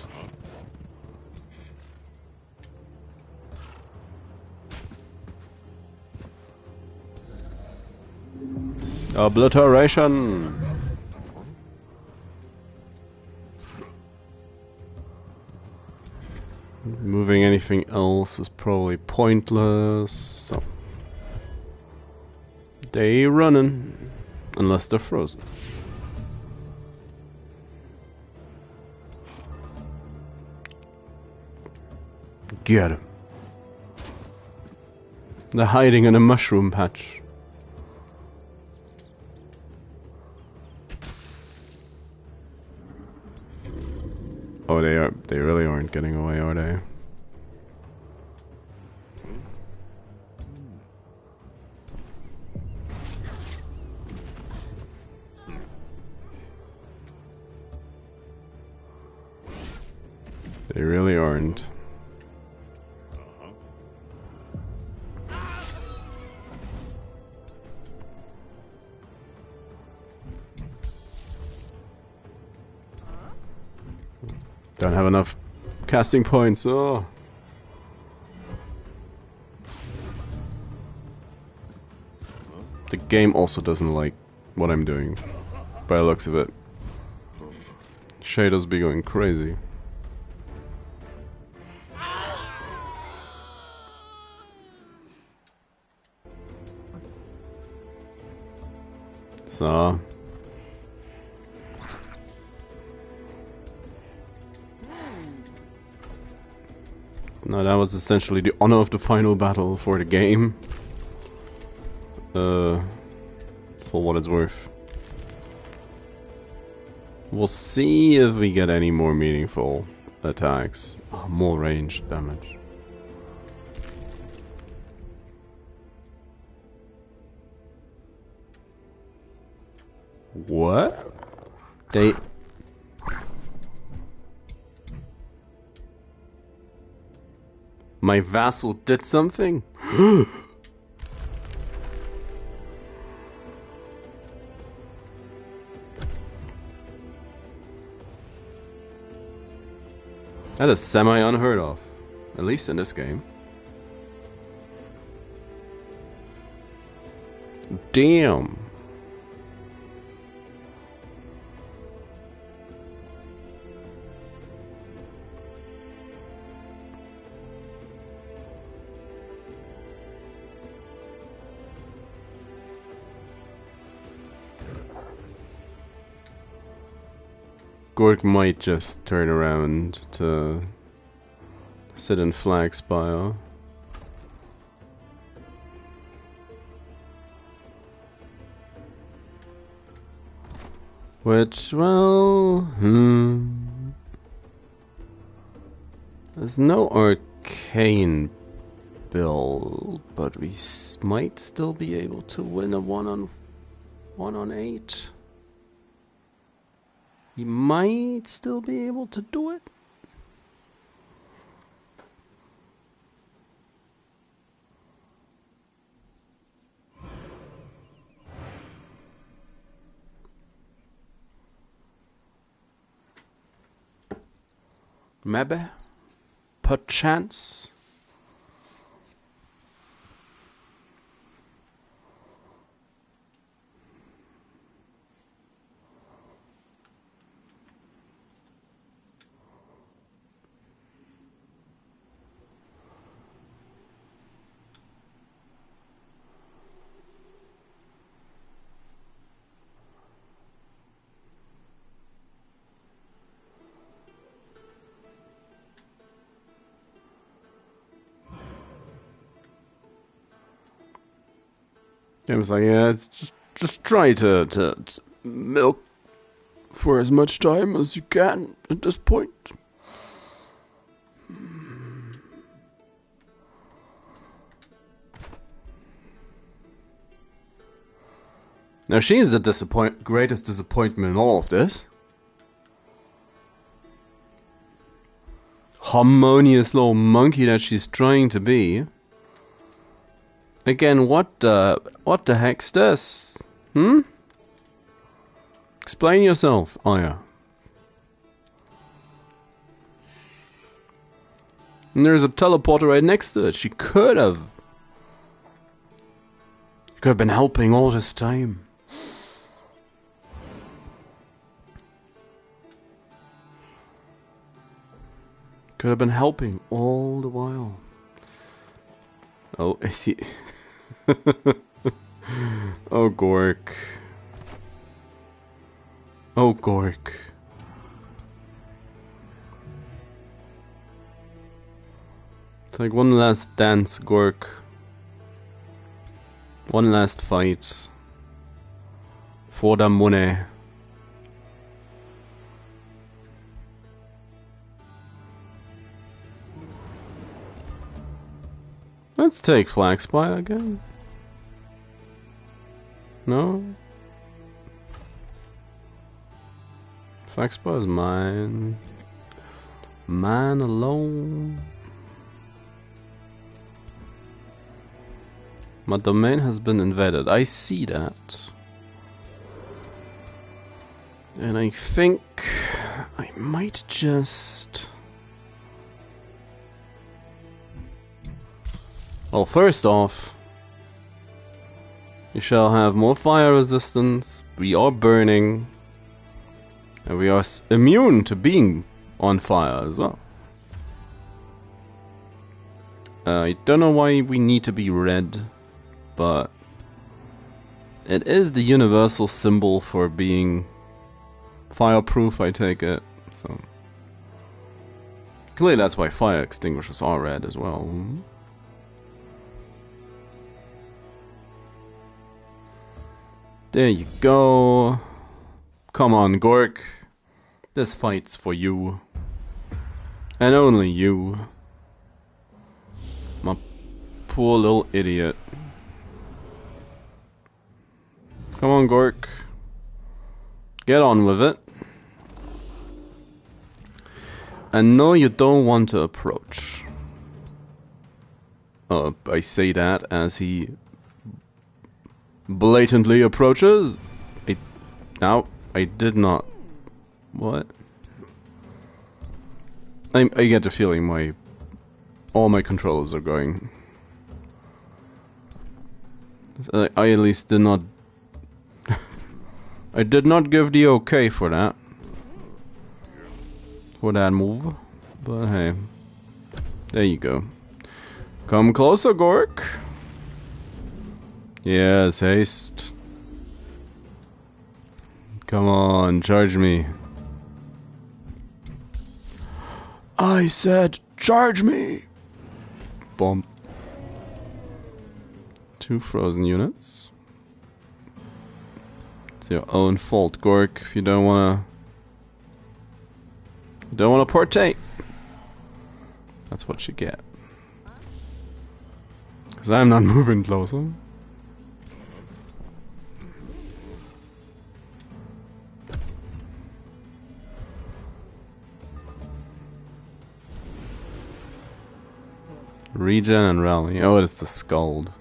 Obliteration! Moving anything else is probably pointless, so they running, unless they're frozen. Get him. They're hiding in a mushroom patch. Oh, they really aren't getting away, are they? They really aren't. Don't have enough casting points. Oh. The game also doesn't like what I'm doing, by the looks of it. Shaders be going crazy. So no, that was essentially the honor of the final battle for the game. For what it's worth. We'll see if we get any more meaningful attacks. Oh, more ranged damage. What? They... My vassal did something? That is semi unheard of, at least in this game. Damn. Gork might just turn around to sit in Flag Spire. Which, well, there's no arcane build, but we might still be able to win a 1-on-8. He might still be able to do it. Maybe. Perchance. I was like, yeah, it's just try to milk for as much time as you can at this point. Now she's the greatest disappointment in all of this. Harmonious little monkey that she's trying to be. Again, what the heck's this? Explain yourself, Aya. And there's a teleporter right next to it. She could have been helping all this time. Could have been helping all the while. Oh, I see. Oh, Gork. Oh, Gork. It's like one last dance, Gork. One last fight. For the money. Let's take Flag Spy again. No? Flag Spy is mine. Mine alone. My domain has been invaded. I see that. And I think I might just... Well, first off, you shall have more fire resistance. We are burning. And we are immune to being on fire as well. I don't know why we need to be red, but it is the universal symbol for being fireproof, I take it. So clearly that's why fire extinguishers are red as well. There you go. Come on, Gork. This fight's for you. And only you. My poor little idiot. Come on, Gork. Get on with it. And no, you don't want to approach. I say that as he blatantly approaches. I did not. What? I get the feeling all my controllers are going. I at least did not. I did not give the okay for that. For that move. But hey. There you go. Come closer, Gork. Yes, haste. Come on, charge me. I said charge me! Bomb. 2 frozen units. It's your own fault, Gork, if you don't wanna... You don't wanna partake. That's what you get. Because I'm not moving closer. Regen and rally. Oh, it's the Scald.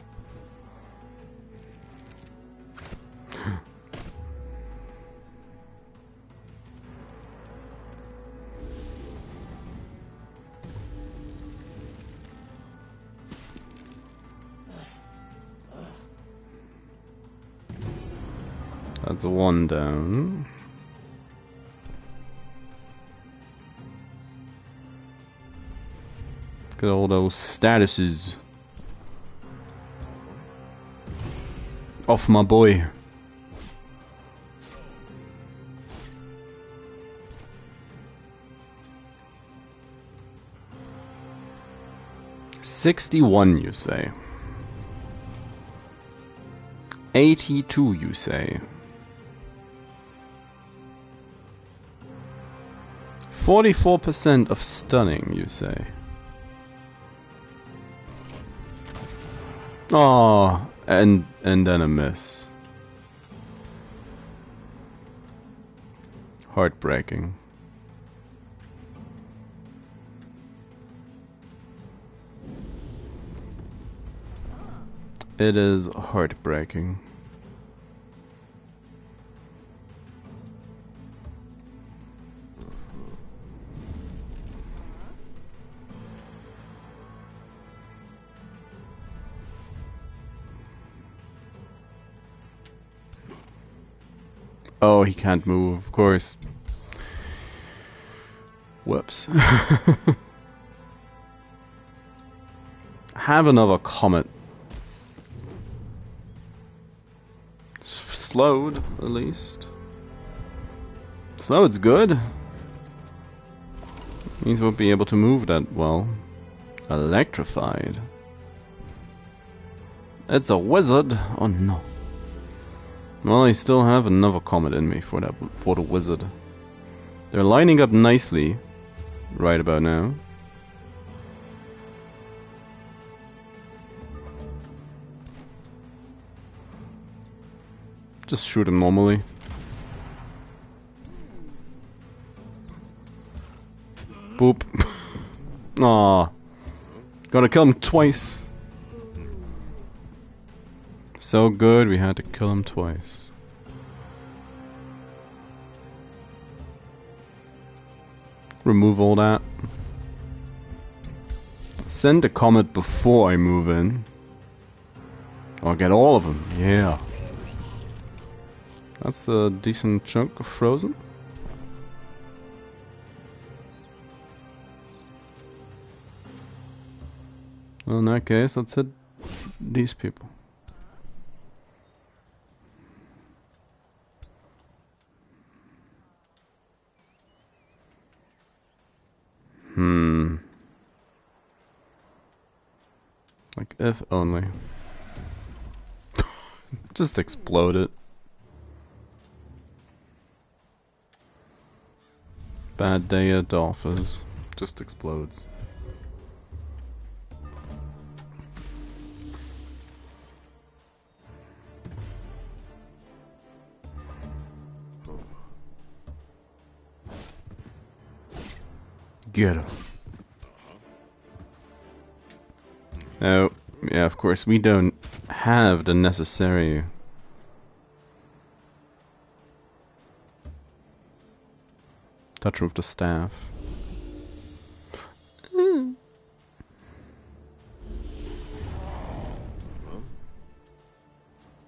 That's 1 down. Look at all those statuses. Off my boy. $61, you say. 82, you say. 44% of stunning, you say. Oh, and then a miss. Heartbreaking. It is heartbreaking. Oh, he can't move, of course. Whoops. Have another comet. Slowed, at least. Slowed's good. Means we'll be able to move that well. Electrified. It's a wizard. Oh no. Well, I still have another comet in me for the wizard. They're lining up nicely right about now. Just shoot him normally. Boop. Aw. Gotta kill him twice. So good, we had to kill him twice. Remove all that. Send a comet before I move in. I'll get all of them, yeah. That's a decent chunk of frozen. Well, in that case, let's hit these people. Like, if only. Just explode it. Bad day at Dolphins. Just explodes. Get him. Oh, yeah, of course, we don't have the necessary touch with the staff.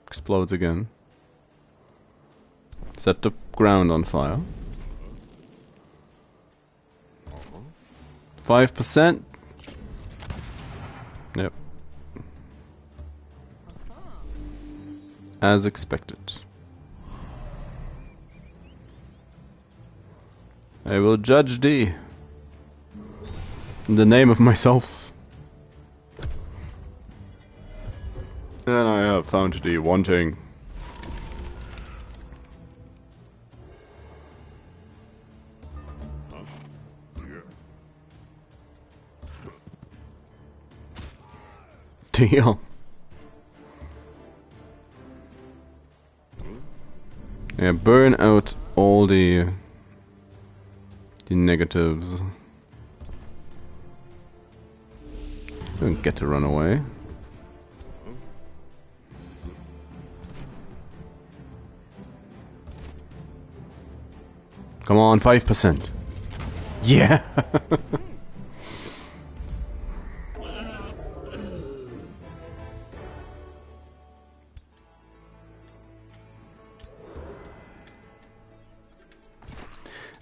Explodes again. Set the ground on fire. 5%. Yep. As expected. I will judge thee in the name of myself. And I have found thee wanting. Deal. Yeah, burn out all the negatives. Don't get to run away. Come on, 5%. Yeah.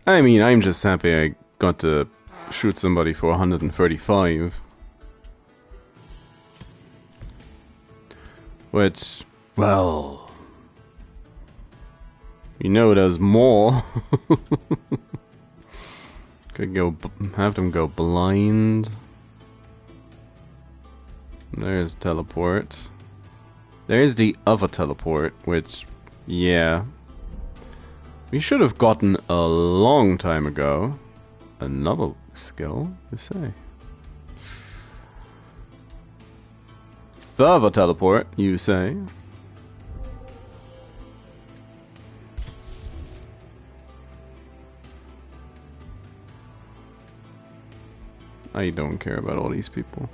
I mean, I'm just happy I got to shoot somebody for 135. Which, well, you know there's more. Could go, have them go blind. There's teleport. There's the other teleport, which, yeah. We should have gotten a long time ago. Another skill, you say? Further teleport, you say? I don't care about all these people.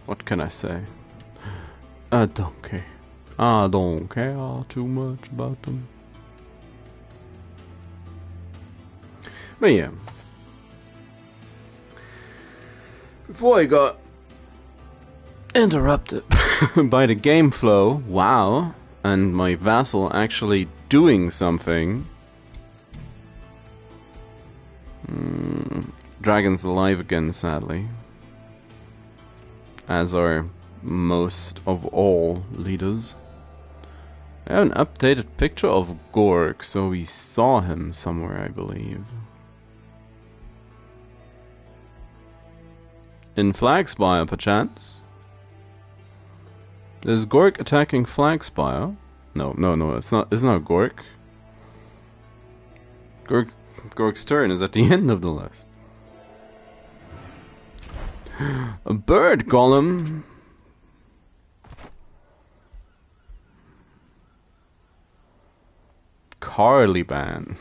What can I say? I don't care. I don't care too much about them. But yeah. Before I got interrupted by the game flow, wow, and my vassal actually doing something. Dragon's alive again, sadly. As are most of all leaders. I have an updated picture of Gorg, so we saw him somewhere, I believe. In Flagspire, perchance? Is Gork attacking Flagspire? No, it's not Gork. Gork's turn is at the end of the list. A bird golem. Carly ban.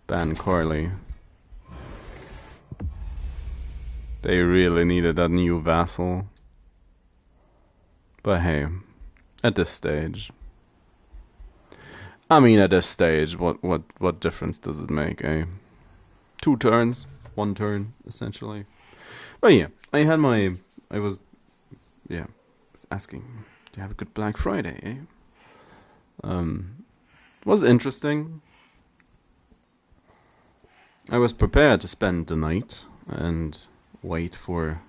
Ban Carly. They really needed that new vassal. But hey, at this stage. I mean, at this stage, what difference does it make, eh? 2 turns, 1 turn, essentially. But yeah, I was asking, do you have a good Black Friday, eh? Was interesting. I was prepared to spend the night and wait for,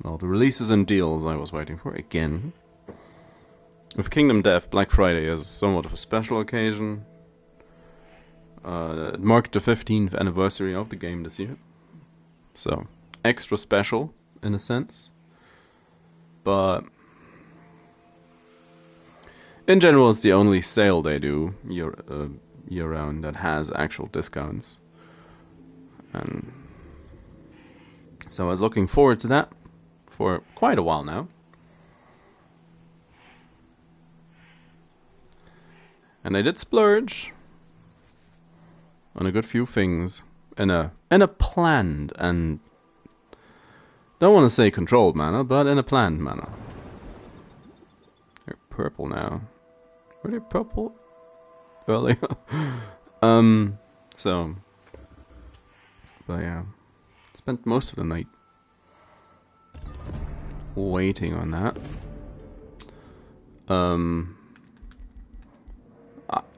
well, the releases and deals I was waiting for again. With Kingdom Death, Black Friday is somewhat of a special occasion. It marked the 15th anniversary of the game this year. So, extra special, in a sense. But in general, it's the only sale they do year-round that has actual discounts. And so I was looking forward to that for quite a while now. And I did splurge on a good few things in a planned and don't want to say controlled manner, but in a planned manner. They're purple now. Were they purple earlier? So, but yeah, spent most of the night waiting on that.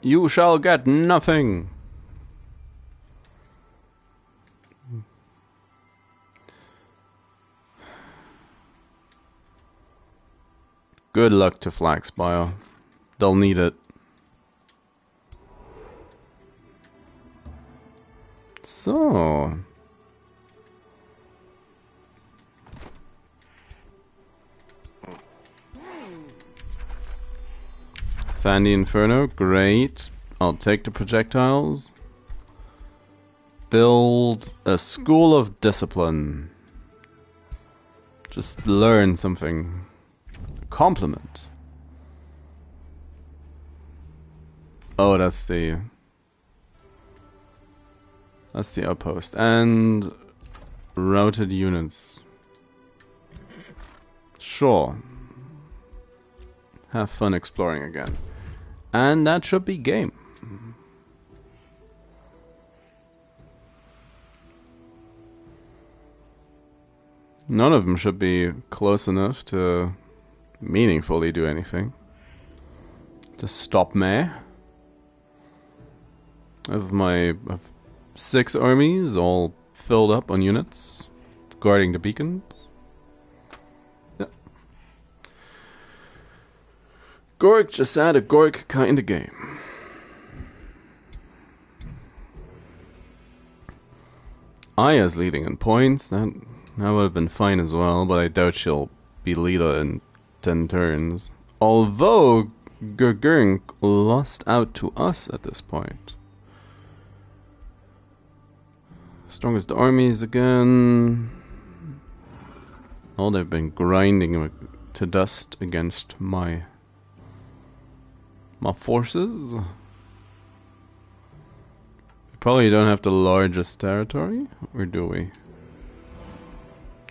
You shall get nothing. Good luck to Flagspire. They'll need it. So, Fan the Inferno, great. I'll take the projectiles. Build a school of discipline. Just learn something. Compliment. Oh, that's the outpost. And routed units. Sure. Have fun exploring again. And that should be game. None of them should be close enough to meaningfully do anything. To stop me. I have 6 armies all filled up on units. Guarding the beacons. Yeah. Gork just had a Gork kind of game. Aya's leading in points. That would have been fine as well, but I doubt she'll be leader in 10 turns. Although Gurgurk lost out to us at this point. Strongest armies again. Oh, they've been grinding to dust against my forces. We probably don't have the largest territory, or do we?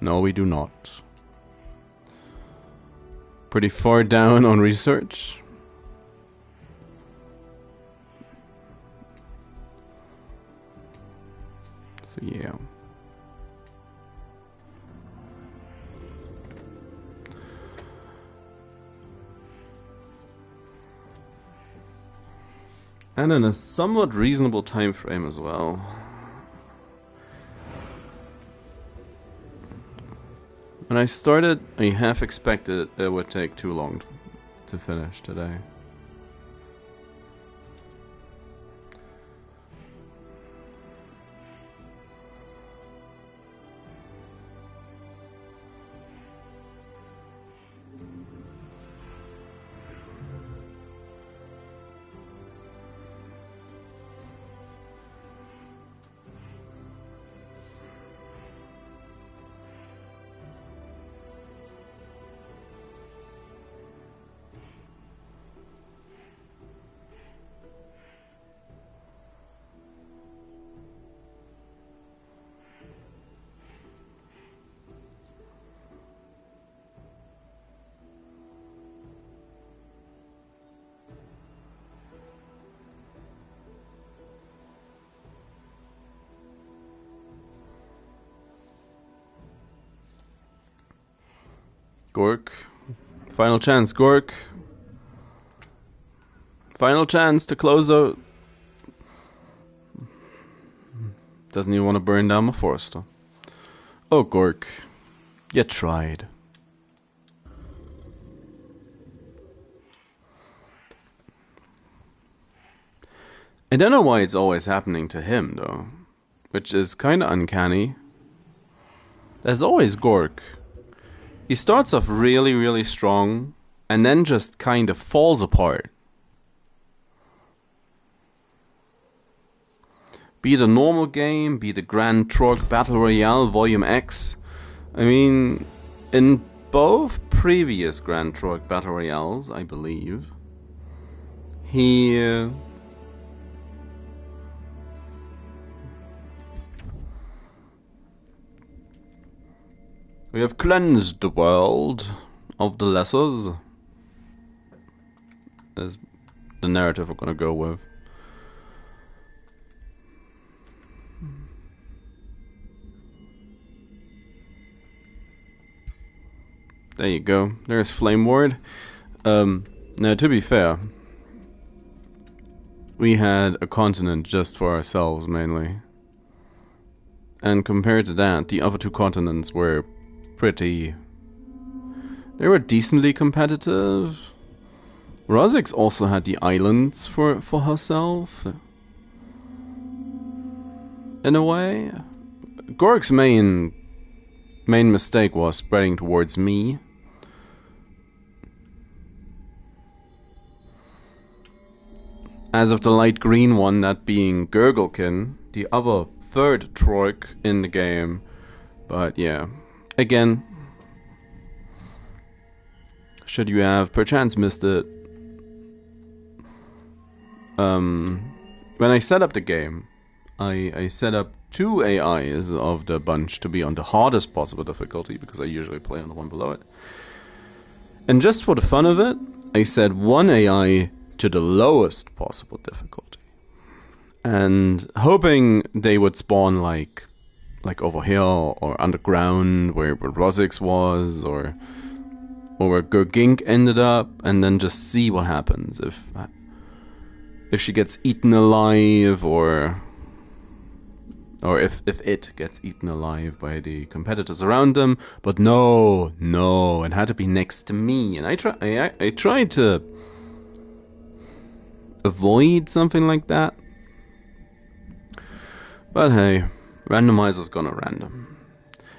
No, we do not. Pretty far down on research. So yeah. And in a somewhat reasonable time frame as well. When I started, I half expected it would take too long to finish today. Gork. Final chance, Gork. Final chance to close out. Doesn't even want to burn down my forester. Oh, Gork. You tried. I don't know why it's always happening to him, though. Which is kinda uncanny. There's always Gork. He starts off really, really strong, and then just kinda falls apart. Be it a normal game, be it a Grand Trog Battle Royale Volume X. I mean, in both previous Grand Trog Battle Royales, I believe, he... we have cleansed the world of the lessers. Is the narrative we're gonna go with. There you go. There's Flame Ward. Now, to be fair, we had a continent just for ourselves, mainly. And compared to that, the other two continents were pretty... they were decently competitive. Rozix also had the islands for herself. In a way. Gork's main mistake was spreading towards me. As of the light green one, that being Gurglekin, the other third Troik in the game. But yeah, again, should you have perchance missed it, when I set up the game, I set up 2 AIs of the bunch to be on the hardest possible difficulty, because I usually play on the one below it. And just for the fun of it, I set 1 AI to the lowest possible difficulty. And hoping they would spawn like over here or underground where Rozix was, or where Gurgink ended up, and then just see what happens if she gets eaten alive, or if it gets eaten alive by the competitors around them. But no, it had to be next to me, and I tried to avoid something like that. But hey, randomizer's gonna random.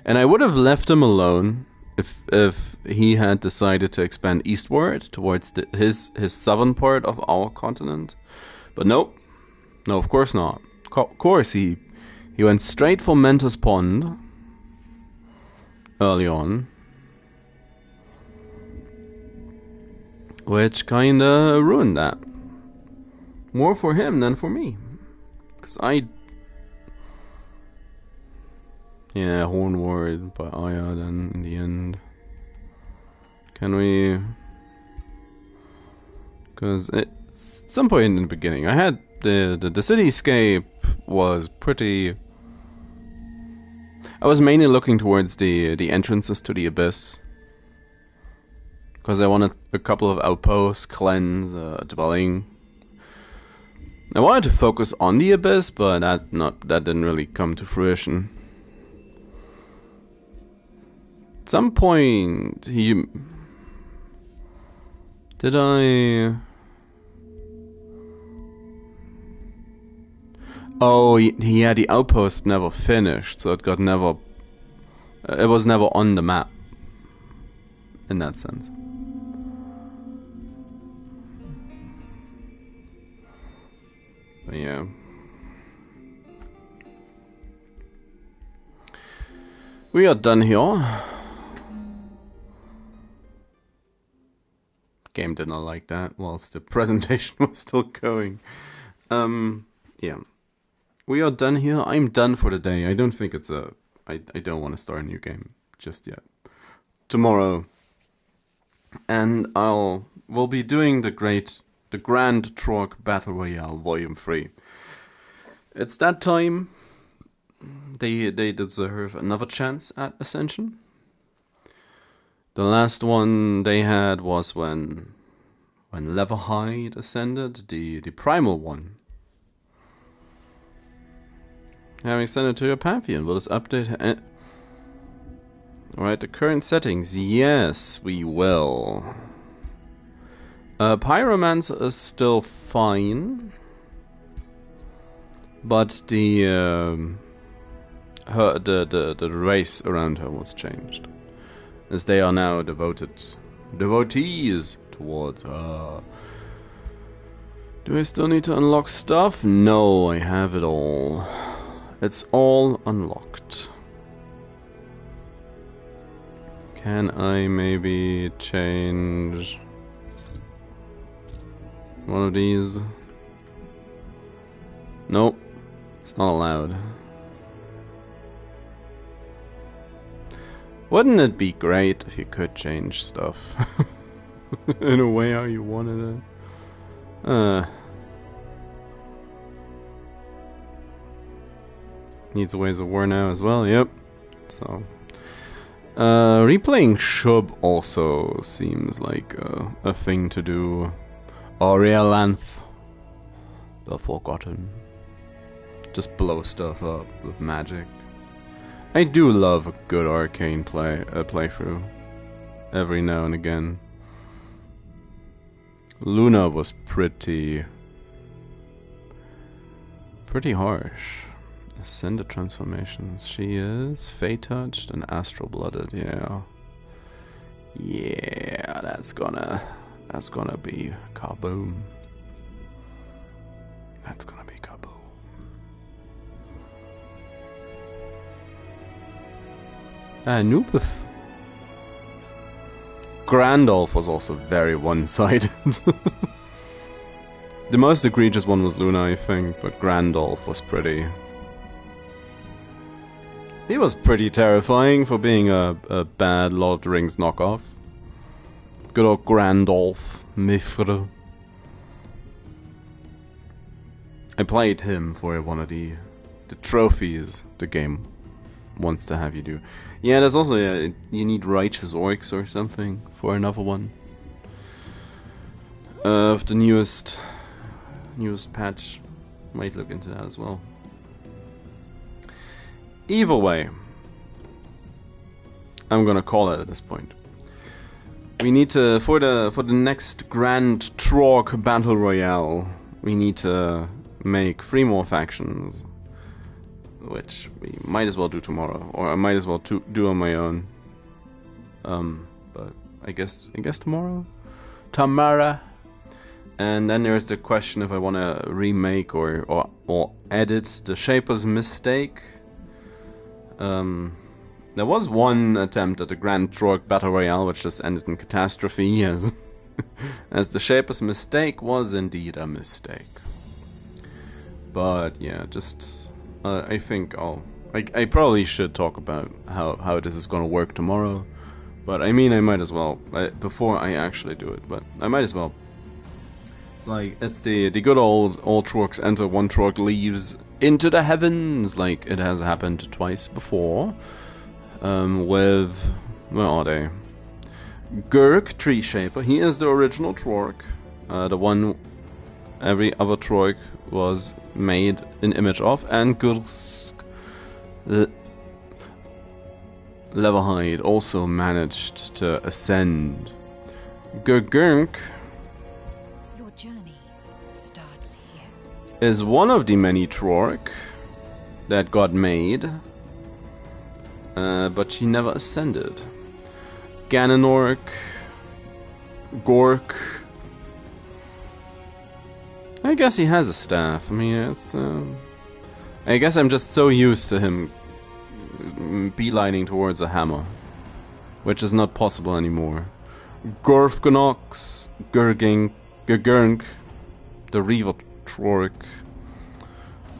And I would have left him alone if he had decided to expand eastward towards his southern part of our continent. But nope. No, of course not. Of course he went straight for Mentor's Pond early on. Which kinda ruined that. More for him than for me. Because yeah, Hornward by Aya then in the end. Can we... because at some point in the beginning, I had the cityscape was pretty... I was mainly looking towards the entrances to the Abyss. Because I wanted a couple of outposts, cleanse, a dwelling. I wanted to focus on the Abyss, but that didn't really come to fruition. At some point, did I... oh, he had the outpost never finished, so it was never on the map. In that sense. But yeah. We are done here. Game did not like that whilst the presentation was still going. Yeah. We are done here. I'm done for the day. I don't think it's I don't want to start a new game just yet. Tomorrow. And we'll be doing the Grand Trog Battle Royale Volume 3. It's that time. They deserve another chance at Ascension. The last one they had was when Leverhide ascended, the primal one. Having sent it to your Pantheon, will this update... Alright, the current settings. Yes, we will. Pyromancer is still fine. But the race around her was changed. As they are now devotees towards her. Do I still need to unlock stuff? No, I have it all. It's all unlocked. Can I maybe change one of these? Nope, it's not allowed. Wouldn't it be great if you could change stuff in a way how you wanted it? Needs Ways of War now as well, yep. So replaying Shub also seems like a thing to do. Aurialanth, the Forgotten. Just blow stuff up with magic. I do love a good arcane playthrough every now and again. Luna was pretty harsh. Ascended transformations. She is Fey touched and astral blooded. Yeah, that's gonna be kaboom. That's gonna be kaboom. Nubith. Grandolph was also very one-sided. The most egregious one was Luna, I think, but Grandolph was pretty... He was pretty terrifying for being a bad Lord of the Rings knockoff. Good old Grandolph Mifr. I played him for one of the trophies the game wants to have you do. Yeah, there's also you need righteous orcs or something for another one. Of the newest patch, might look into that as well. Either way, I'm gonna call it at this point. We need to for the next Grand Trork Battle Royale. We need to make 3 more factions, which we might as well do tomorrow, or I might as well do on my own. But I guess tomorrow. And then there's the question if I want to remake or edit the Shaper's Mistake. There was one attempt at the Grand Trork Battle Royale which just ended in catastrophe, as the Shaper's Mistake was indeed a mistake. But yeah, just I think I probably should talk about how this is going to work tomorrow. But I mean, I might as well before I actually do it. But I might as well. It's like it's the good old all Trorks enter, one Trork leaves into the heavens, like it has happened twice before. With where are they? Gurk Tree Shaper. He is the original Trork, the one every other Trork was made an image of, and Gursk Leverhide also managed to ascend. Gurgurk your journey starts here. Is one of the many Trork that got made, but she never ascended. Gananork, Gork. I guess he has a staff. I mean, it's. I guess I'm just so used to him beelining towards a hammer, which is not possible anymore. Gorfganox, Gurgurk, the Reaver Trork.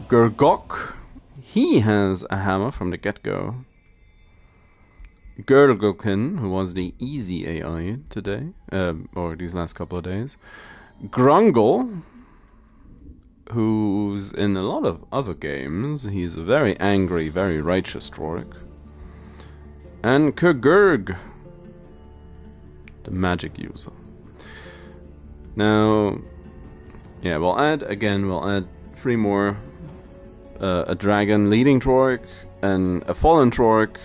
Gurgok, he has a hammer from the get-go. Gurgulkin, who was the easy AI today, or these last couple of days. Grungle, who's in a lot of other games. He's a very angry, very righteous Trork. And Kugurg, the magic user. Now, yeah, we'll add 3 more. A dragon leading Troik, and a fallen Troik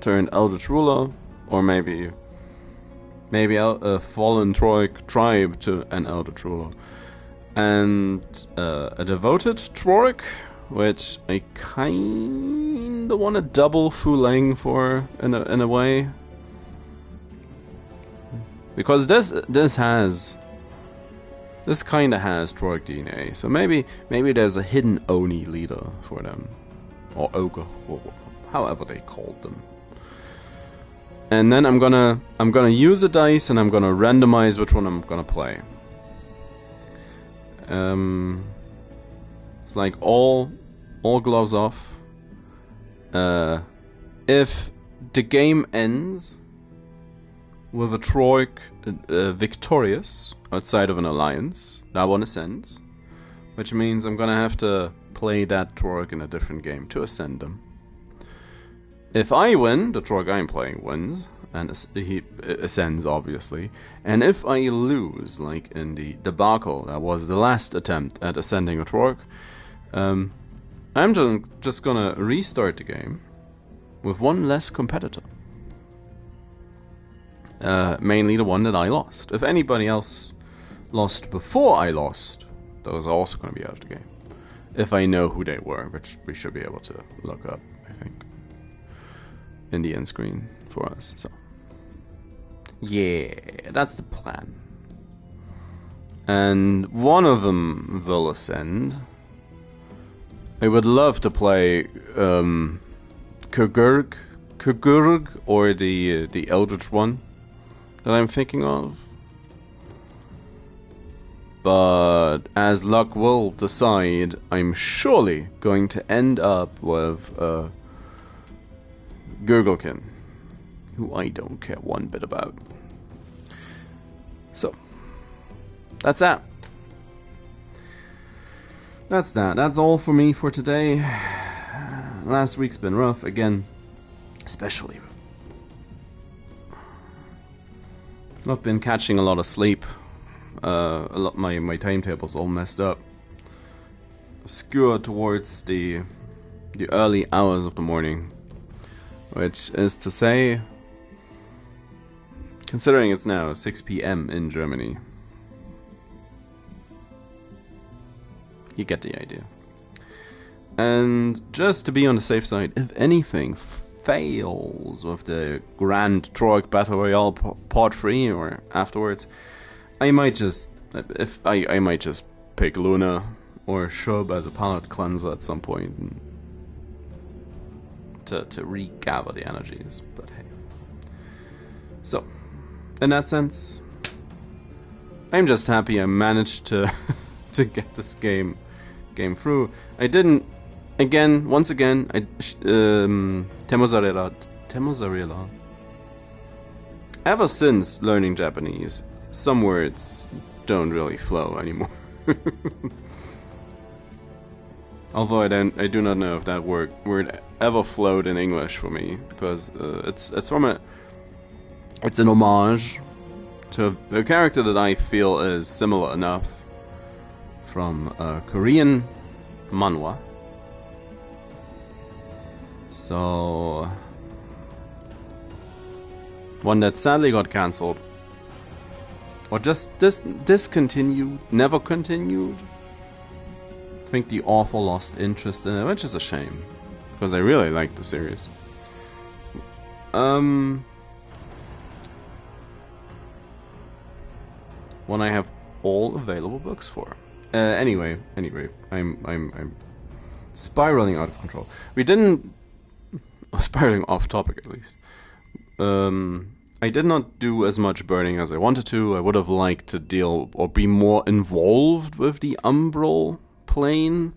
turned Eldritch Ruler, or maybe a fallen Troik tribe to an Eldritch Ruler. And a devoted Troik, which I kinda want to double Fulang for in a way, because this kinda has Troik DNA. So maybe there's a hidden Oni leader for them, or ogre, or however they called them. And then I'm gonna use a dice, and I'm gonna randomize which one I'm gonna play. It's like all gloves off. If the game ends with a Troik victorious outside of an alliance, that one ascends, which means I'm gonna have to play that Troik in a different game to ascend them. If I win, the Troik I'm playing wins, and he ascends, obviously. And if I lose, like in the debacle that was the last attempt at ascending a Troik, I'm just gonna restart the game with one less competitor. Mainly the one that I lost. If anybody else lost before I lost, those are also gonna be out of the game. If I know who they were, which we should be able to look up, I think, in the end screen for us. So yeah, that's the plan. And one of them will ascend. I would love to play Kugurg, or the Eldritch one that I'm thinking of. But as luck will decide, I'm surely going to end up with Gurglekin, who I don't care one bit about. So, that's that. That's all for me for today. Last week's been rough, again, especially. Not been catching a lot of sleep. My timetable's all messed up. Skewed towards the early hours of the morning. Which is to say, considering it's now 6 p.m. in Germany, you get the idea. And just to be on the safe side, if anything fails with the Grand Troik Battle Royale Part 3 or afterwards, I might just pick Luna or Shub as a palate cleanser at some point to regather the energies. But hey, so in that sense, I'm just happy I managed to get this game through. I didn't. Once again, Temozarela. Ever since learning Japanese, some words don't really flow anymore. Although I do not know if that word ever flowed in English for me, because it's an homage to a character that I feel is similar enough from Korean manhwa. So, one that sadly got cancelled, or just discontinued, never continued. I think the author lost interest in it, which is a shame, because I really liked the series. One I have all available books for. Anyway, I'm spiraling out of control. We didn't. Spiraling off topic, at least. I did not do as much burning as I wanted to. I would have liked to deal or be more involved with the Umbral plane.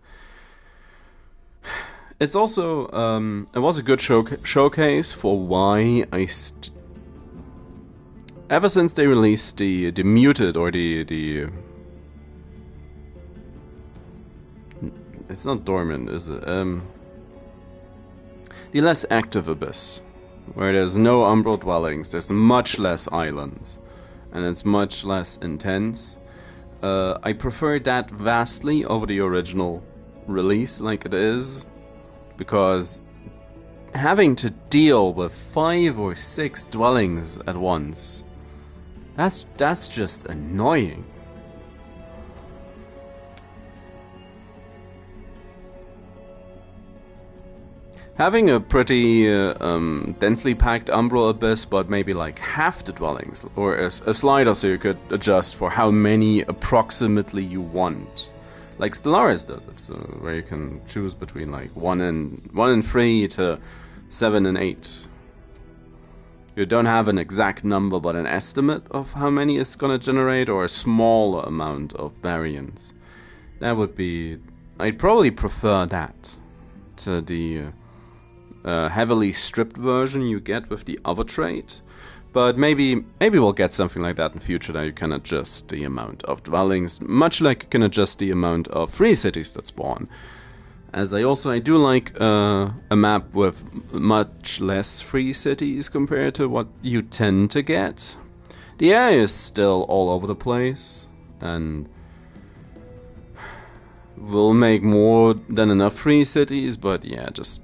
It's also it was a good showcase for why ever since they released the muted, or the it's not dormant, is it? The less active abyss, where there's no umbral dwellings, there's much less islands. and it's much less intense. I prefer that vastly over the original release like it is, because having to deal with 5 or 6 dwellings at once, that's just annoying. Having a pretty densely packed Umbral Abyss, but maybe like half the dwellings, or a slider so you could adjust for how many approximately you want. Like Stellaris does it, so where you can choose between like 1 and 3 to 7 and 8. You don't have an exact number, but an estimate of how many it's gonna generate, or a small amount of variance. That would be... I'd probably prefer that to the heavily stripped version you get with the other trait. But maybe we'll get something like that in future, that you can adjust the amount of dwellings, much like you can adjust the amount of free cities that spawn. As I do like a map with much less free cities compared to what you tend to get. The AI is still all over the place, and will make more than enough free cities, but yeah, just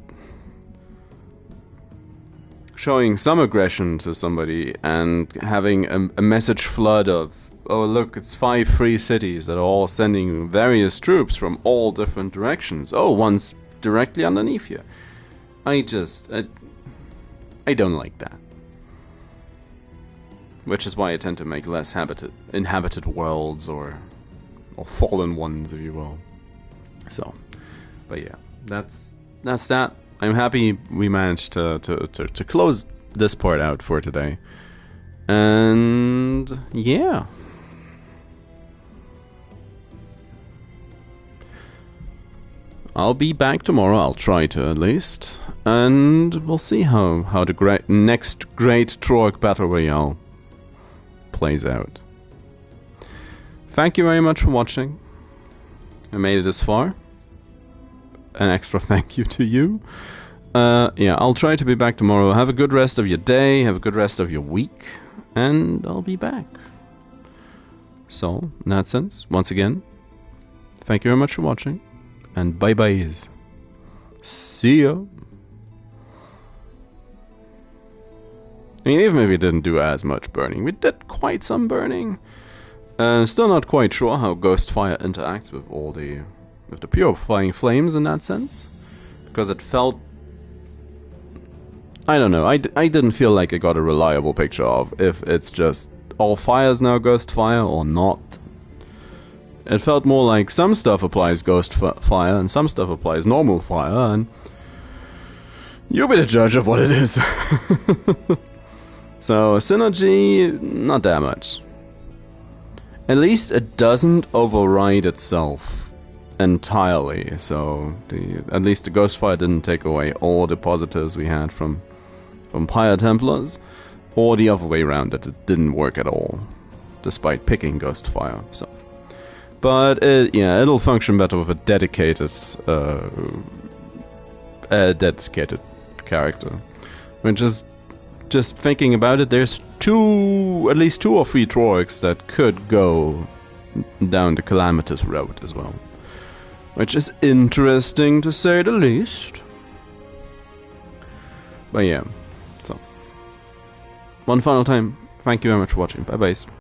showing some aggression to somebody and having a message flood of, oh look, it's 5 free cities that are all sending various troops from all different directions. Oh, one's directly underneath you. I don't like that. Which is why I tend to make less inhabited worlds, or fallen ones, if you will. So, but yeah, that's that. I'm happy we managed to close this part out for today. And yeah. I'll be back tomorrow, I'll try to at least. And we'll see how the next great Troark Battle Royale plays out. Thank you very much for watching. I made it this far. An extra thank you to you. Yeah, I'll try to be back tomorrow. Have a good rest of your day, have a good rest of your week, and I'll be back. So, in that sense, once again, thank you very much for watching, and bye-byes. See ya! I mean, even if we didn't do as much burning, we did quite some burning. Still not quite sure how Ghostfire interacts with all the purifying flames in that sense, because it felt, I don't know, I didn't feel like I got a reliable picture of if it's just all fires now ghost fire or not. It felt more like some stuff applies ghost fire and some stuff applies normal fire, and you'll be the judge of what it is. So synergy, not that much. At least it doesn't override itself entirely, so at least the Ghostfire didn't take away all the positives we had from Pyre Templars, or the other way around, that it didn't work at all, despite picking Ghostfire. So, but yeah, it'll function better with a dedicated character. Which is, just thinking about it, there's at least 2 or 3 Troarks that could go down the Calamitous route as well. Which is interesting, to say the least. But yeah, so one final time, thank you very much for watching. Bye bye.